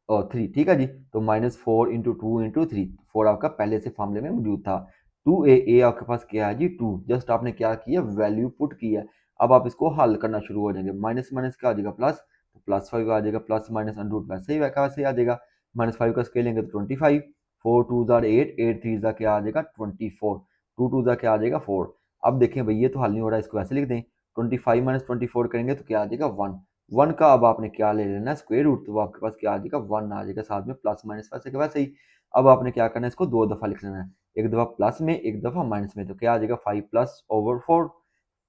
और 3, ठीक है जी। तो -4 इंटू 2 इंटू 3, 4 आपका पहले से फार्मूले में मौजूद था। 2a आपके पास क्या है जी 2, जस्ट आपने क्या किया वैल्यू पुट किया। अब आप इसको हल करना शुरू हो जाएंगे। माइनस माइनस क्या आ जाएगा प्लस, तो +5 आ जाएगा, प्लस माइनस अंडर रूट वैसे ही वैसे ही आ जाएगा। -5 का स्केल लेंगे तो 25, 4 2 जार 8, 8 3 जार क्या आ जाएगा 24, 2 2 जार क्या आ जाएगा 4। अब देखें भाई ये तो हल नहीं हो रहा है, इसको वैसे लिख दें। 25 माइनस 24 करेंगे तो क्या आ जाएगा 1। 1 का अब आपने क्या ले लेना है स्क्वायर रूट, तो वो आपके पास क्या आ जाएगा 1 आ जाएगा, साथ में प्लस माइनस वैसे के वैसे ही। अब आपने क्या करना है, इसको 2 दफा लिख लेना है, एक दफा प्लस में एक दफा माइनस में, तो क्या आ जाएगा 5 प्लस ओवर 4,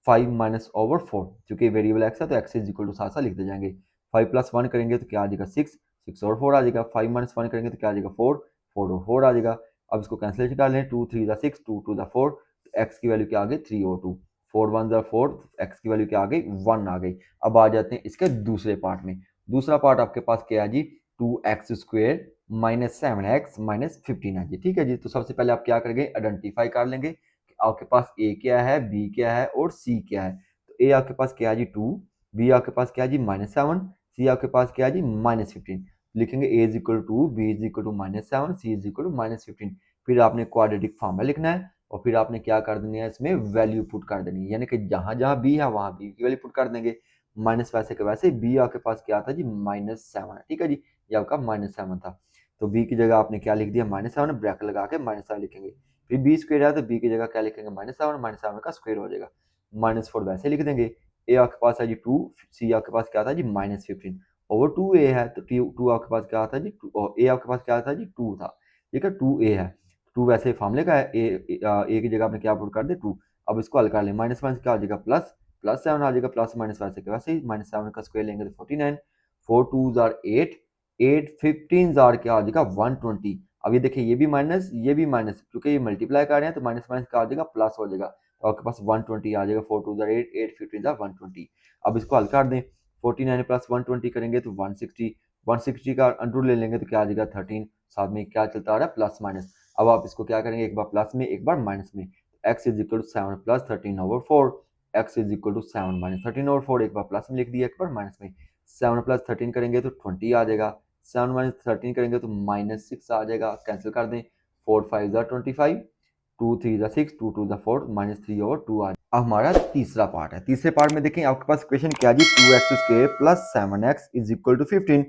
5 माइनस ओवर 4। क्योंकि वेरिएबल एक्स है तो एक्स इज इक्वल टू साथ साथ लिखते जाएंगे। 5 प्लस 1 करेंगे तो क्या आ जाएगा 6, 6 और 4 आ जाएगा। 5 माइनस 1 करेंगे तो क्या आ जाएगा 4, 4 और 4 आ जाएगा। अब इसको कैंसिलेशन कर लें, 2 3 6, 2 2 4, तो एक्स की वैल्यू क्या आ गई 3 और 2, 4 1 4, एक्स की वैल्यू क्या आ गई 1 आ गई। अब आ जाते हैं इसके दूसरे पार्ट में। दूसरा पार्ट आपके पास क्या है जी 2x square minus 7x minus 15 है जी, ठीक है जी। तो सबसे पहले आप क्या करेंगे आइडेंटिफाई कर लेंगे कि आपके पास a क्या है, b क्या है और c क्या है। तो a आपके पास क्या है जी 2, b आपके पास क्या है जी -7, c आपके पास क्या है जी -15। लिखेंगे a is equal to b is equal to -7, c is equal to -15। फिर आपने क्वाड्रेटिक फार्मूला लिखना है और फिर आपने क्या कर देनी है इसमें वैल्यू पुट कर देनी है, यानी कि जहां जहां b है वहां b की वैल्यू पुट कर देंगे। माइनस वैसे के वैसे बी आपके पास क्या था जी -7, ठीक है जी, ये आपका -7 था। तो बी की जगह आपने क्या लिख दिया -7, ब्रैकेट लगा के -7 लिखेंगे। फिर बी स्क्वायर है तो बी की जगह क्या लिखेंगे -7, -7 का स्क्वायर हो जाएगा। -4 वैसे लिख देंगे। ए आपके पास है जी 2, सी आपके पास क्या था जी -15 ओवर 2a है, तो 2 आपके पास क्या था जी 2, और ए आपके पास क्या था जी 2 था, ठीक है 2a है। 2 वैसे फार्मूले का है, ए की जगह आपने क्या पुट कर दे 2। अब इसको हल कर लें, माइनस माइनस क्या आ जाएगा प्लस, +7 आ जाएगा, प्लस माइनस वैसे के वैसे ही। -7 का स्क्वायर लेंगे तो 49, 4 2 जार 8, 8 15 जार क्या आ जाएगा 120। अब ये देखिए ये भी माइनस ये भी माइनस, क्योंकि ये मल्टीप्लाई कर रहे हैं तो माइनस माइनस क्या आ जाएगा प्लस हो जाएगा, तो आपके पास 120 आ जाएगा। 4 2 जार 8, 8 15 जार 120। अब इसको हल कर दें, 49 प्लस 120 करेंगे तो 160, 160 का अंडर ले लेंगे तो क्या आ जाएगा 13, साथ में क्या चलता आ रहा है प्लस माइनस। अब आप इसको क्या करेंगे, एक बार प्लस में एक बार माइनस में। x is equal to 7 plus 13 over 4, x is equal to 7 minus 13 over 4, एक बार प्लस में लिख दिया एक बार माइनस में। 7 प्लस 13 करेंगे तो 20 आ जाएगा, 7 माइनस 13 करेंगे तो -6 आ जाएगा, कैंसिल कर दें। 4 5 जार 25, 2 3 जार 6, 2 2 जार 4, -3 ओवर 2 आ जाएगा। अब हमारा तीसरा पार्ट है। तीसरे पार्ट में देखें आपके पास क्वेश्चन क्या जी 2x square plus 7x is equal to 15।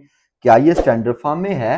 क्या ये स्टैंडर्ड फॉर्म में है?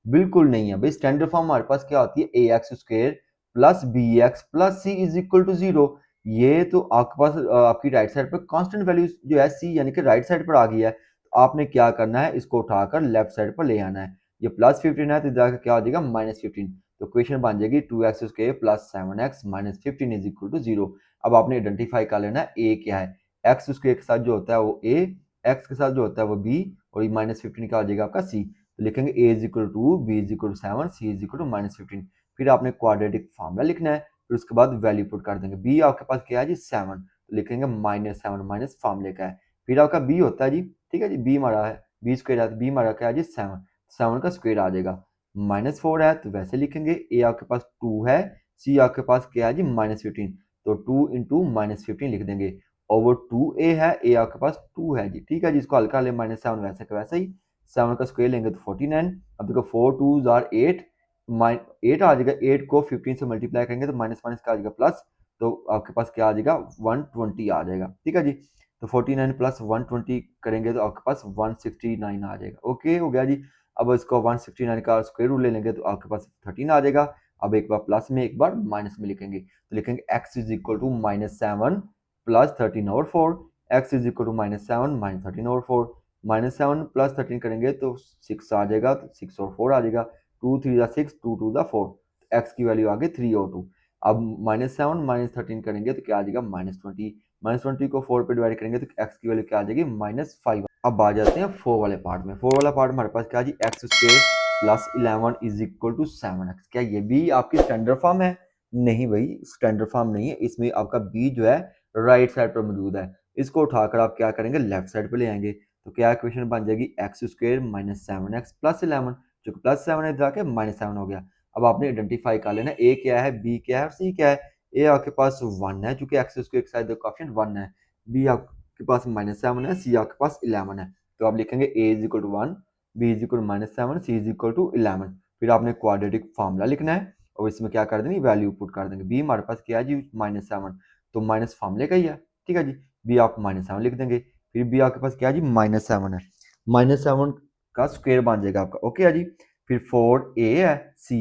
बिल्कुल नहीं है भाई। स्टैंडर्ड फॉर्म हमारे पास क्या होती है ax square plus bx plus c is equal to 0। ये तो आपके पास आपकी राइट साइड पर कांस्टेंट वैल्यू जो है c यानी कि राइट साइड पर आ गई है, तो आपने क्या करना है इसको उठाकर लेफ्ट साइड पर ले आना है। ये +15 है तो इधर क्या हो जाएगा -15, तो क्वेश्चन बन जाएगी 2x square plus 7x minus 15 is equal to 0। अब आपने आइडेंटिफाई कर लेना है a क्या है। x स्क्वायर के साथ जो होता है वो a, x के साथ जो होता है वो b, और ये -15 का हो जाएगा आपका c। तो लिखेंगे a is equal to 2, b is equal to 7, c is equal to -15। फिर आपने क्वाड्रेटिक फार्मूला लिखना है, फिर उसके बाद वैल्यू पुट कर देंगे। b आपके पास क्या है जी 7, तो लिखेंगे -7 माइनस फार्मूले का है। फिर आपका b होता है जी, ठीक है जी, b हमारा है b स्क्वायर है, तो b हमारा क्या है जी 7, 7 का स्क्वायर आ जाएगा। -4 है तो वैसे लिखेंगे, a आपके पास 2 है, c आपके पास क्या है जी -15, तो 2 इंटू -15 लिख देंगे। ओवर 2a है, a आपके पास 2 है जी, ठीक है जी। इसको हल्का ले -7 वैसे का वैसे ही। 7 का स्क्वायर लेंगे तो 49। अब देखो 4 2 जार 8, 8 आ जाएगा, 8 को 15 से मल्टीप्लाई करेंगे तो माइनस माइनस का आ जाएगा प्लस, तो आपके पास क्या आ जाएगा 120 आ जाएगा, ठीक है जी। तो 49 प्लस 120 करेंगे तो आपके पास 169 आ जाएगा। ओके हो गया जी। अब इसको 169 का स्क्वायर रूट ले लेंगे तो आपके पास 13 आ जाएगा। अब एक बार प्लस में एक बार माइनस में लिखेंगे, तो लिखेंगे x is equal to -7 plus 13 over 4, x is equal to -7 minus 13 over 4। -7 plus 13 करेंगे तो 6 आ जाएगा, तो 6 और 4 आ जाएगा, 2 3 ज़ा 6, 2 2 ज़ा 4, एक्स की वैल्यू आ गई 3 और 2। अब -7 -13 करेंगे तो क्या आ जाएगा -20, -20 को 4 पे डिवाइड करेंगे तो एक्स की वैल्यू क्या आ जाएगी -5। अब आ जाते हैं 4 वाले पार्ट में। 4 वाला पार्ट हमारे पास क्या जी, x square plus 11 is equal to 7x। क्या ये भी आपकी स्टैंडर्ड फॉर्म है? नहीं भाई, स्टैंडर्ड फॉर्म नहीं है, इसमें आपका बी जो है राइट साइड पर मौजूद है। इसको उठाकर आप क्या करेंगे, लेफ्ट साइड पे ले आएंगे, तो क्या इक्वेशन बन जाएगी, x square minus 7x plus 11, जो कि प्लस 7 है जाके -7 हो गया। अब आपने आइडेंटिफाई कर लेना ए क्या है, बी क्या है और सी क्या है। ए आपके पास 1 है, चूंकि एक्स स्क्वायर के साथ कोएफिशिएंट 1 है। बी आपके पास -7 है, सी आपके पास 11 है। तो आप लिखेंगे a is equal to 1, b is equal to -7, c is equal to 11। फिर आपने क्वाड्रेटिक फार्मूला लिखना है और इसमें क्या कर देंगे, वैल्यू पुट कर देंगे। बी हमारे पास क्या है जी, -7, तो माइनस फार्मूले का ही है, ठीक है जी। बी आप -7 लिख देंगे। फिर बी आपके पास क्या है जी, -7 है, -7 का स्क्वायर बन जाएगा आपका, ओके है जी। फिर 4a है, सी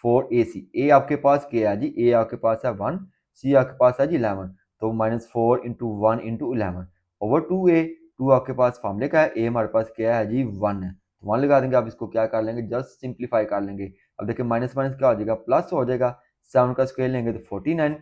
4ac, ए आपके पास क्या है जी, ए आपके पास है 1, सी आपके पास है जी 11, तो -4 इंटू 1 इंटू 11 ओवर 2a। 2 आपके पास फार्मूले का है, ए हमारे पास क्या है जी 1 है, 1 लगा देंगे। आप इसको क्या कर लेंगे, जस्ट सिंप्लीफाई कर लेंगे। अब देखिए माइनस माइनस क्या हो जाएगा, प्लस हो जाएगा। 7 का स्क्वायर लेंगे तो 49,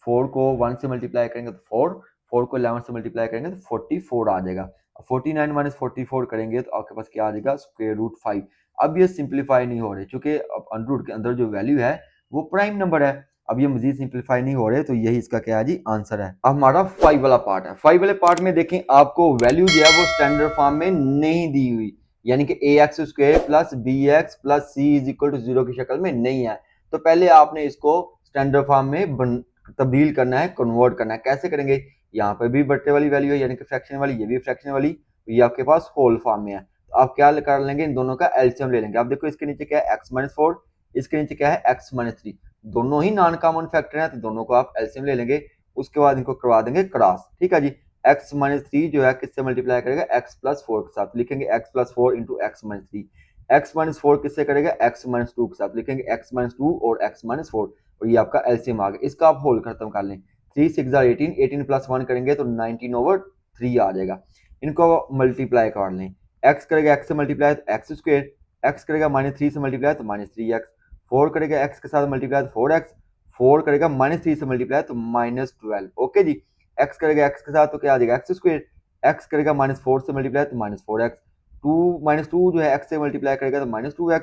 4 को 1 से मल्टीप्लाई करेंगे तो 4, 4 को 11 से मल्टीप्लाई करेंगे तो 44 आ जाएगा। 49 माइनस 44 करेंगे तो आपके पास क्या आ जाएगा, स्क्वायर रूट 5। अब ये सिंप्लीफाई नहीं हो रहे, क्योंकि अंडर रूट के अंदर जो वैल्यू है वो प्राइम नंबर है। अब ये मजीद सिंप्लीफाई नहीं हो रहे, तो यही इसका क्या है जी, आंसर है। अब हमारा 5 वाला पार्ट है। 5 वाले पार्ट में देखें, आपको वैल्यू जो है वो स्टैंडर्ड फॉर्म में नहीं दी हुई, यानी कि a x square plus B x plus C is equal to 0 की शक्ल में नहीं है। तो पहले आपने इसको स्टैंडर्ड फॉर्म में तब्दील करना है, कन्वर्ट करना है। कैसे करेंगे, यहाँ पर भी बट्टे वाली वैल्यू है, यानी कि फ्रैक्शन वाली, ये भी फ्रैक्शन वाली, तो ये आपके पास होल फॉर्म में है। तो आप क्या कर लेंगे, इन दोनों का एलसीएम ले लेंगे। आप देखो इसके नीचे क्या है, एक्स माइनस 4, इसके नीचे क्या है, एक्स माइनस 3, दोनों ही नॉन कॉमन फैक्टर हैं, तो दोनों को आप एलसीएम ले लेंगे। उसके बाद इनको करवा देंगे क्रॉस, ठीक है जी। एक्स माइनस 3 जो है किससे मल्टीप्लाई करेगा, एक्स प्लस 4 के साथ, लिखेंगे x plus 4 into x minus 3। X minus 4 किससे करेगा, एक्स माइनस 2 के साथ, लिखेंगे एक्स माइनस 2 और एक्स माइनस 4, और ये आपका एलसीएम आ गया। इसका आप होल खत्म कर लें, 3 6 18, 18 प्लस 1 करेंगे तो 19 ओवर 3 आ जाएगा। इनको मल्टीप्लाई कर लें, एक्स करेगा एक्स से मल्टीप्लाई तो एक्स स्क्वायर, एक्स करेगा -3 से मल्टीप्लाई तो -3x, 4 करेगा एक्स के साथ मल्टीप्लाई तो 4x, 4 करेगा -3 से मल्टीप्लाई तो -12, ओके जी। एक्स करेगा एक्स के साथ तो क्या आ जाएगा, एक्स स्क्वायर, एक्स करेगा -4 से मल्टीप्लाई तो -4x, 2 -2 जो है एक्स से मल्टीप्लाई करेगा तो -2x,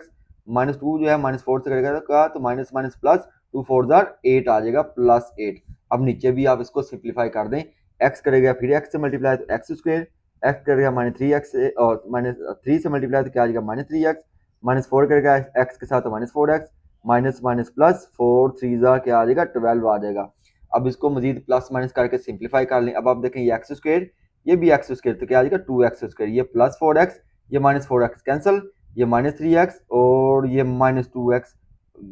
-2 जो है -4 से करेगा तो क्या, तो माइनस माइनस प्लस, 2 4 जार 8 आ जाएगा, +8। अब नीचे भी आप इसको सिंप्लीफाई कर दें, एक्स करेगा फिर एक्स से मल्टीप्लाई तो एक्स स्क्वायर, एक्स करेगा -3x से और -3 से मल्टीप्लाई तो क्या आ जाएगा, -3x, -4 करेगा एक्स के साथ तो -4x, minus minus plus, 4 3 jar क्या आ जाएगा, 12 आ जाएगा। अब इसको मजीद प्लस माइनस करके सिंप्लीफाई कर लें। अब आप देखें ये एक्स स्क्वायर, ये भी एक्स स्क्वायर, तो क्या आ जाएगा 2x स्क्वायर, ये +4x, ये -4x कैंसिल, ये -3x और ये -2x,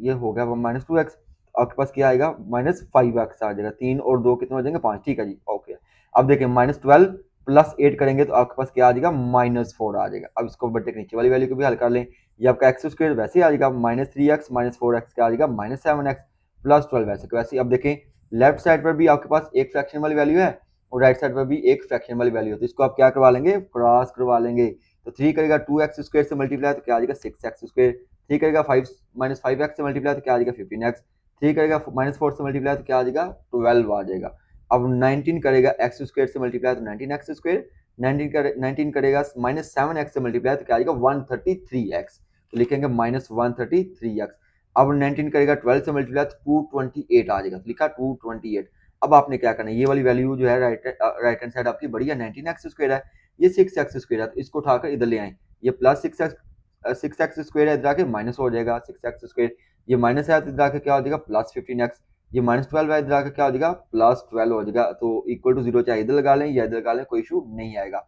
ये हो गया -2x। आपके पास क्या आएगा, -5x आ जाएगा। 3 और 2 कितने हो जाएंगे, 5, ठीक है जी, ओके। अब देखें -12 प्लस 8 करेंगे तो आपके पास क्या आ जाएगा, -4 आ जाएगा। अब इसको बट्टे के नीचे वाली वैल्यू को भी हल कर लें, ये आपका एक्स स्क्वायर वैसे ही आ जाएगा, -3x -4x क्या आ जाएगा, -7x +12 वैसे को वैसे। अब देखें लेफ्ट साइड पर भी आपके पास एक फ्रैक्शन वाली वैल्यू है और राइट साइड पर भी एक फ्रैक्शन वाली वैल्यू है, तो इसको आप क्या करवा लेंगे, क्रॉस करवा लेंगे। तो 3 करेगा 2x स्क्वायर से मल्टीप्लाई तो क्या आ जाएगा 6x स्क्वायर, 3 करेगा 5 -5x से मल्टीप्लाई तो क्या आ जाएगा 15x, 3 करेगा -4 से मल्टीप्लाई तो क्या आ जाएगा 12 आ जाएगा। अब 19 करेगा x स्क्वायर से मल्टीप्लाई तो 19x स्क्वायर, 19 करेगा -7x से मल्टीप्लाई तो क्या आ जाएगा 133x, तो लिखेंगे -133x। अब 19 करेगा 12 से मल्टीप्लाई तो 228 आ जाएगा, तो लिखा 228। अब आपने क्या करना है, ये वाली वैल्यू जो है राइट हैंड साइड आपकी बड़ी है, 19x स्क्वायर है, ये 6x स्क्वायर है, तो इसको उठाकर इधर ले आए, ये प्लस 6x स्क्वायर है, इधर आके माइनस हो जाएगा 6x स्क्वायर, ये माइनस है तो इधर आके क्या हो जाएगा +15x, ये -12 है, इधर आके क्या हो जाएगा +12 हो जाएगा। तो इक्वल टू 0 चाहे इधर लगा लें या इधर लगा लें, कोई इशू नहीं आएगा।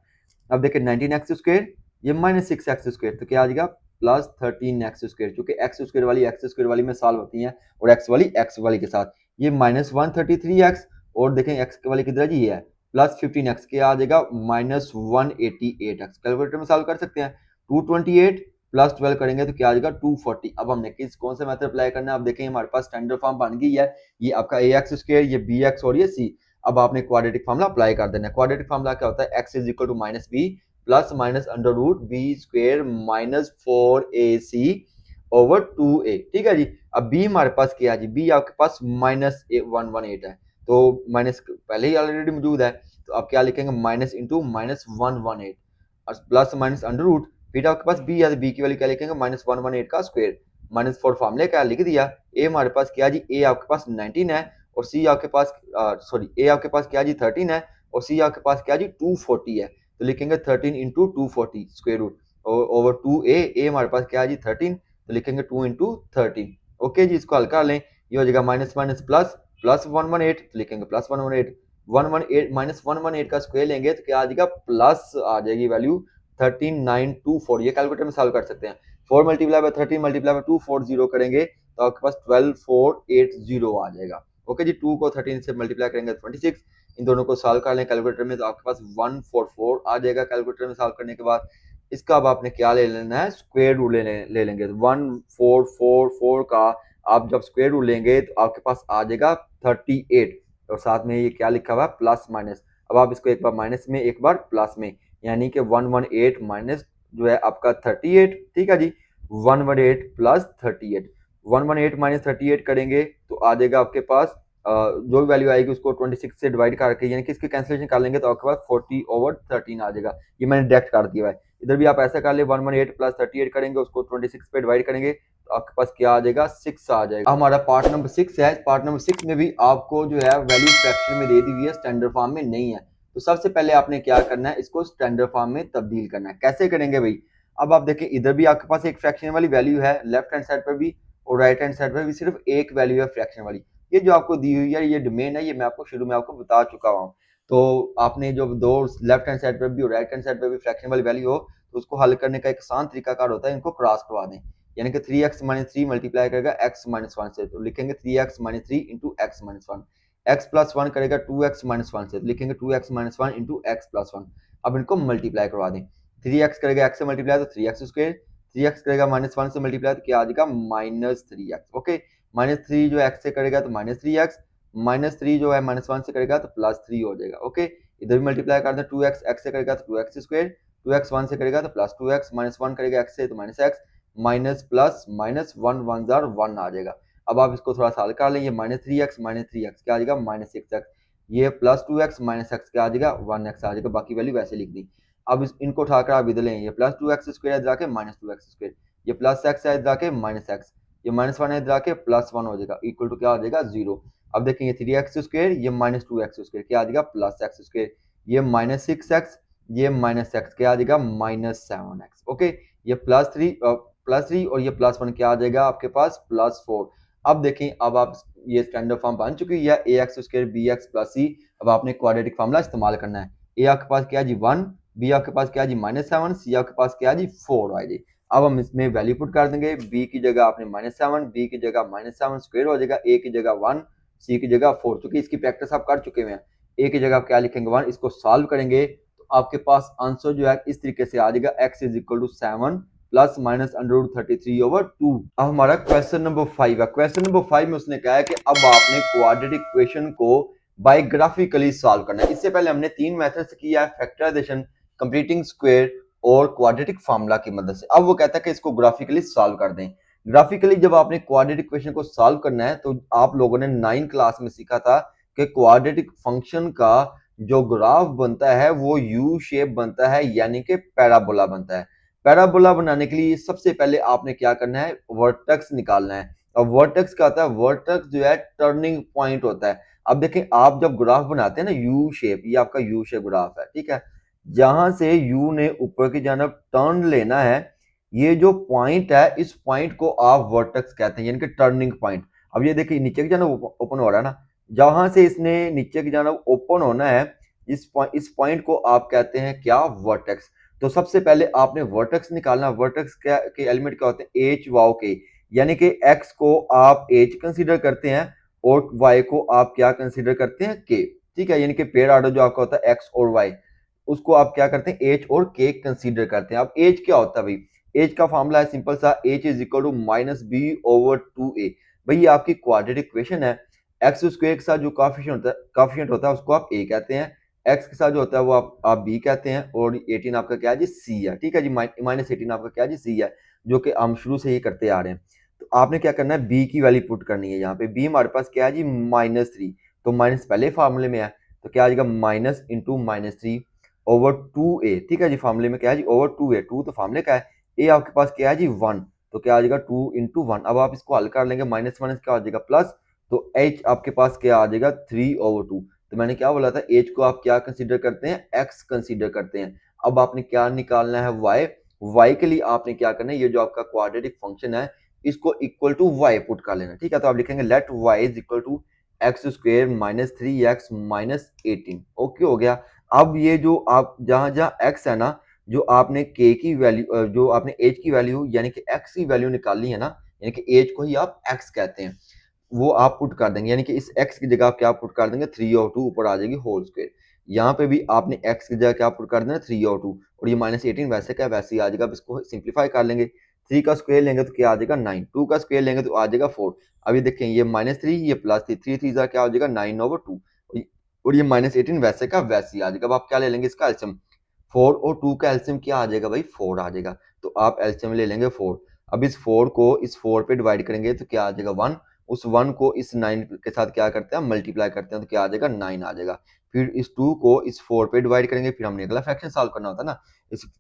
अब देखिए 19x स्क्वायर, ये -6x स्क्वायर, तो क्या आ जाएगा +13x स्क्वायर, क्योंकि एक्स स्क्वायर वाली में सॉल्व होती हैं और एक्स वाली के साथ, ये -133x, और देखें एक्स वाली किधर है जी, ये है +15x, क्या आ जाएगा -188x। कैलकुलेटर में सॉल्व कर सकते हैं, 228 +12 करेंगे तो क्या आ जाएगा 240। अब हमने कौन सा मेथड अप्लाई करना है, अब देखें हमारे पास स्टैंडर्ड फॉर्म बन गई है, ये आपका ax स्क्वायर, ये bx और ये c। अब आपने क्वाड्रेटिक फार्मूला अप्लाई कर देना है। क्वाड्रेटिक फार्मूला क्या होता है, x is equal to -b plus minus under root b square minus 4ac over 2a। ठीक है जी। अब बी हमारे पास क्या है जी, बी आपके पास -118 है, तो माइनस पहले ही ऑलरेडी मौजूद है, तो आप क्या लिखेंगे माइनस इंटू -118 और प्लस माइनस अंडर रूट, फिर आपके पास बी है, बी की वैल्यू क्या लिखेंगे -118 का स्क्वायर माइनस 4 फार्मूले क्या लिख दिया। ए हमारे पास क्या जी, ए आपके पास 19 है और सी आपके पास सॉरी ए आपके पास क्या जी 13 है और सी आपके पास क्या जी 240 है, तो लिखेंगे 13 into 240 square root over 2a। A हमारे पास क्या है जी 13, तो लिखेंगे 2 इंटू 13। ओके जी, इसको हल कर लें, ये हो जाएगा माइनस माइनस प्लस प्लस 118, तो लिखेंगे प्लस 118, 118 माइनस 118 का स्क्वायर लेंगे तो क्या आ जाएगा, प्लस आ जाएगी वैल्यू 13924। ये कैलकुलेटर में सॉल्व कर सकते हैं। 4 मल्टीप्लाई बाय 13 मल्टीप्लाई बाय 240 करेंगे तो आपके पास 12480 आ जाएगा। ओके जी, 2 को 13 से मल्टीप्लाई करेंगे 26, इन दोनों को सॉल्व कर लें कैलकुलेटर में तो आपके पास 144 आ जाएगा कैलकुलेटर में सॉल्व करने के बाद। इसका अब आपने क्या ले लेना है, स्क्वायर रूट ले लेंगे। 1444 का आप जब स्क्वायर रूट लेंगे तो आपके पास आ जाएगा 38 और साथ में ये क्या लिखा हुआ है प्लस माइनस। अब आप इसको एक बार माइनस में एक बार प्लस में, यानी कि 118 माइनस जो है आपका 38। ठीक है जी, 118 प्लस 38, 118 माइनस 38 करेंगे तो आ जाएगा आपके पास जो भी वैल्यू आएगी उसको 26 से डिवाइड करके, यानी कि इसकी कैंसिलेशन कर लेंगे तो आपके पास 40/13 आ जाएगा। ये मैंने डायरेक्ट कर दिया है। इधर भी आप ऐसा कर ले, 118 प्लस 38 करेंगे उसको 26 पे डिवाइड करेंगे तो आपके पास क्या आ जाएगा 6 आ जाएगा। हमारा पार्ट नंबर 6 है। पार्ट नंबर 6 में भी आपको जो है वैल्यू फ्रैक्शन में दे दी हुई है, स्टैंडर्ड फॉर्म में नहीं है। तो सबसे पहले आपने क्या करना है, इसको स्टैंडर्ड फॉर्म में तब्दील करना है। कैसे करेंगे भाई, अब आप देखिए इधर भी आपके पास एक फ्रैक्शन वाली वैल्यू है, लेफ्ट हैंड साइड पर भी और राइट हैंड साइड पर भी सिर्फ एक वैल्यू है फ्रैक्शन वाली। ये जो आपको दी हुई है ये डोमेन है, ये मैं आपको शुरू में आपको बता चुका हूँ। तो आपने जो दो लेफ्ट हैंड साइड पर भी और राइट हैंड साइड पर भी फ्रैक्शन वाली वैल्यू हो तो उसको हल करने का एक आसान तरीकाकार होता है, इनको क्रॉस करवा दें। यानी कि 3x - 3 मल्टीप्लाई करेगा x - 1 से, तो लिखेंगे 3x - 3 into x - 1। x plus 1 करेगा 2x - 1 से, तो लिखेंगे 2x - 1 इंटू x प्लस 1। अब इनको मल्टीप्लाई करवा दें। 3x करेगा x से मल्टीप्लाई तो 3x स्क्वायर, 3x करेगा -1 से मल्टीप्लाई तो क्या आ जाएगा -3x। ओके, -3 जो x से करेगा तो -3x, -3 जो है -1 से करेगा तो +3 हो जाएगा। ओके, इधर भी मल्टीप्लाई कर दें, 2x x से करेगा तो 2x स्क्वायर, 2x 1 से करेगा तो प्लस 2x, -1 करेगा x से तो -x, minus plus minus 1 1 jar 1 आ जाएगा। अब आप इसको थोड़ा सा हल कर लें, ये -3x क्या आ जाएगा -6x, ये प्लस 2x -x क्या आ जाएगा 1x आ जाएगा, बाकी वैल्यू वैसे लिख दी। अब इनको उठाकर आप इधर लें, ये प्लस 2x स्क्वायर जाके -2x स्क्वायर, ये प्लस x है जाके -x, ये -1 है जाके +1 हो जाएगा, इक्वल टू क्या आ जाएगा 0। अब देखेंगे 3x स्क्वायर, ये -2x स्क्वायर क्या आ जाएगा +x स्क्वायर, ये -6x, ये -x क्या आ जाएगा -7x। ओके, ये +3 और ये +1 क्या आ जाएगा आपके पास +4। अब देखें, अब आप ये स्टैंडर्ड फॉर्म बन चुकी है ax square bx plus c। अब आपने क्वाड्रेटिक फार्मूला इस्तेमाल करना है। ए आपके पास क्या है जी 1, बी आपके पास क्या है जी -7, सी आपके पास क्या है जी 4 आ जी। अब हम इसमें वैल्यू पुट कर देंगे, बी की जगह आपने -7, बी की जगह -7 स्क्वायर हो जाएगा, ए की जगह 1, सी की जगह 4, क्योंकि इसकी प्रैक्टिस आप कर चुके हैं। ए की जगह आप क्या लिखेंगे 1, इसको सॉल्व करेंगे तो आपके पास आंसर जो है इस तरीके से आ जाएगा, x = 7 प्लस माइनस √33/2। अब हमारा क्वेश्चन नंबर 5 है। क्वेश्चन नंबर 5 में उसने कहा है कि अब आपने क्वाड्रेटिक इक्वेशन को बायोग्राफिकली सॉल्व करना है। इससे पहले हमने 3 मेथड से किया है, फैक्टराइजेशन, कंप्लीटिंग स्क्वायर और क्वाड्रेटिक फार्मूला की मदद से। अब वो कहता है कि इसको ग्राफिकली सॉल्व कर दें। ग्राफिकली जब आपने क्वाड्रेटिक इक्वेशन को सॉल्व करना है तो आप लोगों ने 9 क्लास में सीखा था कि क्वाड्रेटिक फंक्शन का जो ग्राफ बनता है वो यू शेप बनता है, यानी कि पैराबोला बनता है। पैराबोला बनाने के लिए सबसे पहले आपने क्या करना है, वर्टेक्स निकालना है। और वर्टेक्स क्या होता है, वर्टेक्स जो है टर्निंग पॉइंट होता है। अब देखें, आप जब ग्राफ बनाते हैं ना यू शेप, ये आपका यू शेप ग्राफ है, ठीक है। जहां से यू ने ऊपर की जानब टर्न लेना है, ये जो पॉइंट है इस पॉइंट को आप वर्टेक्स कहते हैं, यानी कि टर्निंग पॉइंट। अब ये देखिए नीचे की जानब ओपन हो रहा है ना, जहां से इसने नीचे की जानब ओपन होना है, इस पॉइंट को आप कहते हैं क्या, वर्टेक्स। तो सबसे पहले आपने वर्टेक्स निकालना। वर्टेक्स के एलिमेंट क्या होते हैं, एच वाओ के, यानी कि एक्स को आप एच कंसीडर करते हैं और वाई को आप क्या कंसीडर करते हैं, के। ठीक है, यानी कि पेयर ऑर्डर जो आपका होता है एक्स और वाई, उसको आप क्या करते हैं, एच और के कंसीडर करते हैं। अब एच क्या होता है भाई, एच का फॉर्मूला है सिंपल सा, एच = -b/2a। भाई ये आपकी क्वाड्रेटिक इक्वेशन है। एक्स स्क्वायर के साथ जो काफिशिएंट होता है उसको आप ए कहते हैं, एक्स के साथ जो होता है वो आप बी कहते हैं, और 18 आपका क्या है जी, सी है। ठीक है जी, -18 आपका क्या है जी, सी है, जो कि हम शुरू से ही करते आ रहे हैं। तो आपने क्या करना है, बी की वैल्यू पुट करनी है। यहाँ पे बी हमारे पास क्या है जी, -3, तो माइनस पहले फार्मूले में है, तो क्या आ जाएगा, माइनस इंटू -3 ओवर 2a। ठीक है जी, फार्मूले में क्या है जी, ओवर 2a, 2 तो फार्मूले का है, ए आपके पास क्या है जी, 1, तो क्या आ जाएगा 2 × 1। अब आप इसको हल कर लेंगे, माइनस माइनस क्या आ जाएगा, प्लस, तो h आपके पास क्या आ जाएगा, 3/2। तो मैंने क्या बोला था, h को आप क्या कंसीडर करते हैं, x कंसीडर करते हैं। अब आपने क्या निकालना है, y के लिए आपने क्या करना है, ये जो आपका क्वाड्रेटिक फंक्शन है इसको इक्वल टू y पुट कर लेना। ठीक है, तो आप लिखेंगे let y is equal to x² -3x-18। Okay हो गया। अब ये जो आप जहां जहां x है ना, जो आपने k की वैल्यू, जो आपने h की वैल्यू यानी कि x की वैल्यू निकाली है ना, यानी कि h को ही आप x कहते हैं, वो आप पुट कर देंगे, यानी कि इस x की जगह आप क्या पुट कर देंगे, 3/2 ऊपर आ जाएगी होल स्क्वायर। यहाँ पे भी आपने x की जगह क्या पुट कर देना, 3/2, और ये -18 वैसे क्या वैसे ही आ जाएगा। अब इसको सिंप्लीफाई कर लेंगे, 3 का स्क्वायर लेंगे तो क्या आ जाएगा 9, 2 का स्क्वायर लेंगे तो आ जाएगा 4। अभी देखें, ये -3 ये +3, 3 क्या हो जाएगा 9/2, और ये -18 वैसे का वैसे ही आ जाएगा। अब आप क्या ले लेंगे, इसका एल्सियम, 4 और 2 का एल्सियम क्या आ जाएगा भाई, 4 आ जाएगा। तो आप एल्सियम ले लेंगे 4। अब इस 4 को इस 4 पे डिवाइड करेंगे तो क्या आ जाएगा 1, उस 1 को इस 9 के साथ क्या करते हैं, मल्टीप्लाई करते हैं, तो क्या आ जाएगा 9 आ जाएगा। फिर इस 2 को इस 4 पे डिवाइड करेंगे, फिर हमने अगला फ्रैक्शन सॉल्व करना होता है ना,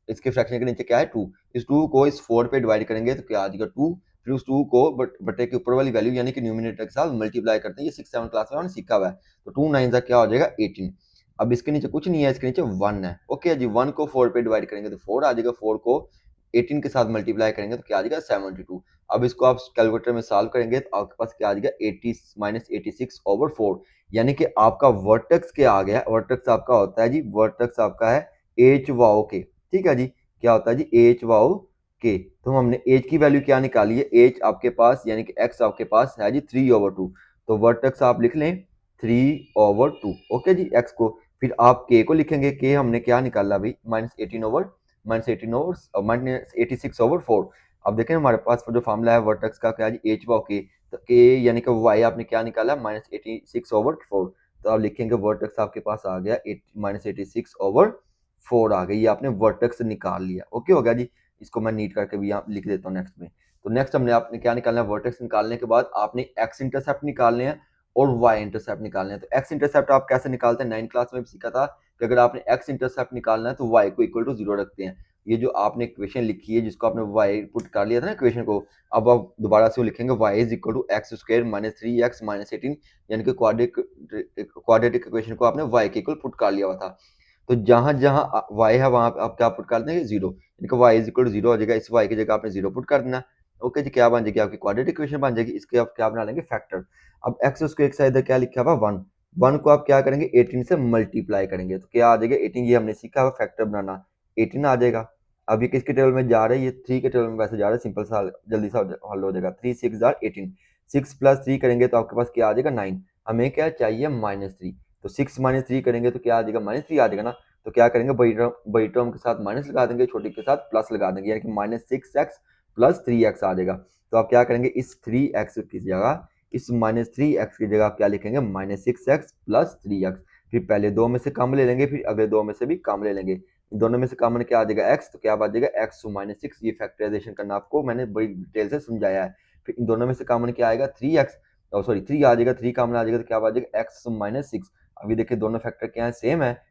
इसके फ्रैक्शन के नीचे क्या है 2, इस 2 को इस 4 पे डिवाइड करेंगे तो क्या आ जाएगा 2, फिर उस 2 को बटे के ऊपर वाली वैल्यू यानी कि न्यूमरेटर के साथ मल्टीप्लाई करते हैं। ये 6 7 क्लास में हमने सीखा हुआ है। तो 2 9 का क्या हो जाएगा 18। अब इसके नीचे कुछ नहीं है, इसके नीचे 1 है। ओके जी, 1 को 4 पे डिवाइड करेंगे तो 4 आ जाएगा, 4 को 18 के साथ मल्टीप्लाई करेंगे तो क्या आ जाएगा 72। अब इसको आप कैलकुलेटर में सॉल्व करेंगे तो आपके पास क्या आ जाएगा 80 -86/4, यानी कि आपका वर्टेक्स क्या आ गया, वर्टेक्स आपका होता है जी, वर्टेक्स आपका है एच वाओ के। ठीक है जी, क्या होता है जी, एच वाओ के। तो हमने एच की वैल्यू क्या निकाली है, एच आपके पास यानी कि एक्स आपके पास है जी 3/2, तो वर्टेक्स आप लिख लें 3/2। ओके जी, एक्स को, फिर आप के को लिखेंगे, के हमने क्या निकाला भाई, -86/4। अब देखें हमारे पास जो फॉर्मूला है वर्टेक्स का क्या है, एच वाओ के, तो के यानी कि वाई आपने क्या निकाला, -86/4। तो आप लिखेंगे वर्टेक्स आपके पास आ गया -86/4 आ गई, ये आपने वर्टेक्स निकाल लिया। ओके हो गया जी, इसको मैं नीट करके भी यहाँ लिख देता हूँ नेक्स्ट में। तो नेक्स्ट हमने आपने क्या निकालना है, वर्टेक्स निकालने के बाद आपने एक्स इंटरसेप्ट निकालने हैं और वाई इंटरसेप्ट निकालने हैं। तो एक्स इंटरसेप्ट आप कैसे निकालते हैं, 9 क्लास में भी सीखा था कि अगर आपने एक्स इंटरसेप्ट निकालना है तो वाई को इक्वल टू 0 रखते हैं। ये जो आपने इक्वेशन लिखी है जिसको आपने वाई पुट कर लिया था ना इक्वेशन को, अब आप दोबारा से वो लिखेंगे Y is equal to x² -3x-18, यानी कि क्वाड्रेटिक इक्वेशन को आपने वाई के इक्वल पुट कर लिया हुआ था। तो जहां जहां वाई है वहां पे आप क्या पुट कर देंगे, 0, यानी कि वाई इज इक्वल टू 0 हो जाएगा। इस वाई की जगह आपने 0 पुट कर देना। ओके जी, क्या बन जाएगी आपकी क्वाड्रेटिक इक्वेशन बन जाएगी। इसके आप क्या बना लेंगे, फैक्टर। अब एक्स स्क्वायर के साथ इधर क्या लिखा हुआ 1, 1 को आप क्या करेंगे 18 से मल्टीप्लाई करेंगे तो क्या आ जाएगा 18, ये हमने सीखा हुआ फैक्टर बनाना, 18 आ जाएगा। अब ये किसके टेबल में जा रहा है, ये 3 के टेबल में वैसे जा रहा है, सिंपल सा जल्दी सा हल हो जाएगा। 3 6 18, 6 + 3 करेंगे तो आपके पास क्या आ जाएगा 9। हमें क्या चाहिए -3, तो 6 - 3 करेंगे तो क्या आ जाएगा -3 आ जाएगा ना। तो क्या करेंगे, बड़ी टर्म के साथ माइनस लगा देंगे, छोटी के साथ प्लस लगा देंगे, यानी कि -6x + 3x आ जाएगा। तो आप क्या करेंगे, इस 3x की जगह, इस -3x की जगह आप क्या लिखेंगे, -6x + 3x। फिर पहले दो में से कम ले लेंगे, फिर अगले दो में से भी कम ले लेंगे। दोनों में से कॉमन क्या आ जाएगा x, तो क्या आ जाएगा x - 6। ये फैक्टराइजेशन करना आपको मैंने बड़ी डिटेल से समझाया है। फिर इन दोनों में से कॉमन क्या आएगा 3x, सॉरी 3 आ जाएगा, 3 कॉमन आ जाएगा तो क्या आ जाएगा x - 6। अभी देखिए दोनों फैक्टर क्या है, सेम है।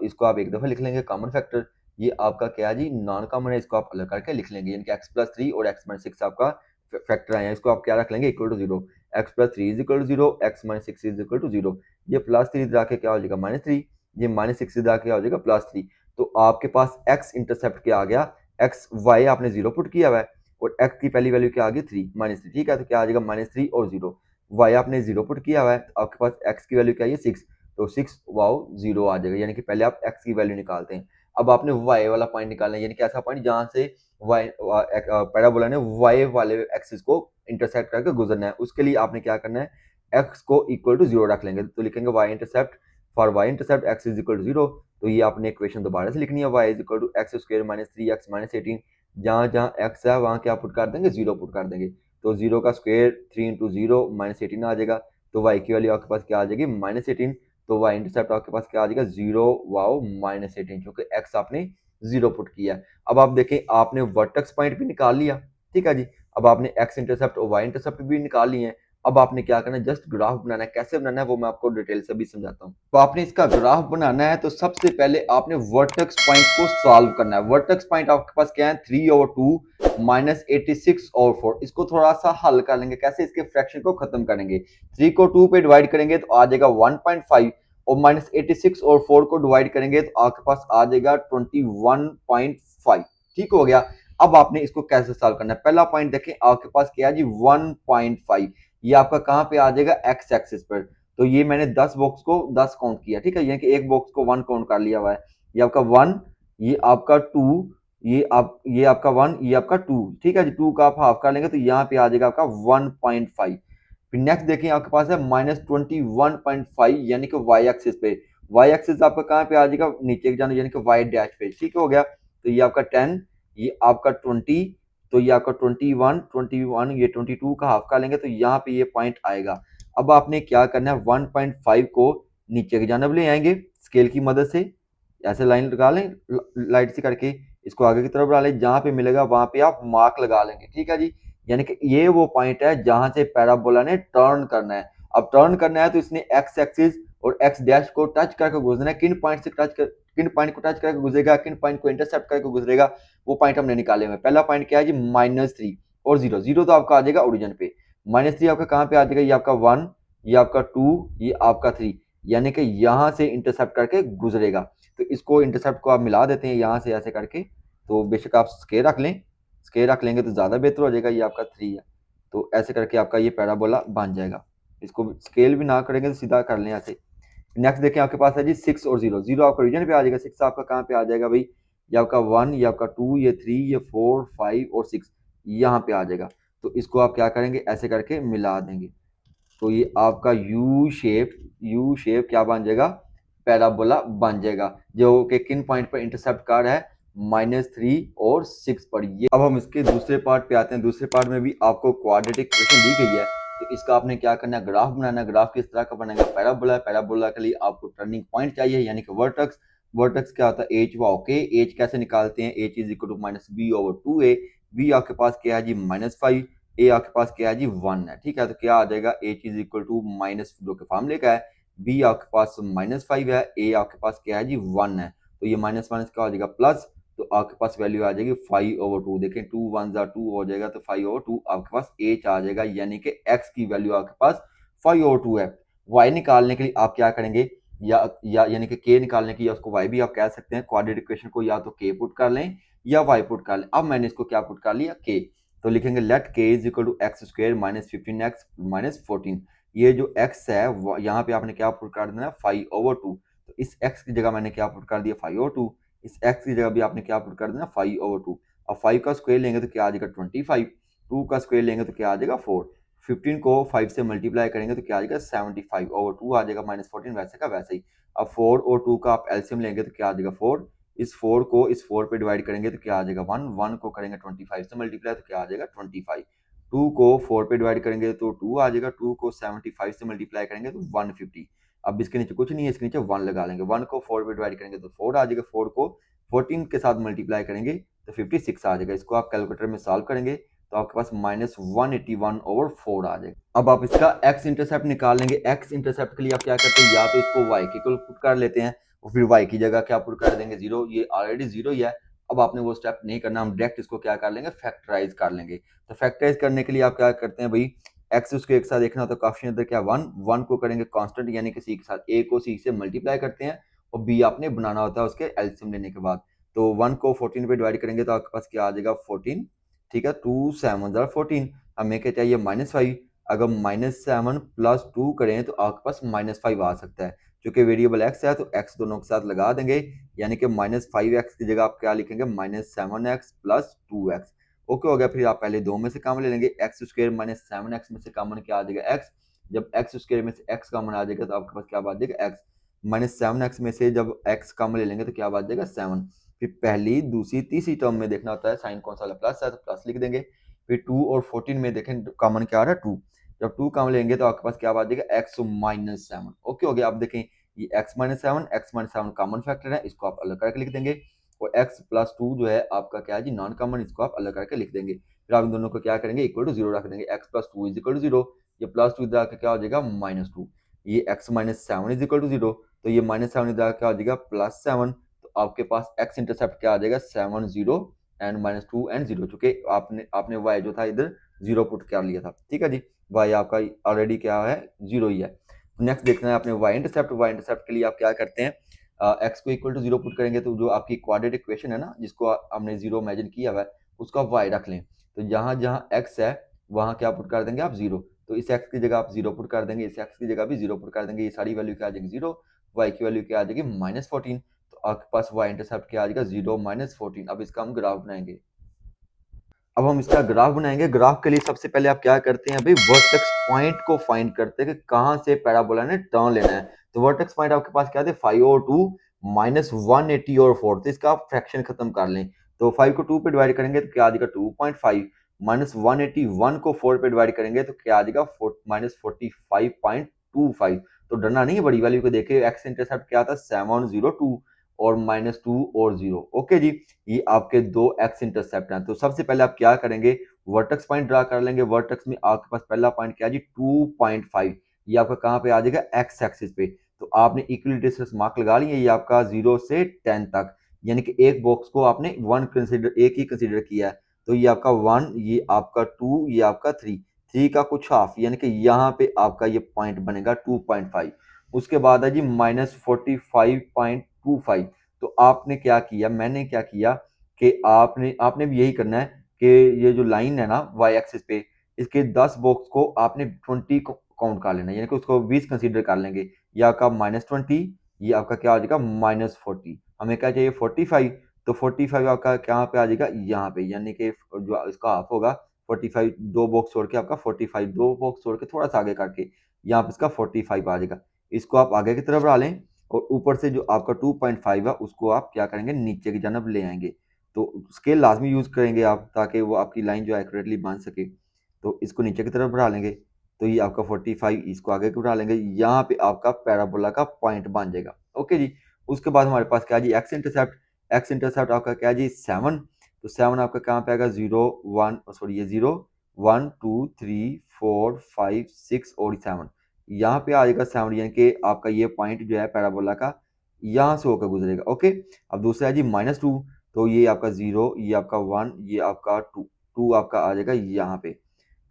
इसको आप एक दफा लिख लेंगे कॉमन फैक्टर। ये आपका क्या है जी, नॉन कॉमन है, इसको आप अलग करके लिख लेंगे, यानी कि x + 3 और x - 6 आपका फैक्टर आए हैं। इसको आप क्या रख लेंगे, इक्वल टू 0, x + 3 = 0, x - 6 = 0। ये +3 इधर आके क्या हो जाएगा -3, ये -6 इधर आके क्या हो जाएगा +3। तो आपके पास x इंटरसेप्ट क्या आ गया, x y आपने 0 पुट किया हुआ है, और x की पहली वैल्यू क्या आ गई 3 -3। ठीक है, तो क्या आ जाएगा -3 और 0। y आपने 0 पुट किया हुआ है, तो आपके पास x की वैल्यू क्या है 6, तो 6 वाओ 0 आ जाएगा, यानी कि पहले आप x की वैल्यू निकालते हैं। अब आपने y वाला पॉइंट निकालना है, यानी कि ऐसा पॉइंट जहां से y पैराबोला ने y वाले एक्सिस को इंटरसेक्ट करके गुजरना है। उसके लिए आपने क्या करना है, x को इक्वल टू 0 रख लेंगे, तो लिखेंगे y intercept, for y intercept x = 0। तो ये आपने इक्वेशन दोबारा से लिखनी है, y = x² -3x - 18। जहां जहां x है वहां क्या पुट कर देंगे, 0 पुट कर देंगे। तो 0 का स्क्वायर 3 × 0 -18 आ जाएगा। तो y की वैल्यू आपके पास क्या आ जाएगी, -18। तो वाई इंटरसेप्ट आपके पास क्या आ जाएगा 0 वाओ -18, क्योंकि एक्स आपने 0 पुट किया है। अब आप देखें आपने वर्टेक्स पॉइंट भी निकाल लिया, ठीक है जी। अब आपने एक्स इंटरसेप्ट और वाई इंटरसेप्ट भी निकाल लिए हैं। अब आपने क्या करना है, जस्ट ग्राफ बनाना है। कैसे बनाना है वो मैं आपको डिटेल से भी समझाता हूँ। तो आपने इसका ग्राफ बनाना है तो सबसे पहले आपने वर्टेक्स पॉइंट को सॉल्व करना है। वर्टेक्स पॉइंट आपके पास क्या है 3/2 -86/4। इसको थोड़ा सा हल कर लेंगे। कैसे, इसके फ्रैक्शन को खत्म करेंगे। 3 को 2 पे डिवाइड करेंगे तो आ जाएगा 1.5 और -86 और 4 को डिवाइड करेंगे तो आपके पास आ जाएगा 21.5। ठीक हो गया। अब आपने इसको कैसे सॉल्व करना है। पहला पॉइंट देखें आपके पास क्या है जी 1.5। ये आपका कहां पे आ जाएगा एक्स एक्सिस पर। तो ये मैंने 10 बॉक्स को 10 काउंट किया, ठीक है। यानी कि एक बॉक्स को 1 काउंट कर लिया हुआ है। ये आपका 1, ये आपका 2, ये आपका 1, ये आपका 2, ठीक है जी। 2 का आप हाफ कर लेंगे तो यहाँ पे आ जाएगा आपका 1.5। फिर नेक्स्ट देखिए आपके पास है -21.5 यानी कि वाई एक्सिस पे। वाई एक्सिस आपका कहाँ पे आ जाएगा नीचे की जाना, यानी कि वाई डैश पे। ठीक हो गया। तो ये आपका 10, ये आपका 20, तो ये आपका 21 ये 22 का हाफ का लेंगे तो यहाँ पे ये पॉइंट आएगा। अब आपने क्या करना है 1.5 को नीचे की जानब ले आएंगे स्केल की मदद से। ऐसे लाइन लगा लें लाइट से करके, इसको आगे की तरफ बढ़ा लें। जहां पे मिलेगा वहां पे आप मार्क लगा लेंगे, ठीक है जी। यानी कि ये वो पॉइंट है जहां से पैराबोला ने टर्न करना है। अब टर्न करना है तो इसने एक्स एक्सिस और एक्स डैश को टच करके गुजरना है। किन पॉइंट से टच कर, किन पॉइंट को टच करके गुजरेगा, किन पॉइंट को इंटरसेप्ट करके गुजरेगा, वो पॉइंट हमने निकाले हुए। पहला पॉइंट क्या है जी -3 और 0। 0 तो आपका आ जाएगा ओरिजिन पे। -3 आपका कहाँ पे आ जाएगा, ये आपका 1, ये आपका 2, ये आपका 3, यानी कि यहां से इंटरसेप्ट करके गुजरेगा। तो इसको इंटरसेप्ट को आप मिला देते हैं यहाँ से ऐसे करके। तो बेशक आप स्केल रख लें, स्केल रख लेंगे तो ज़्यादा बेहतर हो जाएगा। ये आपका 3 है तो ऐसे करके आपका ये पैराबोला बन जाएगा। इसको स्केल भी ना करेंगे तो सीधा कर लें ऐसे। नेक्स्ट देखें आपके पास है जी 6 और 0। 0 आपका रीजन पे आ जाएगा, 6 आपका कहाँ पे आ जाएगा भाई, ये आपका 1, ये आपका 2, ये 3, ये 4, 5 और 6 यहाँ पे आ जाएगा। तो इसको आप क्या करेंगे ऐसे करके मिला देंगे तो ये आपका यू शेप क्या बन जाएगा, पैराबोला बन जाएगा, जो कि किन पॉइंट पर इंटरसेप्ट कर रहा है -3 और 6 पर। ये अब हम इसके दूसरे पार्ट पे आते हैं। दूसरे पार्ट में भी आपको क्वाड्रेटिक इक्वेशन दी गई है। तो इसका आपने क्या करना है, ग्राफ बनाना है। ग्राफ किस तरह का बनेगा, पैराबोला। पैराबोला के लिए आपको टर्निंग पॉइंट चाहिए यानी कि वर्टेक्स। वर्टेक्स क्या होता है एच वाओ के। एच कैसे निकालते हैं, h is equal to -b/2a। B आपके पास क्या है जी -5, ए आपके पास क्या है जी 1 है, ठीक है। तो क्या आ जाएगा h is equal to minus जो के फार्मूले का है, बी आपके पास -5 है, ए आपके पास क्या है जी 1 है। तो ये माइनस माइनस क्या हो जाएगा प्लस, तो आपके पास वैल्यू आ जाएगी 5/2। देखें 2 1 2 हो जाएगा तो 5/2 आपके पास एच आ जाएगा, यानी कि एक्स की वैल्यू आपके पास 5/2 है। वाई निकालने के लिए आप क्या करेंगे, या यानी कि के निकालने की, या उसको वाई भी आप कह सकते हैं। क्वाड्रेटिक इक्वेशन को या तो के पुट कर लें या वाई पुट कर लें। अब मैंने इसको क्या पुट कर लिया के। तो लिखेंगे let k is equal to x square -15x -14। ये जो x है यहाँ पे आपने क्या पुट कर देना है 5/2। तो इस x की जगह मैंने क्या पुट कर दिया 5/2। इस x की जगह भी आपने क्या पुट कर देना 5/2। अब 5 का स्क्वायर लेंगे तो क्या आ जाएगा 25। 2 का स्क्वायर लेंगे तो क्या आ जाएगा 4। 15 को 5 से मल्टीप्लाई करेंगे तो क्या आ जाएगा 75/2 आ जाएगा -14 वैसे का वैसे ही। अब 4 और 2 का आप एलसीएम लेंगे तो क्या आ जाएगा 4। इस 4 को इस 4 पे डिवाइड करेंगे तो क्या आ जाएगा 1। 1 को करेंगे 25 से मल्टीप्लाई तो क्या आ जाएगा 25। 2 को 4 पे डिवाइड करेंगे तो 2 आ जाएगा। 2 को 75 से मल्टीप्लाई करेंगे तो 150। अब इसके नीचे कुछ नहीं है, इसके नीचे 1 लगा लेंगे। 1 को 4 पे डिवाइड करेंगे तो 4 आ जाएगा। 4 को 14 के साथ मल्टीप्लाई करेंगे तो 56 आ जाएगा। इसको आप कैलकुलेटर में सॉल्व करेंगे तो आपके पास -181/4 आ जाएगा। अब आप इसका x इंटरसेप्ट निकाल लेंगे। x इंटरसेप्ट के लिए आप क्या करते हैं, या तो इसको y के इक्वल पुट कर लेते हैं और फिर y की जगह क्या पुट कर देंगे 0। ये ऑलरेडी 0 ही है। अब आपने वो स्टेप नहीं करना, हम डायरेक्ट इसको क्या कर लेंगे फैक्टराइज कर लेंगे। तो फैक्टराइज करने के लिए आप क्या करते हैं भाई, एक्स उसको एक साथ देखना तो काफी अंदर क्या 1 1 को करेंगे कांस्टेंट यानी कि सी के साथ, ए को सी से मल्टीप्लाई करते हैं और बी आपने बनाना होता है उसके एलसीएम लेने के बाद। तो 1 को 14 पे डिवाइड करेंगे तो आपके पास क्या आ जाएगा 14, ठीक है। 2 7 14, हमें क्या चाहिए -5। अगर -7 + 2 करें तो आपके पास -5 आ सकता है। क्योंकि वेरिएबल x है तो x दोनों के साथ लगा देंगे, यानी कि -5x की जगह आप क्या लिखेंगे -7x + 2x। ओके हो गया। फिर आप पहले दो में से कॉमन ले लेंगे, एक्स स्क्वायर -7x में से कॉमन क्या आ जाएगा x। जब एक्स स्क्वायर में से x कॉमन आ जाएगा तो आपके पास क्या बात जाएगा x। -7x में से जब x कॉमन ले लेंगे तो क्या बात जाएगा 7। फिर पहली दूसरी तीसरी टर्म में देखना होता है साइन कौन सा प्लस है तो प्लस लिख देंगे। फिर 2 और 14 में देखें कॉमन क्या आ रहा है 2। जब 2 कॉमन लेंगे तो आपके पास क्या बात जाएगा x -7। ओके हो गया। अब देखें ये x-7 कॉमन फैक्टर है, इसको आप अलग करके लिख देंगे, और x+2 जो है आपका क्या है जी नॉन कॉमन, इसको आप अलग करके लिख देंगे। फिर आप इन दोनों को क्या करेंगे इक्वल टू 0 रख देंगे, x+2 इज इक्वल टू 0, ये +2 इधर आके क्या हो जाएगा -2, ये x-7 इज इक्वल टू 0, तो ये -7 इधर आके क्या हो जाएगा +7, तो आपके पास x इंटरसेप्ट क्या आ जाएगा 7 0 एंड -2 एंड 0, चूंकि आपने y जो था इधर 0 पुट कर लिया था, ठीक है जी, y आपका ऑलरेडी क्या है 0 ही है। नेक्स्ट देखना है आपने y इंटरसेप्ट के लिए आप क्या करते हैं, x को इक्वल टू 0 पुट करेंगे तो जो आपकी क्वाड्रेटिक इक्वेशन है ना जिसको हमने 0 इमेजिन किया हुआ है उसको आप y रख लें, तो जहां जहां x है वहां क्या पुट कर देंगे आप 0, तो इस x की जगह आप 0 पुट कर देंगे, इस x की जगह भी 0 पुट कर देंगे, ये सारी वैल्यू क्या आ जाएगी 0, y की वैल्यू क्या आ जाएगी -14, तो आपके पास y इंटरसेप्ट क्या आ जाएगा 0 -14। अब इसका हम ग्राफ बनाएंगे। अब हम इसका ग्राफ बनाएंगे। ग्राफ के लिए सबसे पहले आप क्या करते हैं भाई, वर्टेक्स पॉइंट को फाइंड करते हैं कि कहां से पैराबोला ने टर्न लेना है। तो वर्टेक्स पॉइंट आपके पास क्या थे 5 और 2 -180 और 4, तो इसका आप फ्रैक्शन खत्म कर लें। तो 5 को 2 पे डिवाइड करेंगे तो क्या आ जाएगा 2.5, -181 को 4 पे डिवाइड करेंगे तो क्या आ जाएगा -45.25। तो डरना नहीं है, बड़ी वैल्यू को देखे, एक्स इंटरसेप्ट क्या था 702 और -2 और 0। ओके जी, ये आपके दो एक्स इंटरसेप्ट हैं। तो सबसे पहले आप क्या करेंगे वर्टेक्स पॉइंट ड्रा कर लेंगे। वर्टेक्स में आपके पास पहला पॉइंट क्या है जी 2.5, ये आपका कहाँ पे आ जाएगा एक्स एक्सिस पे। तो आपने इक्वल डिस्टेंस मार्क लगा लिए, ये आपका 0 से 10 तक, यानी कि एक बॉक्स को आपने एक ही कंसिडर किया है। तो ये आपका 1, ये आपका 2, ये आपका 3 का कुछ हाफ, यानी कि यहाँ पे आपका ये पॉइंट बनेगा 2.5। उसके बाद है जी -45.25। तो आपने क्या किया, मैंने क्या किया कि आपने भी यही करना है कि ये जो लाइन है ना वाई एक्सिस पे, इसके 10 बॉक्स को आपने 20 काउंट कर लेना, यानी कि उसको 20 कंसीडर कर लेंगे। ये आपका -20, ये आपका क्या आ जाएगा -40, हमें क्या चाहिए 45, तो 45 आपका कहाँ पे आ जाएगा यहाँ पे, यानी कि जो इसका हाफ होगा 45, दो बॉक्स छोड़ के आपका 45, दो बॉक्स छोड़ के थोड़ा सा आगे करके यहाँ पे इसका 45 आ जाएगा। इसको आप आगे की तरफ बढ़ा लें, और ऊपर से जो आपका 2.5 है उसको आप क्या करेंगे नीचे की जानब ले आएंगे। तो स्केल लाजमी यूज करेंगे आप, ताकि वो आपकी लाइन जो एक्यूरेटली बन सके। तो इसको नीचे की तरफ बढ़ा लेंगे, तो ये आपका 45, इसको आगे की बढ़ा लेंगे, यहाँ पे आपका पैराबोला का पॉइंट बन जाएगा। ओके जी, उसके बाद हमारे पास क्या जी एक्स इंटरसेप्ट आपका क्या जी 7, तो 7 आपका कहाँ पे आएगा 0 1, सॉरी ये 0 1 2 3 4 5 6 और 7, यहाँ पे आएगा 7, यानी कि आपका ये पॉइंट जो है पैराबोला का यहाँ से होकर गुजरेगा। ओके, अब दूसरा है जी -2, तो ये आपका 0, ये आपका 1, ये आपका 2 आपका आ जाएगा यहाँ पे।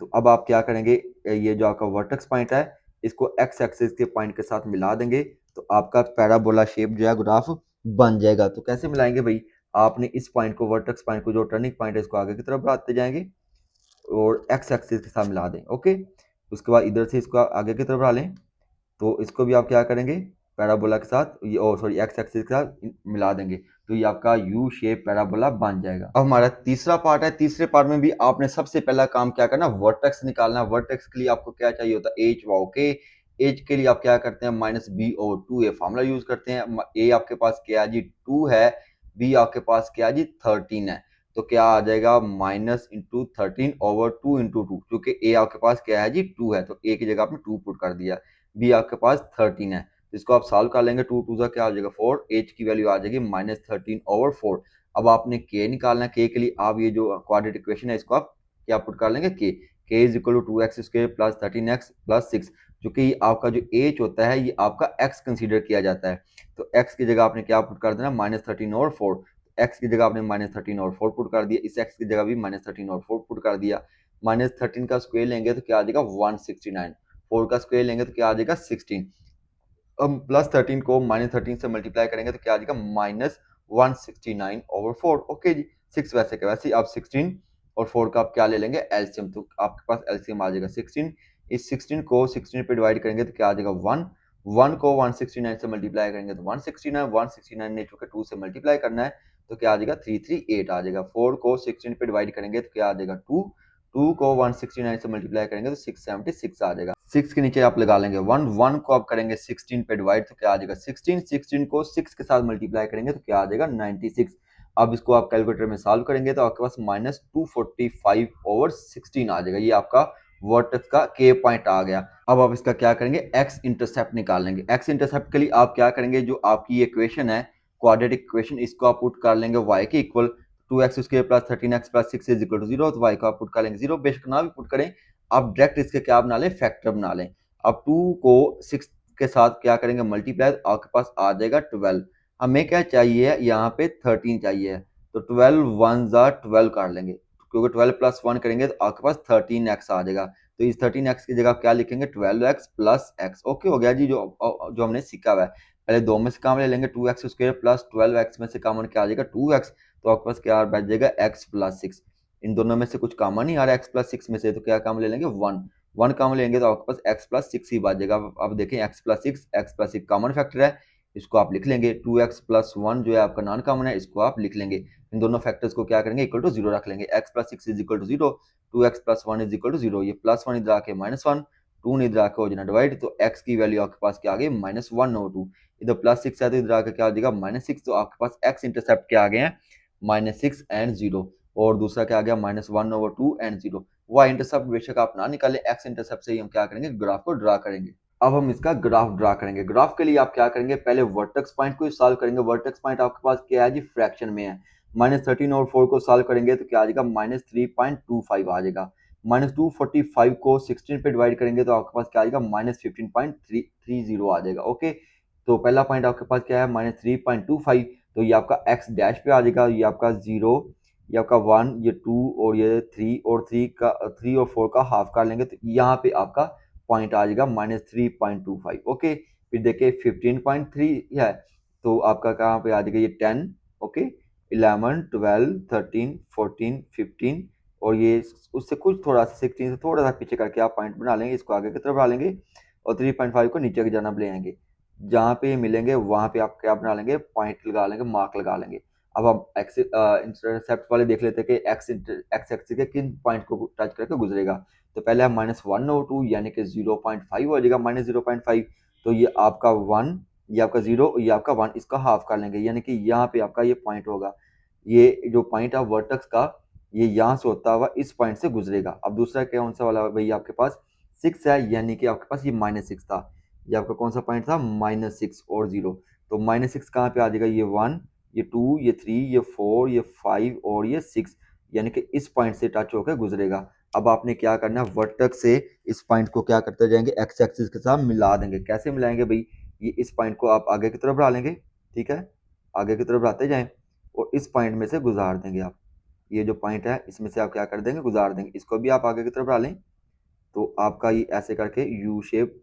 तो अब आप क्या करेंगे, ये जो आपका वर्टेक्स पॉइंट है इसको एक्स एक्सिस के पॉइंट के साथ मिला देंगे, तो आपका पैराबोला शेप जो है ग्राफ बन जाएगा। तो कैसे मिलाएंगे भाई, आपने इस पॉइंट को वर्टेक्स पॉइंट को जो टर्निंग पॉइंट है इसको आगे की तरफ बढ़ाते जाएंगे और एक्स एक्सिस के साथ मिला दें। ओके, उसके बाद इधर से इसको आगे की तरफ बढ़ा लें, तो इसको भी आप क्या करेंगे पैराबोला के साथ, ये सॉरी एक्स एक्सिस के साथ मिला देंगे, तो ये आपका यू शेप पैराबोला बन जाएगा। अब हमारा तीसरा पार्ट है। तीसरे पार्ट में भी आपने सबसे पहला काम क्या करना, वर्टेक्स निकालना। वर्टेक्स के लिए आपको क्या चाहिए होता है एच वाओ के। एच के लिए आप क्या करते हैं -b/2 ये फार्मूला यूज करते हैं। ए आपके पास क्या है जी 2 है, बी आपके पास क्या है जी 13 है, तो क्या आ जाएगा -13/2 क्योंकि ए आपके पास क्या है जी 2 है, तो ए की जगह आपने 2 पुट कर दिया, बी आपके पास 13 है, तो इसको आप सॉल्व कर लेंगे, 2 2 क्या हो जाएगा 4, एच की वैल्यू आ जाएगी -13/4। अब आपने के निकालना, के लिए आप ये जो क्वाड्रेटिक इक्वेशन है इसको आप क्या पुट कर लेंगे k is equal to 2x² plus 13x plus 6, क्योंकि आपका जो एच होता है ये आपका एक्स कंसीडर किया जाता है, तो एक्स की जगह आपने क्या पुट कर देना -13/4, एक्स की जगह आपने -13/4 पुट कर दिया, इस एक्स की जगह भी -13/4 पुट कर दिया। -13 का स्क्वायर लेंगे तो क्या आ जाएगा 169, 4 का स्क्वायर लेंगे तो क्या आ जाएगा 16, हम +13 को -13 से मल्टीप्लाई करेंगे तो क्या आ जाएगा -169/4। ओके जी, 6 वैसे के वैसे, आप 16 और 4 का आप क्या ले लेंगे एलसीएम, तो आपके पास एलसीएम आ जाएगा 16। इस 16 को 16 पे डिवाइड करेंगे तो क्या आ जाएगा 1, 1 को 169 से मल्टीप्लाई करेंगे तो 169, 169 ने चूंकि 2 से मल्टीप्लाई करना है तो क्या आ जाएगा 338 आ जाएगा। 4 को 16 पे डिवाइड करेंगे तो क्या आ जाएगा 2, 2 को 169 से मल्टीप्लाई करेंगे तो 676 आ जाएगा। 6 के नीचे आप लगा लेंगे 1, 1 को आप करेंगे 16 पे डिवाइड तो क्या आ जाएगा 16, 16 को 6 के साथ मल्टीप्लाई करेंगे तो क्या आ जाएगा 96। अब इसको आप कैलकुलेटर में सॉल्व करेंगे तो आपके पास -245/16 आ जाएगा, ये आपका वर्टेक्स का के पॉइंट आ गया। अब आप इसका क्या करेंगे, एक्स इंटरसेप्ट निकाल लेंगे। एक्स इंटरसेप्ट के लिए आप क्या करेंगे, जो आपकी इक्वेशन है क्वाड्रेटिक इक्वेशन, इसको आप पुट कर लेंगे y के equal 2x² plus 13x plus 6 is equal to 0, तो y को आप पुट कर लेंगे 0। बेशक ना भी पुट करें, आप डायरेक्ट इसके क्या बना लें, फैक्टर बना लें। अब 2 को 6 के साथ क्या करेंगे मल्टीप्लाई, आपके पास आ जाएगा 12। हमें क्या चाहिए, यहाँ पे 13 चाहिए, तो 12 1 जा 12 कर लेंगे, क्योंकि 12 प्लस 1 करेंगे तो आपके पास 13x आ जाएगा। तो इस 13x की जगह आप क्या लिखेंगे, 12x प्लस x। ओके हो गया जी, जो हमने सीखा हुआ है। पहले दो में से कॉमन ले लेंगे, 2x² प्लस 12x में से कॉमन क्या आ जाएगा, 2x, तो आपके पास क्या बच जाएगा, x प्लस 6। इन दोनों में से कुछ कॉमन नहीं आ रहा है x प्लस 6 में से, तो क्या कॉमन ले लेंगे, 1। 1 कॉमन लेंगे तो आपके पास x प्लस 6 ही बच जाएगा। अब देखें x प्लस 6 कॉमन फैक्टर है, इसको आप लिख लेंगे। 2x प्लस 1 जो है आपका नॉन कॉमन है, इसको आप लिख लेंगे। इन दोनों फैक्टर्स को क्या करेंगे, इक्वल टू 0 रख लेंगे। x plus 6 is equal to 0, 2x plus 1 is equal to 0। ये प्लस 1 इधर आके -1, 2 इधर आके हो जाना डिवाइड, तो x की वैल्यू आपके पास क्या आ गई, -1/2। इधर प्लस 6 है तो इधर आके क्या हो जाएगा, -6। तो आपके पास x इंटरसेप्ट क्या आ गए हैं, -6 एंड 0। और दूसरा क्या आ गया, -1/2 एंड 0। y इंटरसेप्ट बेशक आप ना निकालें, x इंटरसेप्ट से ही हम क्या करेंगे, ग्राफ को ड्रा करेंगे। अब हम इसका ग्राफ ड्रा करेंगे। ग्राफ के लिए आप क्या करेंगे, पहले वर्टेक्स पॉइंट को सॉल्व करेंगे। वर्टेक्स पॉइंट आपके पास क्या है जी, फ्रैक्शन में है। -13 और 4 को सॉल्व करेंगे तो क्या आ जाएगा, -3.25 आ जाएगा। -245 को 16 पे डिवाइड करेंगे तो आपके पास क्या आ जाएगा, -15.30 आ जाएगा। ओके, तो पहला पॉइंट आपके पास क्या है, -3.25, तो ये आपका एक्स डैश पे आ जाएगा। ये आपका 0, ये आपका 1, ये 2 और ये 3, और 3 और 4 का हाफ कर लेंगे तो यहाँ पे आपका पॉइंट आ जाएगा -3.25। ओके, फिर देखिए 15.3 है, तो आपका कहाँ पे आ जाएगा, ये 10। ओके, 11, 12, 13, 14, 15, और ये उससे कुछ थोड़ा सा 16 से थोड़ा सा पीछे करके आप पॉइंट बना लेंगे, इसको आगे की तरफ बढ़ा लेंगे, और 3.5 को नीचे की जानब ले आएंगे। जहाँ पे मिलेंगे वहाँ पे आप क्या बना लेंगे, पॉइंट लगा लेंगे, मार्क लगा लेंगे। अब हम एक्स इंटरसेप्ट वाले देख लेते हैं कि एक्स एक्सिस के किन पॉइंट को टच करके गुजरेगा। तो पहले हम -1/2 यानी कि 0.5 हो जाएगा, -0.5। तो ये आपका 1, ये आपका 0, ये आपका 1, इसका हाफ कर लेंगे, यानी कि यहाँ पे आपका ये पॉइंट होगा। ये जो पॉइंट है वर्टेक्स का, ये यहाँ से होता हुआ इस पॉइंट से गुजरेगा। अब दूसरा कौन सा वाला भाई, आपके पास 6 है, यानी कि आपके पास ये -6 था। ये आपका कौन सा पॉइंट था, -6 और 0। तो -6 कहाँ पे आ जाएगा, ये 1, ये 2, ये 3, ये 4, ये 5 और ये 6, यानी कि इस पॉइंट से टच होकर गुजरेगा। अब आपने क्या करना है, वर्टेक्स से इस पॉइंट को क्या करते जाएंगे, एक्स एक्सिस के साथ मिला देंगे। कैसे मिलाएंगे भाई, ये इस पॉइंट को आप आगे की तरफ बढ़ा लेंगे, ठीक है, आगे की तरफ बढ़ाते जाएं, और इस पॉइंट में से गुजार देंगे आप। ये जो पॉइंट है इसमें से आप क्या कर देंगे, गुजार देंगे। इसको भी आप आगे की तरफ बढ़ा लें, तो आपका ये ऐसे करके यू शेप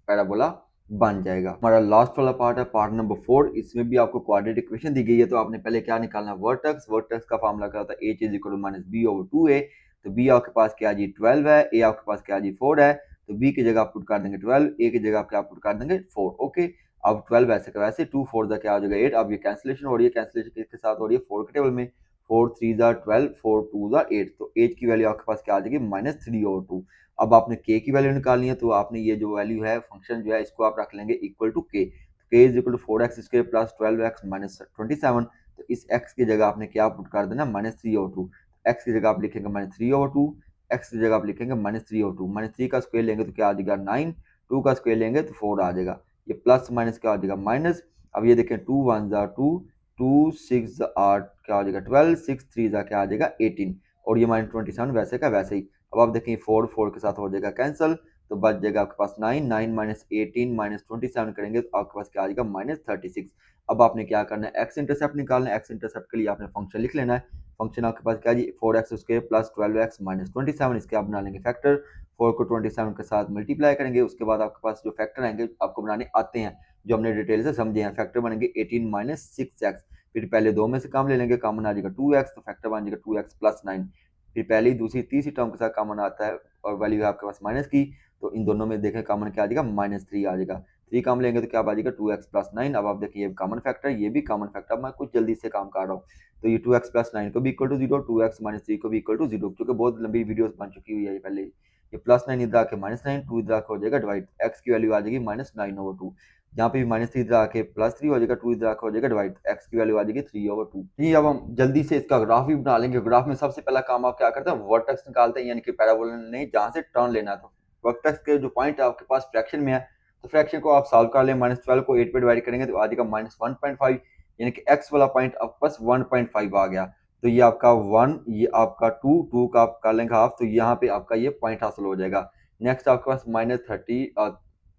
पैराबोला बन जाएगा। हमारा लास्ट वाला पार्ट है पार्ट नंबर 4। इसमें भी आपको क्वाड्रेटिक इक्वेशन दी गई है, तो आपने पहले क्या निकालना है, वर्टेक्स। वर्टेक्स का फार्मूला क्या होता है, h is equal to -b/2a। तो b आपके पास क्या जी 12 है, a आपके पास क्या जी 4 है, तो b की जगह आप पुट कर देंगे 12, a की जगह आप क्या पुट कर देंगे 4। ओके, अब 12 वैसे का वैसे, 2 4 का क्या हो जाएगा 8। अब ये कैंसिलेशन हो रही है, कैंसिलेशन किसके साथ हो रही है, 4 के टेबल में। 4 3 12, 4 2 8, तो h की वैल्यू आपके पास क्या आ जाएगी, -3/2। अब आपने k की वैल्यू निकालनी है, तो आपने ये जो वैल्यू है फंक्शन जो है इसको आप रख लेंगे इक्वल टू k। तो k is equal to 4x² plus 12x minus 27। तो इस x की जगह आपने क्या पुट कर देना, -3/2। x की जगह आप लिखेंगे -3/2, x की जगह आप लिखेंगे -3/2। -3 का स्क्वायर लेंगे तो क्या आ जाएगा 9, 2 का स्क्वायर लेंगे तो 4 आ जाएगा। ये प्लस माइनस क्या आ जाएगा माइनस। अब ये देखें 2 1 2, 2 6 8 क्या हो जाएगा 12, 6 3 क्या आ जाएगा 18, और ये -27 वैसे का वैसे ही। अब आप देखें 4 4 के साथ हो जाएगा कैंसिल, तो बच जाएगा आपके पास 9, 9 -18 -27 करेंगे तो आपके पास क्या आ जाएगा -36। अब आपने क्या करना है, एक्स इंटरसेप्ट निकालना है। एक्स इंटरसेप्ट के लिए आपने फंक्शन लिख लेना है। फंक्शन आपके पास क्या जी 4x² प्लस 12x माइनस 27, इसके आप बना लेंगे फैक्टर। 4 को 27 के साथ मल्टीप्लाई करेंगे, उसके बाद आपके पास जो फैक्टर आएंगे आपको बनाने आते हैं, जो हमने डिटेल से समझे हैं। फैक्टर बनेंगे 18 6x, फिर पहले दो में से कॉमन ले लेंगे, कॉमन आ जाएगा 2x, तो फैक्टर बन जाएगा 2x प्लस 9। फिर पहली दूसरी तीसरी टर्म के साथ कॉमन आता है और वैल्यू है आपके पास माइनस की, तो इन दोनों में देखें कॉमन क्या आ जाएगा -3 आ जाएगा। 3 कॉमन लेंगे तो क्या आ जाएगा 2x प्लस 9। अब आप देखिए ये कॉमन फैक्टर, ये भी कॉमन फैक्टर, मैं कुछ जल्दी से काम कर रहा हूँ। तो ये 2x प्लस 9 को भी इक्वल टू 0, 2x माइनस 3 को भी इक्वल टू 0, क्योंकि बहुत लंबी वीडियोस बन चुकी हुई है ये पहले ही। ये प्लस 9 इधर आके -9, 2 इधर आके हो जाएगा डिवाइड, x की वैल्यू आ जाएगी -9/2। यहाँ पे भी -3 इधर आके +3 हो जाएगा, 2 इधर आके हो जाएगा डिवाइड, एक्स की वैल्यू आ जाएगी 3/2। जी अब हम जल्दी से इसका ग्राफ भी बना लेंगे। ग्राफ में सबसे पहला काम आप क्या करते हैं, वर्टेक्स निकालते हैं, यानी कि पैराबोला ने जहाँ से टर्न लेना है। तो वर्टेक्स के जो पॉइंट है आपके पास फ्रैक्शन में है, तो फ्रैक्शन को आप सॉल्व कर लें। -12 को 8 पे डिवाइड करेंगे तो आ जाएगा -1.5, यानी कि एक्स वाला पॉइंट आपके पास 1.5 आ गया। तो ये आपका 1, ये आपका 2, 2 का आप कर लेंगे हाफ, तो यहाँ पे आपका ये पॉइंट हासिल हो जाएगा। नेक्स्ट आपके पास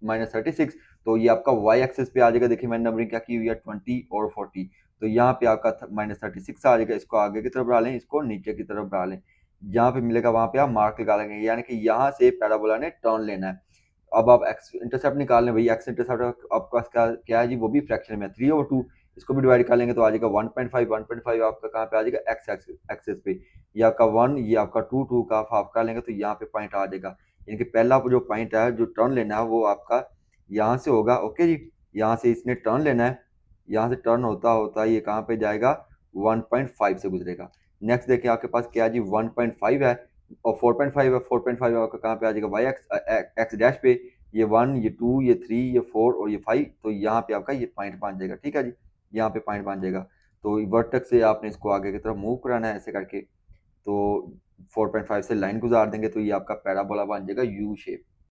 -36, तो ये आपका वाई एक्सिस पे आ जाएगा। देखिए मैंने नंबरिंग क्या की हुई है, 20 और 40। तो यहाँ पे आपका -36 आ जाएगा। इसको आगे की तरफ बढ़ा लें, इसको नीचे की तरफ बढ़ा लें, जहाँ पे मिलेगा वहां पे आप मार्क लगा लेंगे, यानी कि यहाँ से पैराबोला ने टर्न लेना है। अब आप एक्स इंटरसेप्ट निकाल लें भाई। एक्स इंटरसेप्ट आपके पास क्या क्या है जी, वो भी फ्रैक्शन में 3/2। इसको भी डिवाइड कर लेंगे तो आ जाएगा 1.5। 1.5 आपका कहाँ पे आ जाएगा, एक्स एक्सिस पे। ये आपका 1, ये आपका 2, 2 का हाफ कर लेंगे तो यहाँ पे पॉइंट आ जाएगा। यानी कि पहला जो पॉइंट है, जो टर्न लेना है, वो आपका यहाँ से होगा। ओके जी, यहाँ से इसने टर्न लेना है, यहाँ से टर्न होता होता ये कहाँ पे जाएगा, 1.5 से गुजरेगा। नेक्स्ट देखिए आपके पास क्या है जी, 1.5 है और 4.5 है। 4.5 आपका कहाँ पे आ जाएगा, वाई एक्स डैश पे। ये 1, ये 2, ये 3, ये 4 और ये 5, तो यहाँ पे आपका ये पॉइंट बन जाएगा। ठीक है जी, यहाँ पे पॉइंट बन जाएगा। तो वर्टेक्स से आपने इसको आगे की तरफ मूव कराना है ऐसे करके। तो 4.5 से लाइन गुजार देंगे तो ये आपका पैराबोला बन जाएगा यू शेप।